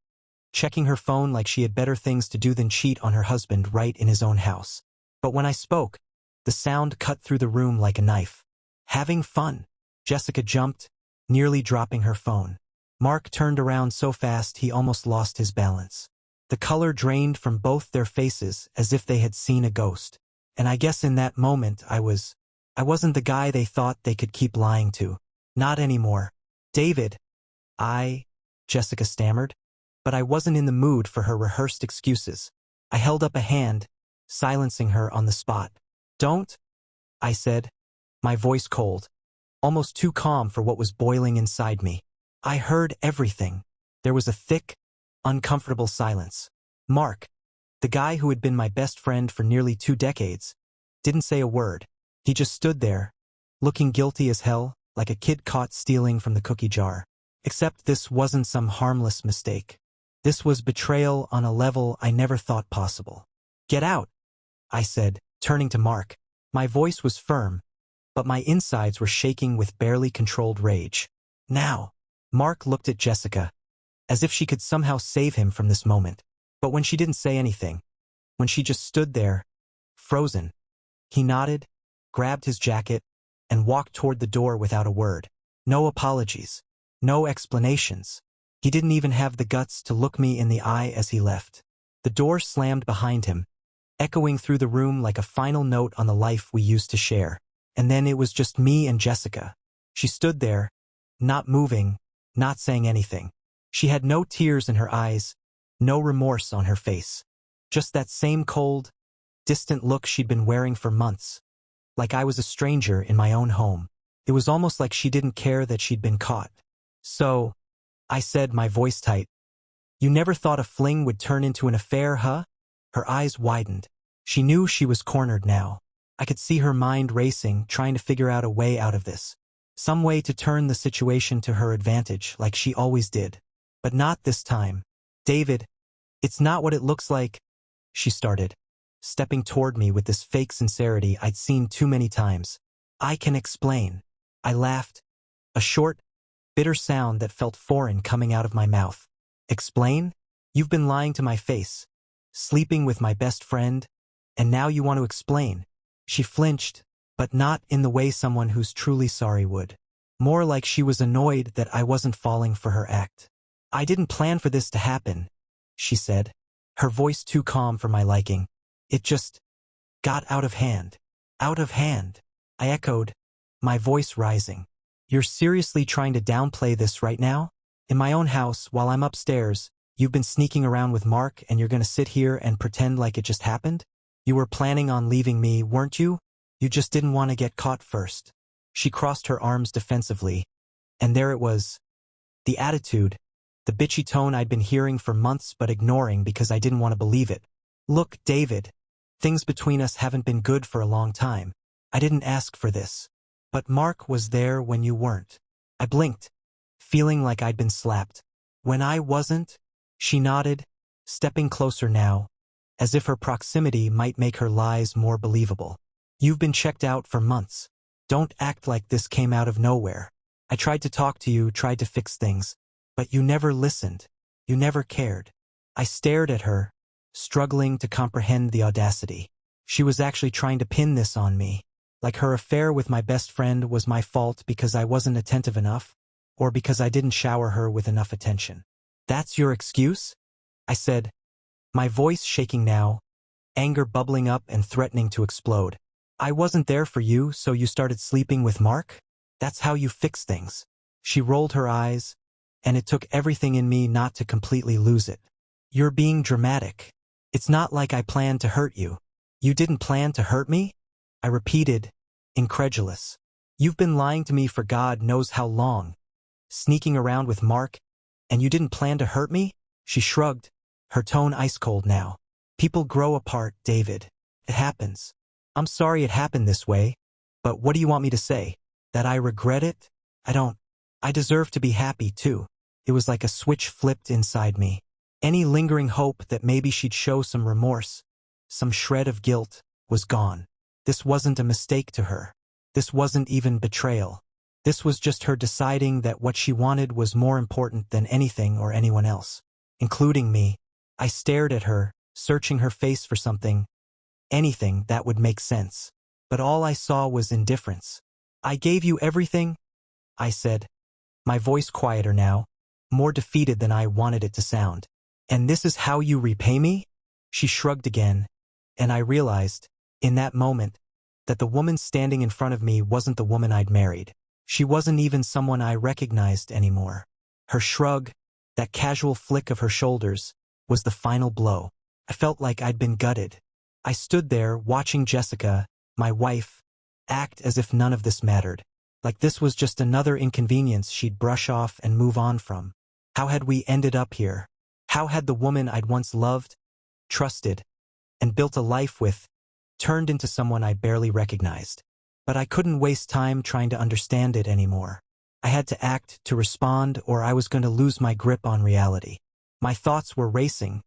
checking her phone like she had better things to do than cheat on her husband right in his own house. But when I spoke, the sound cut through the room like a knife. "Having fun." Jessica jumped, nearly dropping her phone. Mark turned around so fast he almost lost his balance. The color drained from both their faces as if they had seen a ghost. And I guess in that moment I wasn't the guy they thought they could keep lying to. Not anymore. "David, Jessica stammered. But I wasn't in the mood for her rehearsed excuses. I held up a hand, silencing her on the spot. "Don't," I said, my voice cold, almost too calm for what was boiling inside me. I heard everything. There was a thick, uncomfortable silence. Mark, the guy who had been my best friend for nearly 2 decades, didn't say a word. He just stood there, looking guilty as hell, like a kid caught stealing from the cookie jar. Except this wasn't some harmless mistake. This was betrayal on a level I never thought possible. "Get out," I said, turning to Mark. My voice was firm, but my insides were shaking with barely controlled rage. "Now." Mark looked at Jessica, as if she could somehow save him from this moment. But when she didn't say anything, when she just stood there, frozen, he nodded, grabbed his jacket, and walked toward the door without a word. No apologies. No explanations. He didn't even have the guts to look me in the eye as he left. The door slammed behind him, echoing through the room like a final note on the life we used to share. And then it was just me and Jessica. She stood there, not moving, not saying anything. She had no tears in her eyes, no remorse on her face. Just that same cold, distant look she'd been wearing for months. Like I was a stranger in my own home. It was almost like she didn't care that she'd been caught. "So," I said, my voice tight, "you never thought a fling would turn into an affair, huh?" Her eyes widened. She knew she was cornered now. I could see her mind racing, trying to figure out a way out of this. Some way to turn the situation to her advantage, like she always did. But not this time. "David, it's not what it looks like," she started, stepping toward me with this fake sincerity I'd seen too many times. "I can explain." I laughed, a short, bitter sound that felt foreign coming out of my mouth. "Explain? You've been lying to my face, sleeping with my best friend, and now you want to explain." She flinched, but not in the way someone who's truly sorry would. More like she was annoyed that I wasn't falling for her act. "I didn't plan for this to happen," she said, her voice too calm for my liking. It just got out of hand. Out of hand, I echoed, my voice rising. You're seriously trying to downplay this right now? In my own house, while I'm upstairs, you've been sneaking around with Mark and you're gonna sit here and pretend like it just happened? You were planning on leaving me, weren't you? You just didn't want to get caught first. She crossed her arms defensively, and there it was. The attitude, the bitchy tone I'd been hearing for months but ignoring because I didn't want to believe it. Look, David, things between us haven't been good for a long time. I didn't ask for this. But Mark was there when you weren't. I blinked, feeling like I'd been slapped. When I wasn't? She nodded, stepping closer now, as if her proximity might make her lies more believable. You've been checked out for months. Don't act like this came out of nowhere. I tried to talk to you, tried to fix things, but you never listened. You never cared. I stared at her, struggling to comprehend the audacity. She was actually trying to pin this on me, like her affair with my best friend was my fault because I wasn't attentive enough, or because I didn't shower her with enough attention. That's your excuse? I said, my voice shaking now, anger bubbling up and threatening to explode. I wasn't there for you, so you started sleeping with Mark? That's how you fix things. She rolled her eyes, and it took everything in me not to completely lose it. You're being dramatic. It's not like I planned to hurt you. You didn't plan to hurt me? I repeated, incredulous. You've been lying to me for God knows how long, sneaking around with Mark, and you didn't plan to hurt me? She shrugged, her tone ice-cold now. People grow apart, David. It happens. I'm sorry it happened this way, but what do you want me to say? That I regret it? I don't. I deserve to be happy, too. It was like a switch flipped inside me. Any lingering hope that maybe she'd show some remorse, some shred of guilt, was gone. This wasn't a mistake to her. This wasn't even betrayal. This was just her deciding that what she wanted was more important than anything or anyone else, including me. I stared at her, searching her face for something, anything that would make sense. But all I saw was indifference. I gave you everything, I said, my voice quieter now, more defeated than I wanted it to sound. And this is how you repay me? She shrugged again, and I realized, in that moment, that the woman standing in front of me wasn't the woman I'd married. She wasn't even someone I recognized anymore. Her shrug, that casual flick of her shoulders, was the final blow. I felt like I'd been gutted. I stood there watching Jessica, my wife, act as if none of this mattered, like this was just another inconvenience she'd brush off and move on from. How had we ended up here? How had the woman I'd once loved, trusted, and built a life with, turned into someone I barely recognized? But I couldn't waste time trying to understand it anymore. I had to act, to respond, or I was going to lose my grip on reality. My thoughts were racing,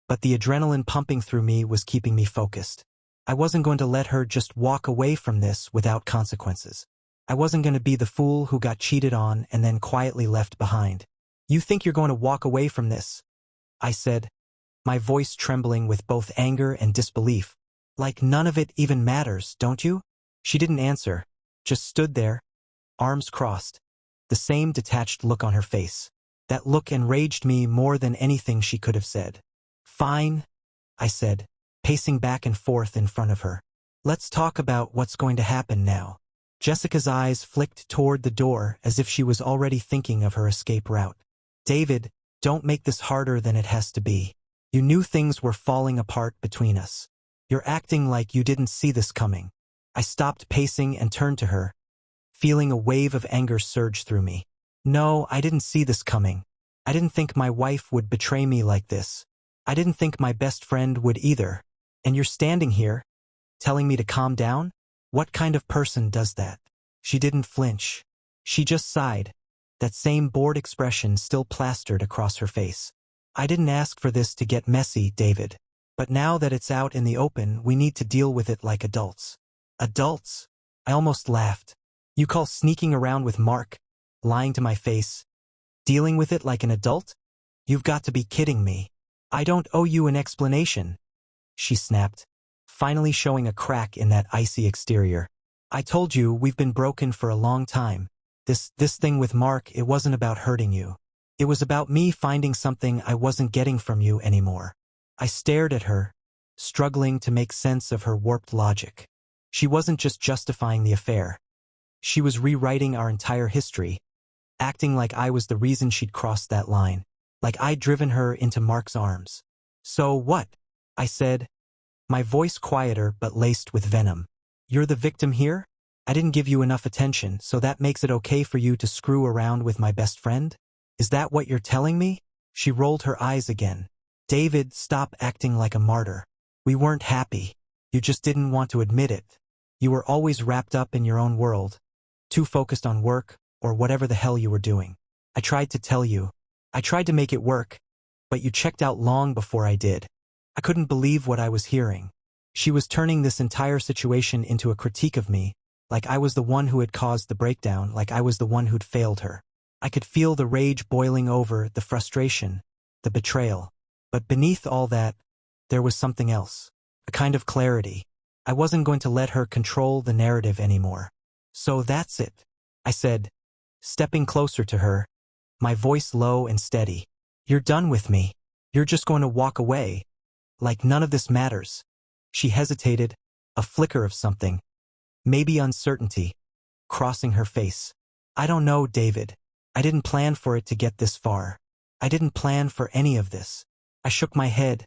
but the adrenaline pumping through me was keeping me focused. I wasn't going to let her just walk away from this without consequences. I wasn't going to be the fool who got cheated on and then quietly left behind. You think you're going to walk away from this? I said, my voice trembling with both anger and disbelief. Like none of it even matters, don't you? She didn't answer, just stood there, arms crossed, the same detached look on her face. That look enraged me more than anything she could have said. Fine, I said, pacing back and forth in front of her. Let's talk about what's going to happen now. Jessica's eyes flicked toward the door as if she was already thinking of her escape route. David, don't make this harder than it has to be. You knew things were falling apart between us. You're acting like you didn't see this coming. I stopped pacing and turned to her, feeling a wave of anger surge through me. No, I didn't see this coming. I didn't think my wife would betray me like this. I didn't think my best friend would either. And you're standing here, telling me to calm down? What kind of person does that? She didn't flinch. She just sighed, that same bored expression still plastered across her face. I didn't ask for this to get messy, David. But now that it's out in the open, we need to deal with it like adults. Adults? I almost laughed. You call sneaking around with Mark, lying to my face, dealing with it like an adult? You've got to be kidding me. I don't owe you an explanation, she snapped, finally showing a crack in that icy exterior. I told you we've been broken for a long time. This thing with Mark, it wasn't about hurting you. It was about me finding something I wasn't getting from you anymore. I stared at her, struggling to make sense of her warped logic. She wasn't just justifying the affair. She was rewriting our entire history, acting like I was the reason she'd crossed that line, like I'd driven her into Mark's arms. So what? I said, my voice quieter but laced with venom. You're the victim here? I didn't give you enough attention, so that makes it okay for you to screw around with my best friend? Is that what you're telling me? She rolled her eyes again. David, stop acting like a martyr. We weren't happy. You just didn't want to admit it. You were always wrapped up in your own world, too focused on work or whatever the hell you were doing. I tried to tell you. I tried to make it work, but you checked out long before I did. I couldn't believe what I was hearing. She was turning this entire situation into a critique of me, like I was the one who had caused the breakdown, like I was the one who'd failed her. I could feel the rage boiling over, the frustration, the betrayal. But beneath all that, there was something else, a kind of clarity. I wasn't going to let her control the narrative anymore. So that's it, I said, stepping closer to her, my voice low and steady. You're done with me. You're just going to walk away, like none of this matters. She hesitated, a flicker of something, maybe uncertainty, crossing her face. I don't know, David. I didn't plan for it to get this far. I didn't plan for any of this. I shook my head,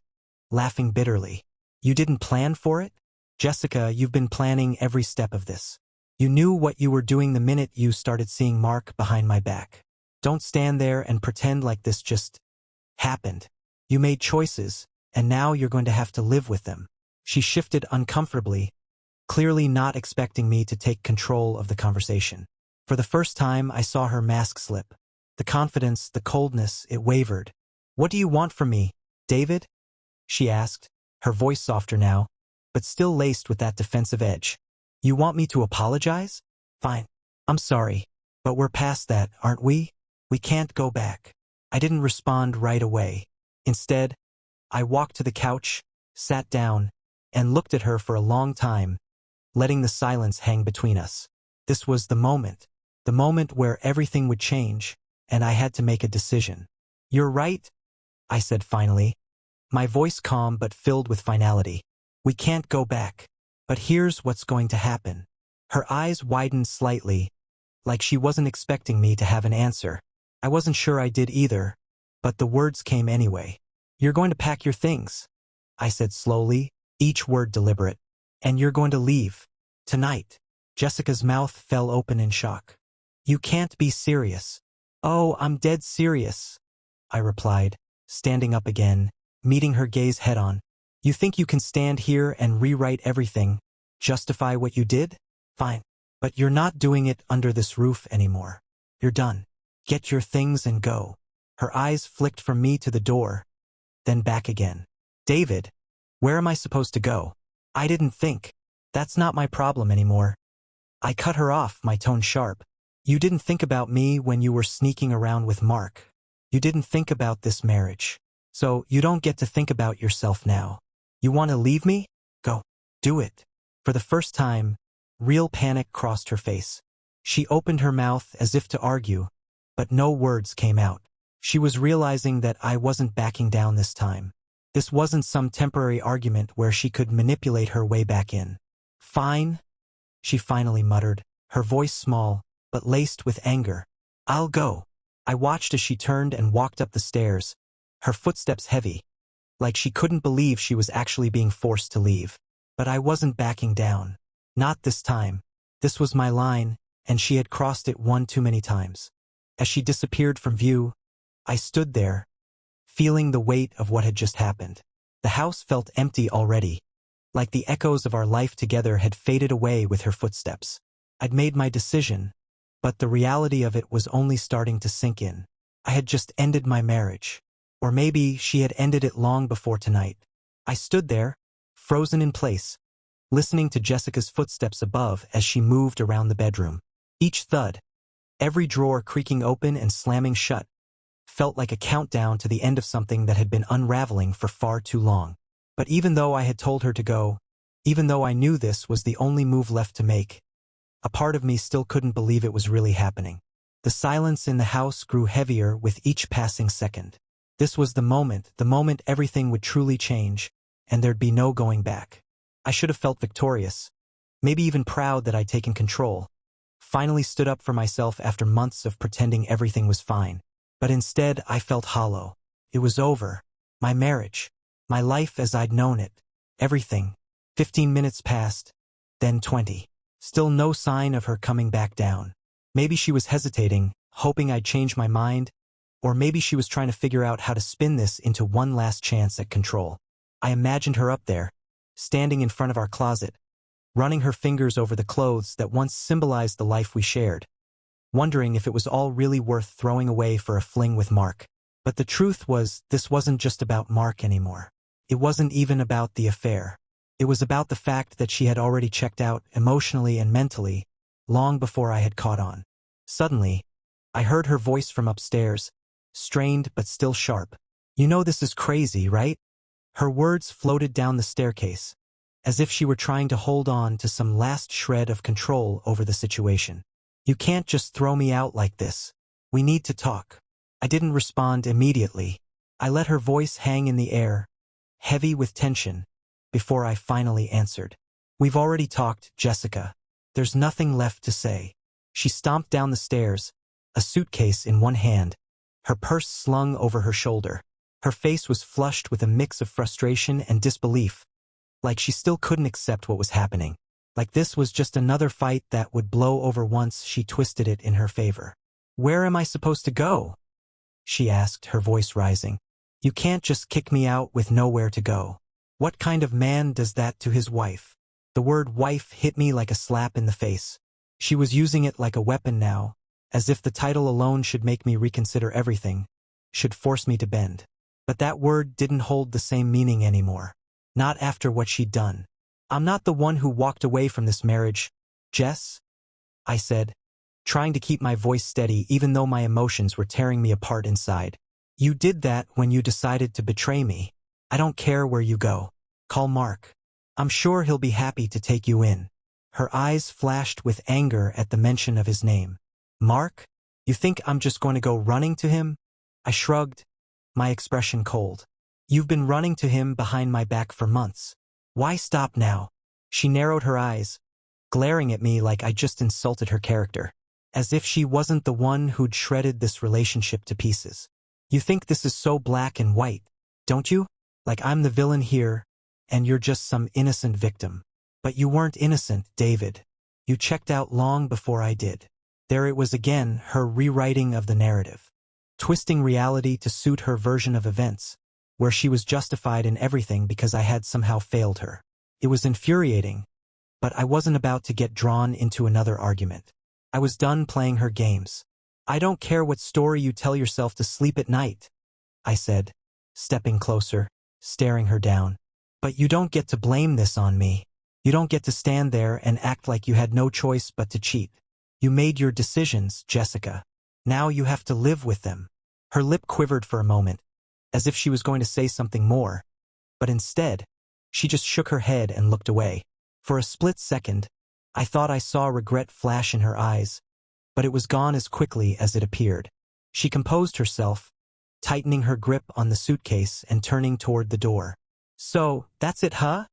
laughing bitterly. You didn't plan for it? Jessica, you've been planning every step of this. You knew what you were doing the minute you started seeing Mark behind my back. Don't stand there and pretend like this just happened. You made choices, and now you're going to have to live with them. She shifted uncomfortably, clearly not expecting me to take control of the conversation. For the first time, I saw her mask slip. The confidence, the coldness, it wavered. What do you want from me, David? She asked, her voice softer now, but still laced with that defensive edge. You want me to apologize? Fine. I'm sorry, but we're past that, aren't we? We can't go back. I didn't respond right away. Instead, I walked to the couch, sat down, and looked at her for a long time, letting the silence hang between us. This was the moment where everything would change, and I had to make a decision. You're right, I said finally, my voice calm but filled with finality. We can't go back. But here's what's going to happen. Her eyes widened slightly, like she wasn't expecting me to have an answer. I wasn't sure I did either, but the words came anyway. You're going to pack your things, I said slowly, each word deliberate. And you're going to leave. Tonight. Jessica's mouth fell open in shock. You can't be serious. Oh, I'm dead serious, I replied, standing up again, meeting her gaze head-on. You think you can stand here and rewrite everything, justify what you did? Fine. But you're not doing it under this roof anymore. You're done. Get your things and go. Her eyes flicked from me to the door, then back again. David, where am I supposed to go? I didn't think. That's not my problem anymore. I cut her off, my tone sharp. You didn't think about me when you were sneaking around with Mark. You didn't think about this marriage. So you don't get to think about yourself now. You want to leave me? Go. Do it. For the first time, real panic crossed her face. She opened her mouth as if to argue, but no words came out. She was realizing that I wasn't backing down this time. This wasn't some temporary argument where she could manipulate her way back in. Fine, she finally muttered, her voice small, but laced with anger. I'll go. I watched as she turned and walked up the stairs, her footsteps heavy, like she couldn't believe she was actually being forced to leave. But I wasn't backing down. Not this time. This was my line, and she had crossed it one too many times. As she disappeared from view, I stood there, feeling the weight of what had just happened. The house felt empty already, like the echoes of our life together had faded away with her footsteps. I'd made my decision, but the reality of it was only starting to sink in. I had just ended my marriage. Or maybe she had ended it long before tonight. I stood there, frozen in place, listening to Jessica's footsteps above as she moved around the bedroom. Each thud, every drawer creaking open and slamming shut, felt like a countdown to the end of something that had been unraveling for far too long. But even though I had told her to go, even though I knew this was the only move left to make, a part of me still couldn't believe it was really happening. The silence in the house grew heavier with each passing second. This was the moment everything would truly change, and there'd be no going back. I should have felt victorious, maybe even proud that I'd taken control. Finally stood up for myself after months of pretending everything was fine. But instead, I felt hollow. It was over. My marriage. My life as I'd known it. Everything. 15 minutes passed, then 20. Still no sign of her coming back down. Maybe she was hesitating, hoping I'd change my mind, or maybe she was trying to figure out how to spin this into one last chance at control. I imagined her up there, standing in front of our closet, running her fingers over the clothes that once symbolized the life we shared, wondering if it was all really worth throwing away for a fling with Mark. But the truth was, this wasn't just about Mark anymore. It wasn't even about the affair. It was about the fact that she had already checked out emotionally and mentally, long before I had caught on. Suddenly, I heard her voice from upstairs, strained but still sharp. "You know this is crazy, right?" Her words floated down the staircase, as if she were trying to hold on to some last shred of control over the situation. "You can't just throw me out like this. We need to talk." I didn't respond immediately. I let her voice hang in the air, heavy with tension, before I finally answered. "We've already talked, Jessica. There's nothing left to say." She stomped down the stairs, a suitcase in one hand, her purse slung over her shoulder. Her face was flushed with a mix of frustration and disbelief, like she still couldn't accept what was happening. Like this was just another fight that would blow over once she twisted it in her favor. "Where am I supposed to go?" she asked, her voice rising. "You can't just kick me out with nowhere to go. What kind of man does that to his wife?" The word wife hit me like a slap in the face. She was using it like a weapon now, as if the title alone should make me reconsider everything, should force me to bend. But that word didn't hold the same meaning anymore. Not after what she'd done. "I'm not the one who walked away from this marriage, Jess," I said, trying to keep my voice steady even though my emotions were tearing me apart inside. "You did that when you decided to betray me. I don't care where you go. Call Mark. I'm sure he'll be happy to take you in." Her eyes flashed with anger at the mention of his name. "Mark? You think I'm just going to go running to him?" I shrugged, my expression cold. "You've been running to him behind my back for months. Why stop now?" She narrowed her eyes, glaring at me like I just insulted her character, as if she wasn't the one who'd shredded this relationship to pieces. "You think this is so black and white, don't you? Like I'm the villain here, and you're just some innocent victim. But you weren't innocent, David. You checked out long before I did." There it was again, her rewriting of the narrative, twisting reality to suit her version of events, where she was justified in everything because I had somehow failed her. It was infuriating, but I wasn't about to get drawn into another argument. I was done playing her games. "I don't care what story you tell yourself to sleep at night," I said, stepping closer, staring her down. "But you don't get to blame this on me. You don't get to stand there and act like you had no choice but to cheat. You made your decisions, Jessica. Now you have to live with them." Her lip quivered for a moment, as if she was going to say something more, but instead, she just shook her head and looked away. For a split second, I thought I saw regret flash in her eyes, but it was gone as quickly as it appeared. She composed herself, tightening her grip on the suitcase and turning toward the door. "So, that's it, huh?"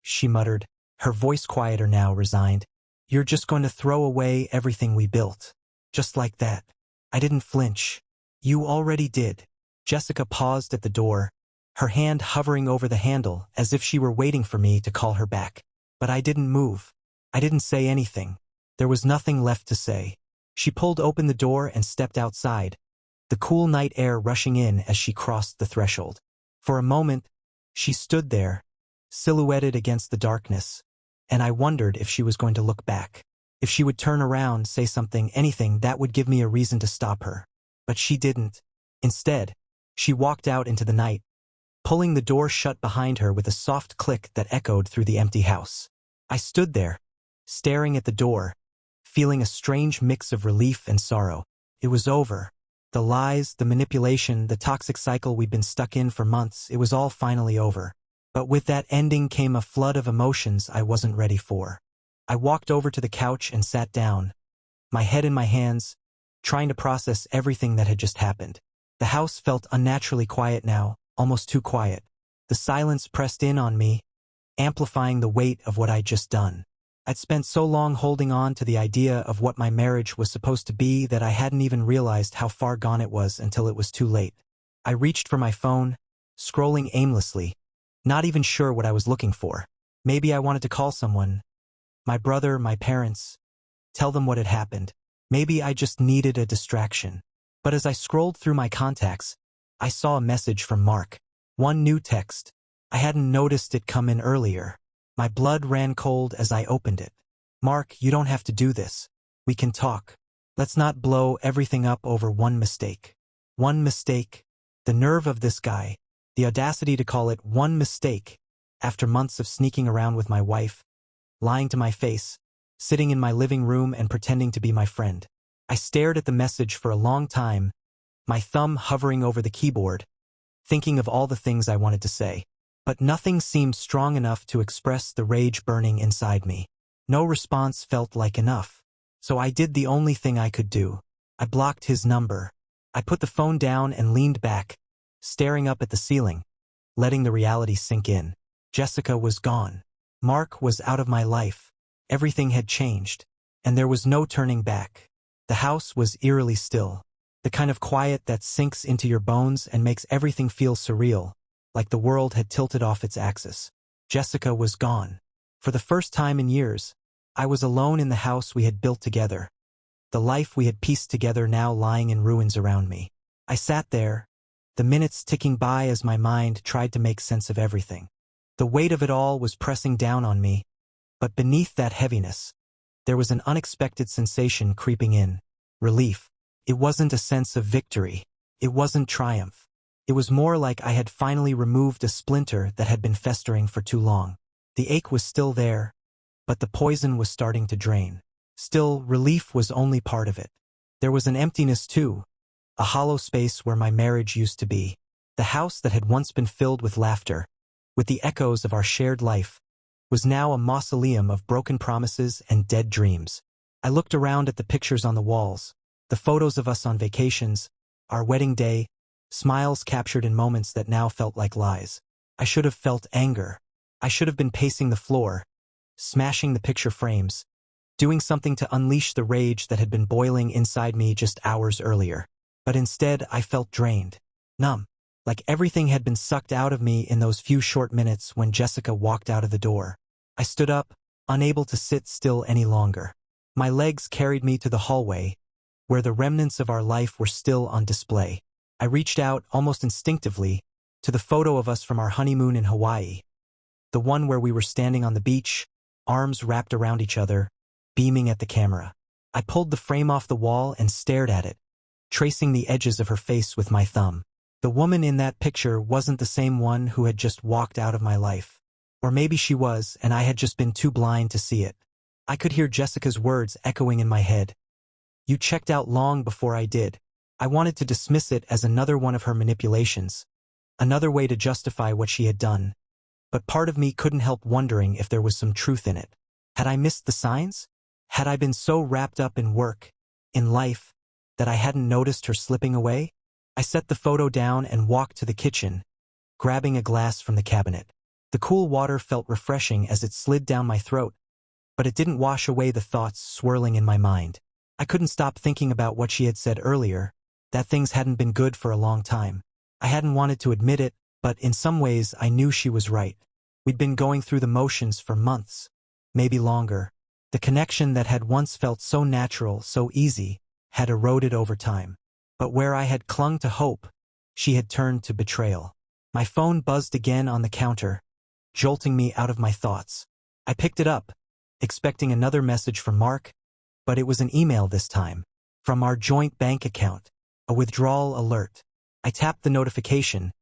she muttered, her voice quieter now, resigned. "You're just going to throw away everything we built. Just like that." I didn't flinch. "You already did." Jessica paused at the door, her hand hovering over the handle as if she were waiting for me to call her back. But I didn't move. I didn't say anything. There was nothing left to say. She pulled open the door and stepped outside, the cool night air rushing in as she crossed the threshold. For a moment, she stood there, silhouetted against the darkness, and I wondered if she was going to look back. If she would turn around, say something, anything that would give me a reason to stop her. But she didn't. Instead, she walked out into the night, pulling the door shut behind her with a soft click that echoed through the empty house. I stood there, staring at the door, feeling a strange mix of relief and sorrow. It was over. The lies, the manipulation, the toxic cycle we'd been stuck in for months, it was all finally over. But with that ending came a flood of emotions I wasn't ready for. I walked over to the couch and sat down, my head in my hands, trying to process everything that had just happened. The house felt unnaturally quiet now, almost too quiet. The silence pressed in on me, amplifying the weight of what I'd just done. I'd spent so long holding on to the idea of what my marriage was supposed to be that I hadn't even realized how far gone it was until it was too late. I reached for my phone, scrolling aimlessly, not even sure what I was looking for. Maybe I wanted to call someone. My brother, my parents. Tell them what had happened. Maybe I just needed a distraction. But as I scrolled through my contacts, I saw a message from Mark. One new text. I hadn't noticed it come in earlier. My blood ran cold as I opened it. Mark, you don't have to do this. We can talk. Let's not blow everything up over one mistake. One mistake. The nerve of this guy. The audacity to call it one mistake. After months of sneaking around with my wife, lying to my face, sitting in my living room and pretending to be my friend. I stared at the message for a long time, my thumb hovering over the keyboard, thinking of all the things I wanted to say. But nothing seemed strong enough to express the rage burning inside me. No response felt like enough. So I did the only thing I could do. I blocked his number. I put the phone down and leaned back, staring up at the ceiling, letting the reality sink in. Jessica was gone. Mark was out of my life. Everything had changed, and there was no turning back. The house was eerily still, the kind of quiet that sinks into your bones and makes everything feel surreal, like the world had tilted off its axis. Jessica was gone. For the first time in years, I was alone in the house we had built together, the life we had pieced together now lying in ruins around me. I sat there, the minutes ticking by as my mind tried to make sense of everything. The weight of it all was pressing down on me, but beneath that heaviness, there was an unexpected sensation creeping in. Relief. It wasn't a sense of victory. It wasn't triumph. It was more like I had finally removed a splinter that had been festering for too long. The ache was still there, but the poison was starting to drain. Still, relief was only part of it. There was an emptiness too, a hollow space where my marriage used to be. The house that had once been filled with laughter, with the echoes of our shared life, was now a mausoleum of broken promises and dead dreams. I looked around at the pictures on the walls, the photos of us on vacations, our wedding day, smiles captured in moments that now felt like lies. I should have felt anger. I should have been pacing the floor, smashing the picture frames, doing something to unleash the rage that had been boiling inside me just hours earlier. But instead, I felt drained, numb, like everything had been sucked out of me in those few short minutes when Jessica walked out of the door. I stood up, unable to sit still any longer. My legs carried me to the hallway, where the remnants of our life were still on display. I reached out, almost instinctively, to the photo of us from our honeymoon in Hawaii, the one where we were standing on the beach, arms wrapped around each other, beaming at the camera. I pulled the frame off the wall and stared at it, tracing the edges of her face with my thumb. The woman in that picture wasn't the same one who had just walked out of my life. Or maybe she was, and I had just been too blind to see it. I could hear Jessica's words echoing in my head. You checked out long before I did. I wanted to dismiss it as another one of her manipulations, another way to justify what she had done. But part of me couldn't help wondering if there was some truth in it. Had I missed the signs? Had I been so wrapped up in work, in life, that I hadn't noticed her slipping away? I set the photo down and walked to the kitchen, grabbing a glass from the cabinet. The cool water felt refreshing as it slid down my throat, but it didn't wash away the thoughts swirling in my mind. I couldn't stop thinking about what she had said earlier, that things hadn't been good for a long time. I hadn't wanted to admit it, but in some ways I knew she was right. We'd been going through the motions for months, maybe longer. The connection that had once felt so natural, so easy, had eroded over time. But where I had clung to hope, she had turned to betrayal. My phone buzzed again on the counter, jolting me out of my thoughts. I picked it up, expecting another message from Mark, but it was an email this time, from our joint bank account, a withdrawal alert. I tapped the notification,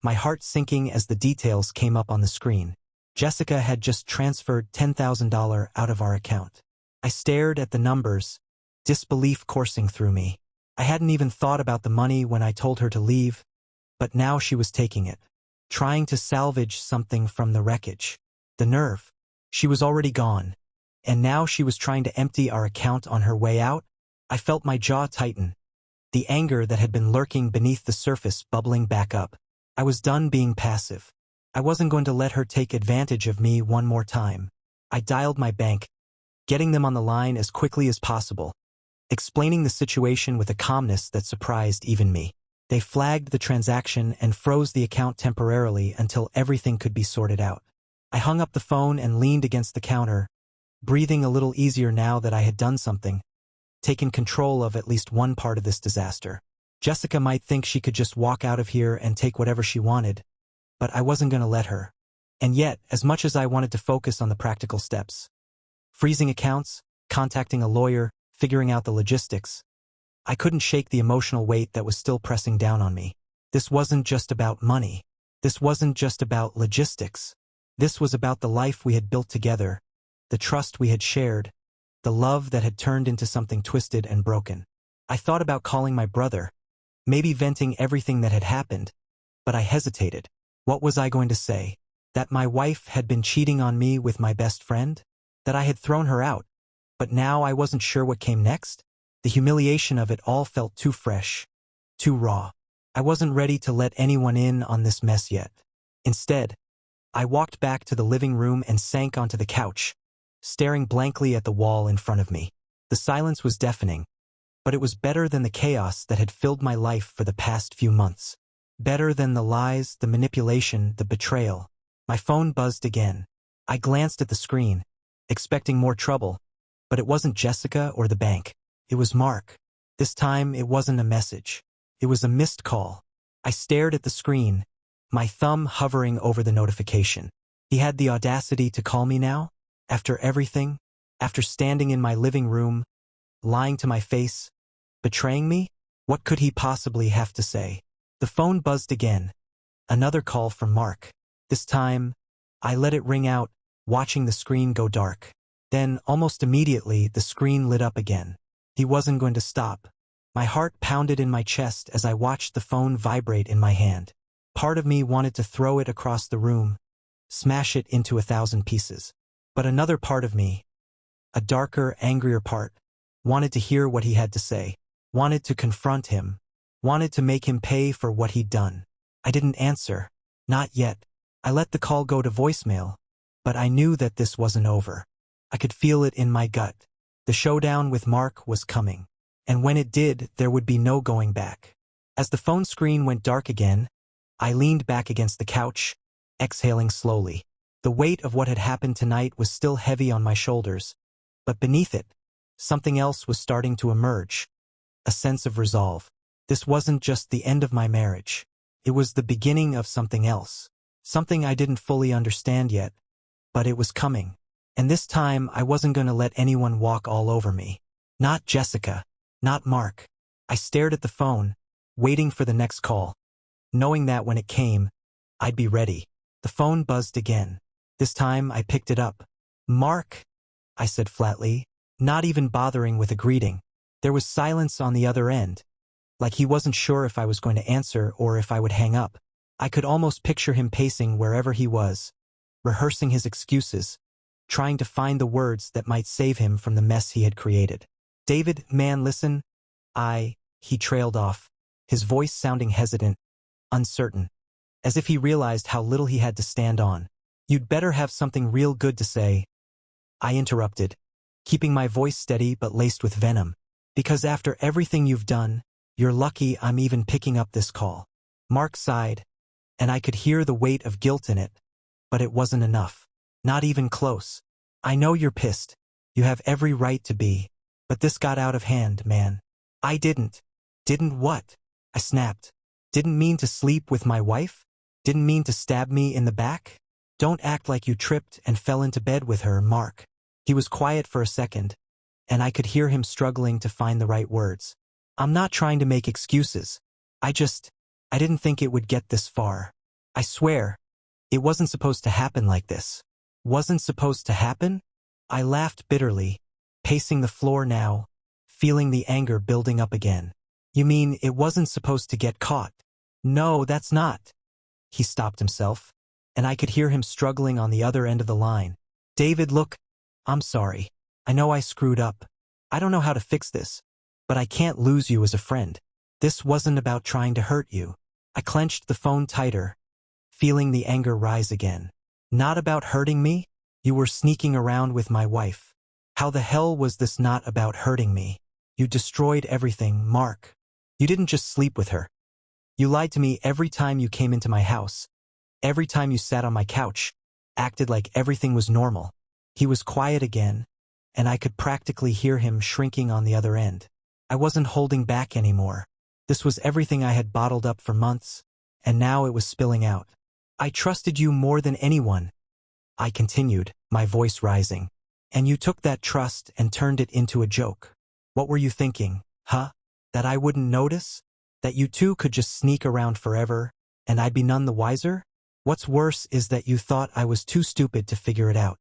my heart sinking as the details came up on the screen. Jessica had just transferred $10,000 out of our account. I stared at the numbers, disbelief coursing through me. I hadn't even thought about the money when I told her to leave, but now she was taking it, trying to salvage something from the wreckage. The nerve. She was already gone, and now she was trying to empty our account on her way out? I felt my jaw tighten, the anger that had been lurking beneath the surface bubbling back up. I was done being passive. I wasn't going to let her take advantage of me one more time. I dialed my bank, getting them on the line as quickly as possible, explaining the situation with a calmness that surprised even me. They flagged the transaction and froze the account temporarily until everything could be sorted out. I hung up the phone and leaned against the counter, breathing a little easier now that I had done something, taken control of at least one part of this disaster. Jessica might think she could just walk out of here and take whatever she wanted, but I wasn't going to let her. And yet, as much as I wanted to focus on the practical steps, freezing accounts, contacting a lawyer, figuring out the logistics, I couldn't shake the emotional weight that was still pressing down on me. This wasn't just about money. This wasn't just about logistics. This was about the life we had built together, the trust we had shared, the love that had turned into something twisted and broken. I thought about calling my brother, maybe venting everything that had happened, but I hesitated. What was I going to say? That my wife had been cheating on me with my best friend? That I had thrown her out, but now I wasn't sure what came next? The humiliation of it all felt too fresh, too raw. I wasn't ready to let anyone in on this mess yet. Instead, I walked back to the living room and sank onto the couch, staring blankly at the wall in front of me. The silence was deafening, but it was better than the chaos that had filled my life for the past few months. Better than the lies, the manipulation, the betrayal. My phone buzzed again. I glanced at the screen, expecting more trouble, but it wasn't Jessica or the bank. It was Mark. This time, it wasn't a message. It was a missed call. I stared at the screen, my thumb hovering over the notification. He had the audacity to call me now? After everything? After standing in my living room, lying to my face, betraying me? What could he possibly have to say? The phone buzzed again. Another call from Mark. This time, I let it ring out, watching the screen go dark. Then, almost immediately, the screen lit up again. He wasn't going to stop. My heart pounded in my chest as I watched the phone vibrate in my hand. Part of me wanted to throw it across the room, smash it into 1,000 pieces. But another part of me, a darker, angrier part, wanted to hear what he had to say, wanted to confront him, wanted to make him pay for what he'd done. I didn't answer. Not yet. I let the call go to voicemail, but I knew that this wasn't over. I could feel it in my gut. The showdown with Mark was coming. And when it did, there would be no going back. As the phone screen went dark again, I leaned back against the couch, exhaling slowly. The weight of what had happened tonight was still heavy on my shoulders, but beneath it, something else was starting to emerge. A sense of resolve. This wasn't just the end of my marriage. It was the beginning of something else. Something I didn't fully understand yet, but it was coming. And this time, I wasn't going to let anyone walk all over me. Not Jessica. Not Mark. I stared at the phone, waiting for the next call, knowing that when it came, I'd be ready. The phone buzzed again. This time, I picked it up. "Mark," I said flatly, not even bothering with a greeting. There was silence on the other end, like he wasn't sure if I was going to answer or if I would hang up. I could almost picture him pacing wherever he was, rehearsing his excuses, trying to find the words that might save him from the mess he had created. "David, man, listen, he trailed off, his voice sounding hesitant, uncertain, as if he realized how little he had to stand on. "You'd better have something real good to say," I interrupted, keeping my voice steady but laced with venom. "Because after everything you've done, you're lucky I'm even picking up this call." Mark sighed, and I could hear the weight of guilt in it, but it wasn't enough. Not even close. "I know you're pissed. You have every right to be. But this got out of hand, man." "I didn't." "Didn't what?" I snapped. "Didn't mean to sleep with my wife? Didn't mean to stab me in the back? Don't act like you tripped and fell into bed with her, Mark." He was quiet for a second, and I could hear him struggling to find the right words. "I'm not trying to make excuses. I didn't think it would get this far. I swear, it wasn't supposed to happen like this." "Wasn't supposed to happen?" I laughed bitterly, pacing the floor now, feeling the anger building up again. "You mean it wasn't supposed to get caught?" "No, that's not." He stopped himself, and I could hear him struggling on the other end of the line. "David, look, I'm sorry. I know I screwed up. I don't know how to fix this. But I can't lose you as a friend. This wasn't about trying to hurt you. I clenched the phone tighter, feeling the anger rise again. Not about hurting me? You were sneaking around with my wife. How the hell was this not about hurting me? You destroyed everything, Mark. You didn't just sleep with her. You lied to me every time you came into my house. Every time you sat on my couch, acted like everything was normal. He was quiet again, and I could practically hear him shrinking on the other end. I wasn't holding back anymore. This was everything I had bottled up for months, and now it was spilling out. I trusted you more than anyone, I continued, my voice rising. And you took that trust and turned it into a joke. What were you thinking, huh? That I wouldn't notice? That you two could just sneak around forever, and I'd be none the wiser? What's worse is that you thought I was too stupid to figure it out.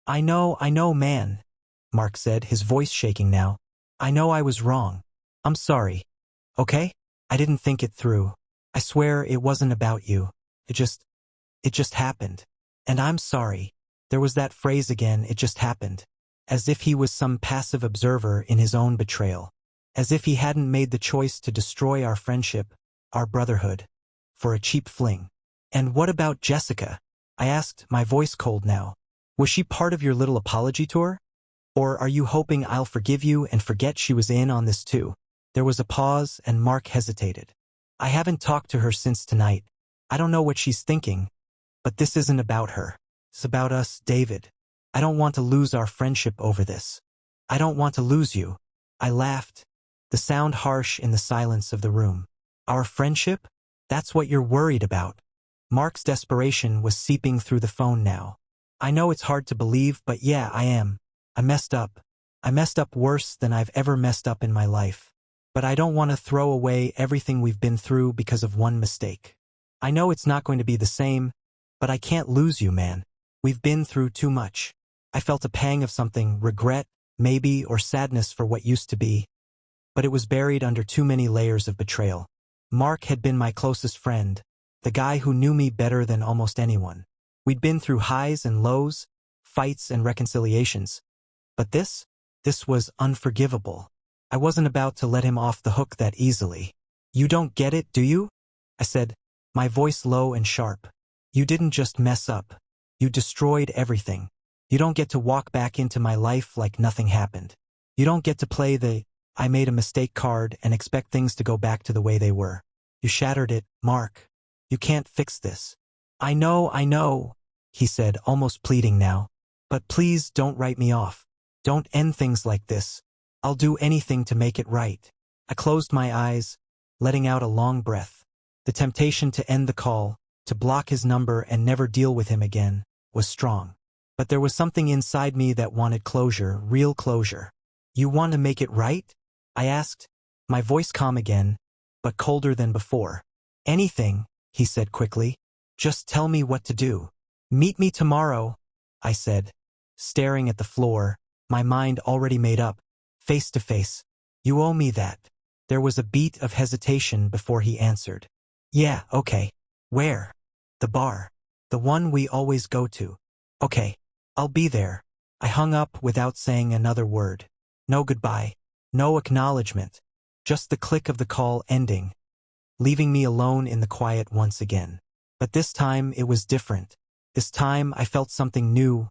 I know, man, Mark said, his voice shaking now. I know I was wrong. I'm sorry. Okay? I didn't think it through. I swear it wasn't about you. It just happened. And I'm sorry. There was that phrase again, it just happened. As if he was some passive observer in his own betrayal. As if he hadn't made the choice to destroy our friendship, our brotherhood, for a cheap fling. And what about Jessica? I asked, my voice cold now. Was she part of your little apology tour? Or are you hoping I'll forgive you and forget she was in on this too? There was a pause and Mark hesitated. I haven't talked to her since tonight. I don't know what she's thinking, but this isn't about her. It's about us, David. I don't want to lose our friendship over this. I don't want to lose you. I laughed, the sound harsh in the silence of the room. Our friendship? That's what you're worried about. Mark's desperation was seeping through the phone now. I know it's hard to believe, but yeah, I am. I messed up. I messed up worse than I've ever messed up in my life. But I don't want to throw away everything we've been through because of one mistake. I know it's not going to be the same, but I can't lose you, man. We've been through too much. I felt a pang of something, regret, maybe, or sadness for what used to be. But it was buried under too many layers of betrayal. Mark had been my closest friend, the guy who knew me better than almost anyone. We'd been through highs and lows, fights and reconciliations. But this was unforgivable. I wasn't about to let him off the hook that easily. You don't get it, do you? I said, my voice low and sharp. You didn't just mess up. You destroyed everything. You don't get to walk back into my life like nothing happened. You don't get to play the I made a mistake card and expect things to go back to the way they were. You shattered it, Mark. You can't fix this. I know, he said, almost pleading now. But please don't write me off. Don't end things like this. I'll do anything to make it right. I closed my eyes, letting out a long breath. The temptation to end the call, to block his number and never deal with him again, was strong. But there was something inside me that wanted closure, real closure. You want to make it right? I asked, my voice calm again, but colder than before. Anything, he said quickly. Just tell me what to do. Meet me tomorrow, I said, staring at the floor, my mind already made up, face to face. You owe me that. There was a beat of hesitation before he answered. Yeah, okay. Where? The bar. The one we always go to. Okay, I'll be there. I hung up without saying another word. No goodbye. No acknowledgement. Just the click of the call ending, leaving me alone in the quiet once again. But this time it was different. This time I felt something new,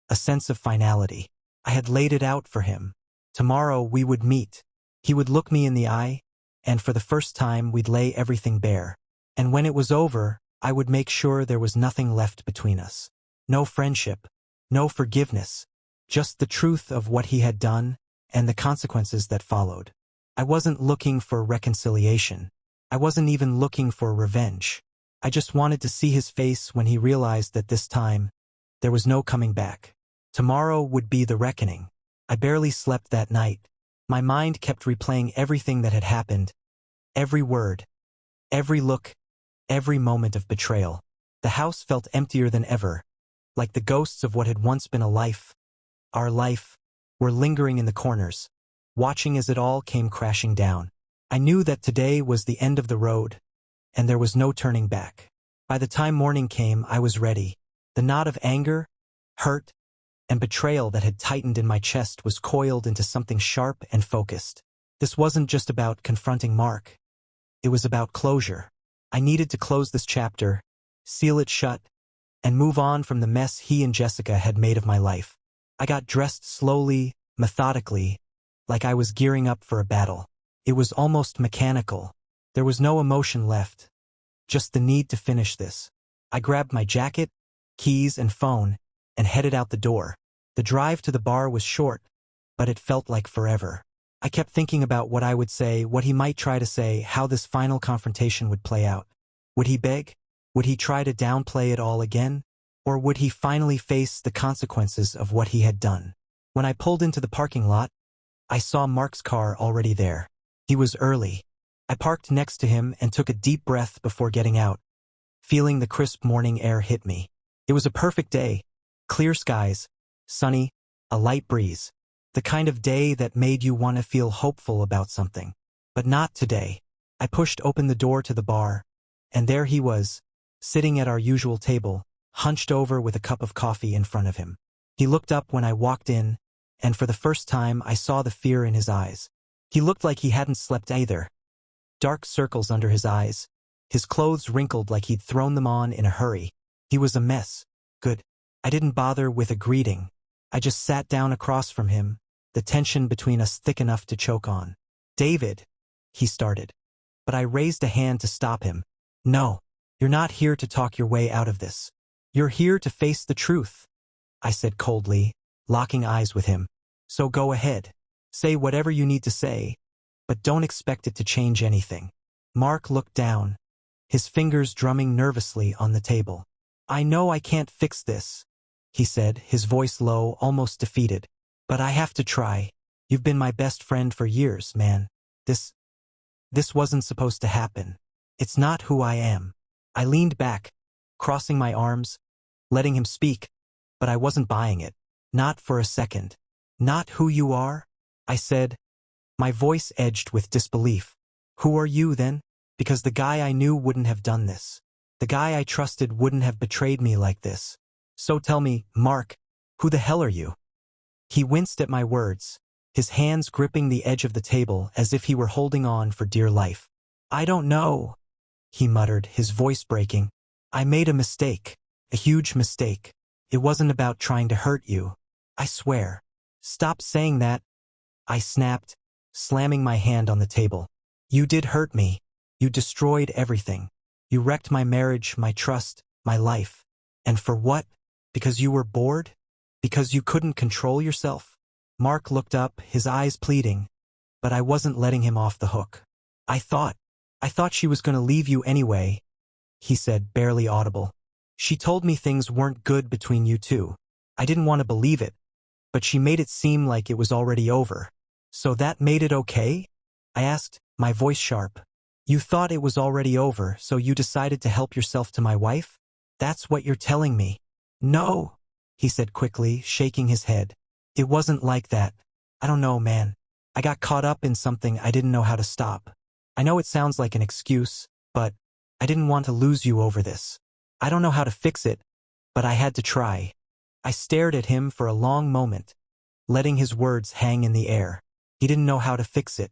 a sense of finality. I had laid it out for him. Tomorrow we would meet. He would look me in the eye, and for the first time we'd lay everything bare. And when it was over, I would make sure there was nothing left between us. No friendship, no forgiveness, just the truth of what he had done and the consequences that followed. I wasn't looking for reconciliation. I wasn't even looking for revenge. I just wanted to see his face when he realized that this time, there was no coming back. Tomorrow would be the reckoning. I barely slept that night. My mind kept replaying everything that had happened. Every word, every look, every moment of betrayal. The house felt emptier than ever, like the ghosts of what had once been a life, our life, were lingering in the corners, watching as it all came crashing down. I knew that today was the end of the road, and there was no turning back. By the time morning came, I was ready. The knot of anger, hurt, and betrayal that had tightened in my chest was coiled into something sharp and focused. This wasn't just about confronting Mark. It was about closure. I needed to close this chapter, seal it shut, and move on from the mess he and Jessica had made of my life. I got dressed slowly, methodically, like I was gearing up for a battle. It was almost mechanical. There was no emotion left, just the need to finish this. I grabbed my jacket, keys, and phone, and headed out the door. The drive to the bar was short, but it felt like forever. I kept thinking about what I would say, what he might try to say, how this final confrontation would play out. Would he beg? Would he try to downplay it all again? Or would he finally face the consequences of what he had done? When I pulled into the parking lot, I saw Mark's car already there. He was early. I parked next to him and took a deep breath before getting out, feeling the crisp morning air hit me. It was a perfect day. Clear skies, sunny, a light breeze. The kind of day that made you want to feel hopeful about something. But not today. I pushed open the door to the bar, and there he was, sitting at our usual table, hunched over with a cup of coffee in front of him. He looked up when I walked in, and for the first time I saw the fear in his eyes. He looked like he hadn't slept either. Dark circles under his eyes, his clothes wrinkled like he'd thrown them on in a hurry. He was a mess. Good. I didn't bother with a greeting. I just sat down across from him, the tension between us thick enough to choke on. "David," he started. But I raised a hand to stop him. "No, you're not here to talk your way out of this. You're here to face the truth," I said coldly, locking eyes with him. "So go ahead. Say whatever you need to say, but don't expect it to change anything." Mark looked down, his fingers drumming nervously on the table. "I know I can't fix this," he said, his voice low, almost defeated. "But I have to try. You've been my best friend for years, man. This wasn't supposed to happen. It's not who I am." I leaned back, crossing my arms, letting him speak, but I wasn't buying it. "Not for a second." "Not who you are?" I said, my voice edged with disbelief. "Who are you, then? Because the guy I knew wouldn't have done this. The guy I trusted wouldn't have betrayed me like this. So tell me, Mark, who the hell are you?" He winced at my words, his hands gripping the edge of the table as if he were holding on for dear life. "I don't know," he muttered, his voice breaking. "I made a mistake, a huge mistake. It wasn't about trying to hurt you. I swear." "Stop saying that," I snapped, slamming my hand on the table. "You did hurt me. You destroyed everything. You wrecked my marriage, my trust, my life. And for what? Because you were bored? Because you couldn't control yourself?" Mark looked up, his eyes pleading, but I wasn't letting him off the hook. I thought she was going to leave you anyway," he said, barely audible. "She told me things weren't good between you two. I didn't want to believe it, but she made it seem like it was already over." "So that made it okay?" I asked, my voice sharp. "You thought it was already over, so you decided to help yourself to my wife? That's what you're telling me?" "No," he said quickly, shaking his head. "It wasn't like that. I don't know, man. I got caught up in something I didn't know how to stop. I know it sounds like an excuse, but I didn't want to lose you over this. I don't know how to fix it, but I had to try." I stared at him for a long moment, letting his words hang in the air. He didn't know how to fix it.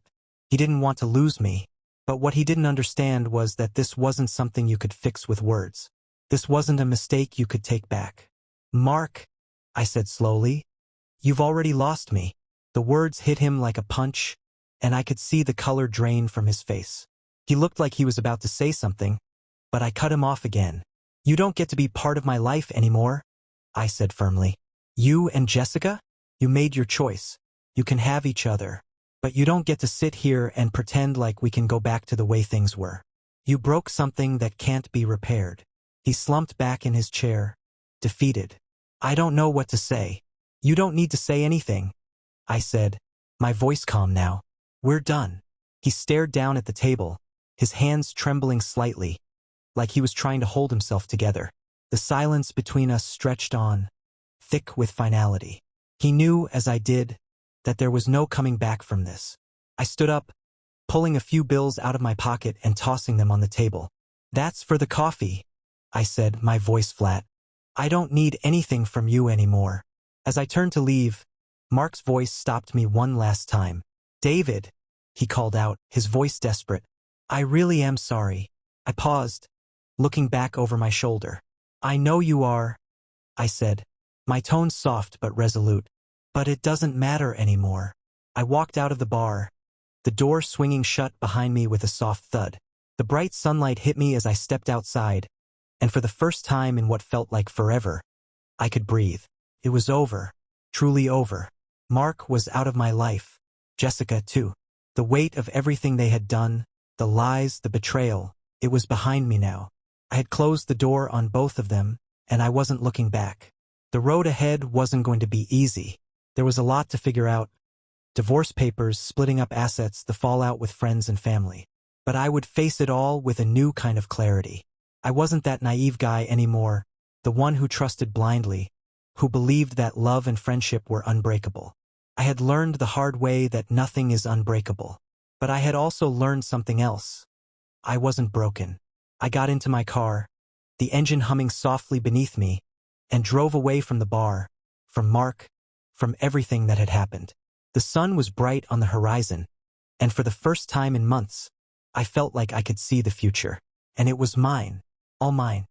He didn't want to lose me. But what he didn't understand was that this wasn't something you could fix with words. This wasn't a mistake you could take back. "Mark," I said slowly, "you've already lost me." The words hit him like a punch, and I could see the color drain from his face. He looked like he was about to say something, but I cut him off again. "You don't get to be part of my life anymore," I said firmly. "You and Jessica? You made your choice. You can have each other. But you don't get to sit here and pretend like we can go back to the way things were. You broke something that can't be repaired." He slumped back in his chair, defeated. "I don't know what to say." "You don't need to say anything," I said, my voice calm now. "We're done." He stared down at the table, his hands trembling slightly, like he was trying to hold himself together. The silence between us stretched on, thick with finality. He knew, as I did, that there was no coming back from this. I stood up, pulling a few bills out of my pocket and tossing them on the table. "That's for the coffee," I said, my voice flat. "I don't need anything from you anymore." As I turned to leave, Mark's voice stopped me one last time. "David," he called out, his voice desperate. I really am sorry. I paused, looking back over my shoulder. I know you are, I said, my tone soft but resolute. But it doesn't matter anymore. I walked out of the bar, the door swinging shut behind me with a soft thud. The bright sunlight hit me as I stepped outside, and for the first time in what felt like forever, I could breathe. It was over, truly over. Mark was out of my life. Jessica, too. The weight of everything they had done, the lies, the betrayal, it was behind me now. I had closed the door on both of them, and I wasn't looking back. The road ahead wasn't going to be easy. There was a lot to figure out. Divorce papers, splitting up assets, the fallout with friends and family. But I would face it all with a new kind of clarity. I wasn't that naive guy anymore, the one who trusted blindly, who believed that love and friendship were unbreakable. I had learned the hard way that nothing is unbreakable. But I had also learned something else. I wasn't broken. I got into my car, the engine humming softly beneath me, and drove away from the bar, from Mark, from everything that had happened. The sun was bright on the horizon, and for the first time in months, I felt like I could see the future. And it was mine, all mine.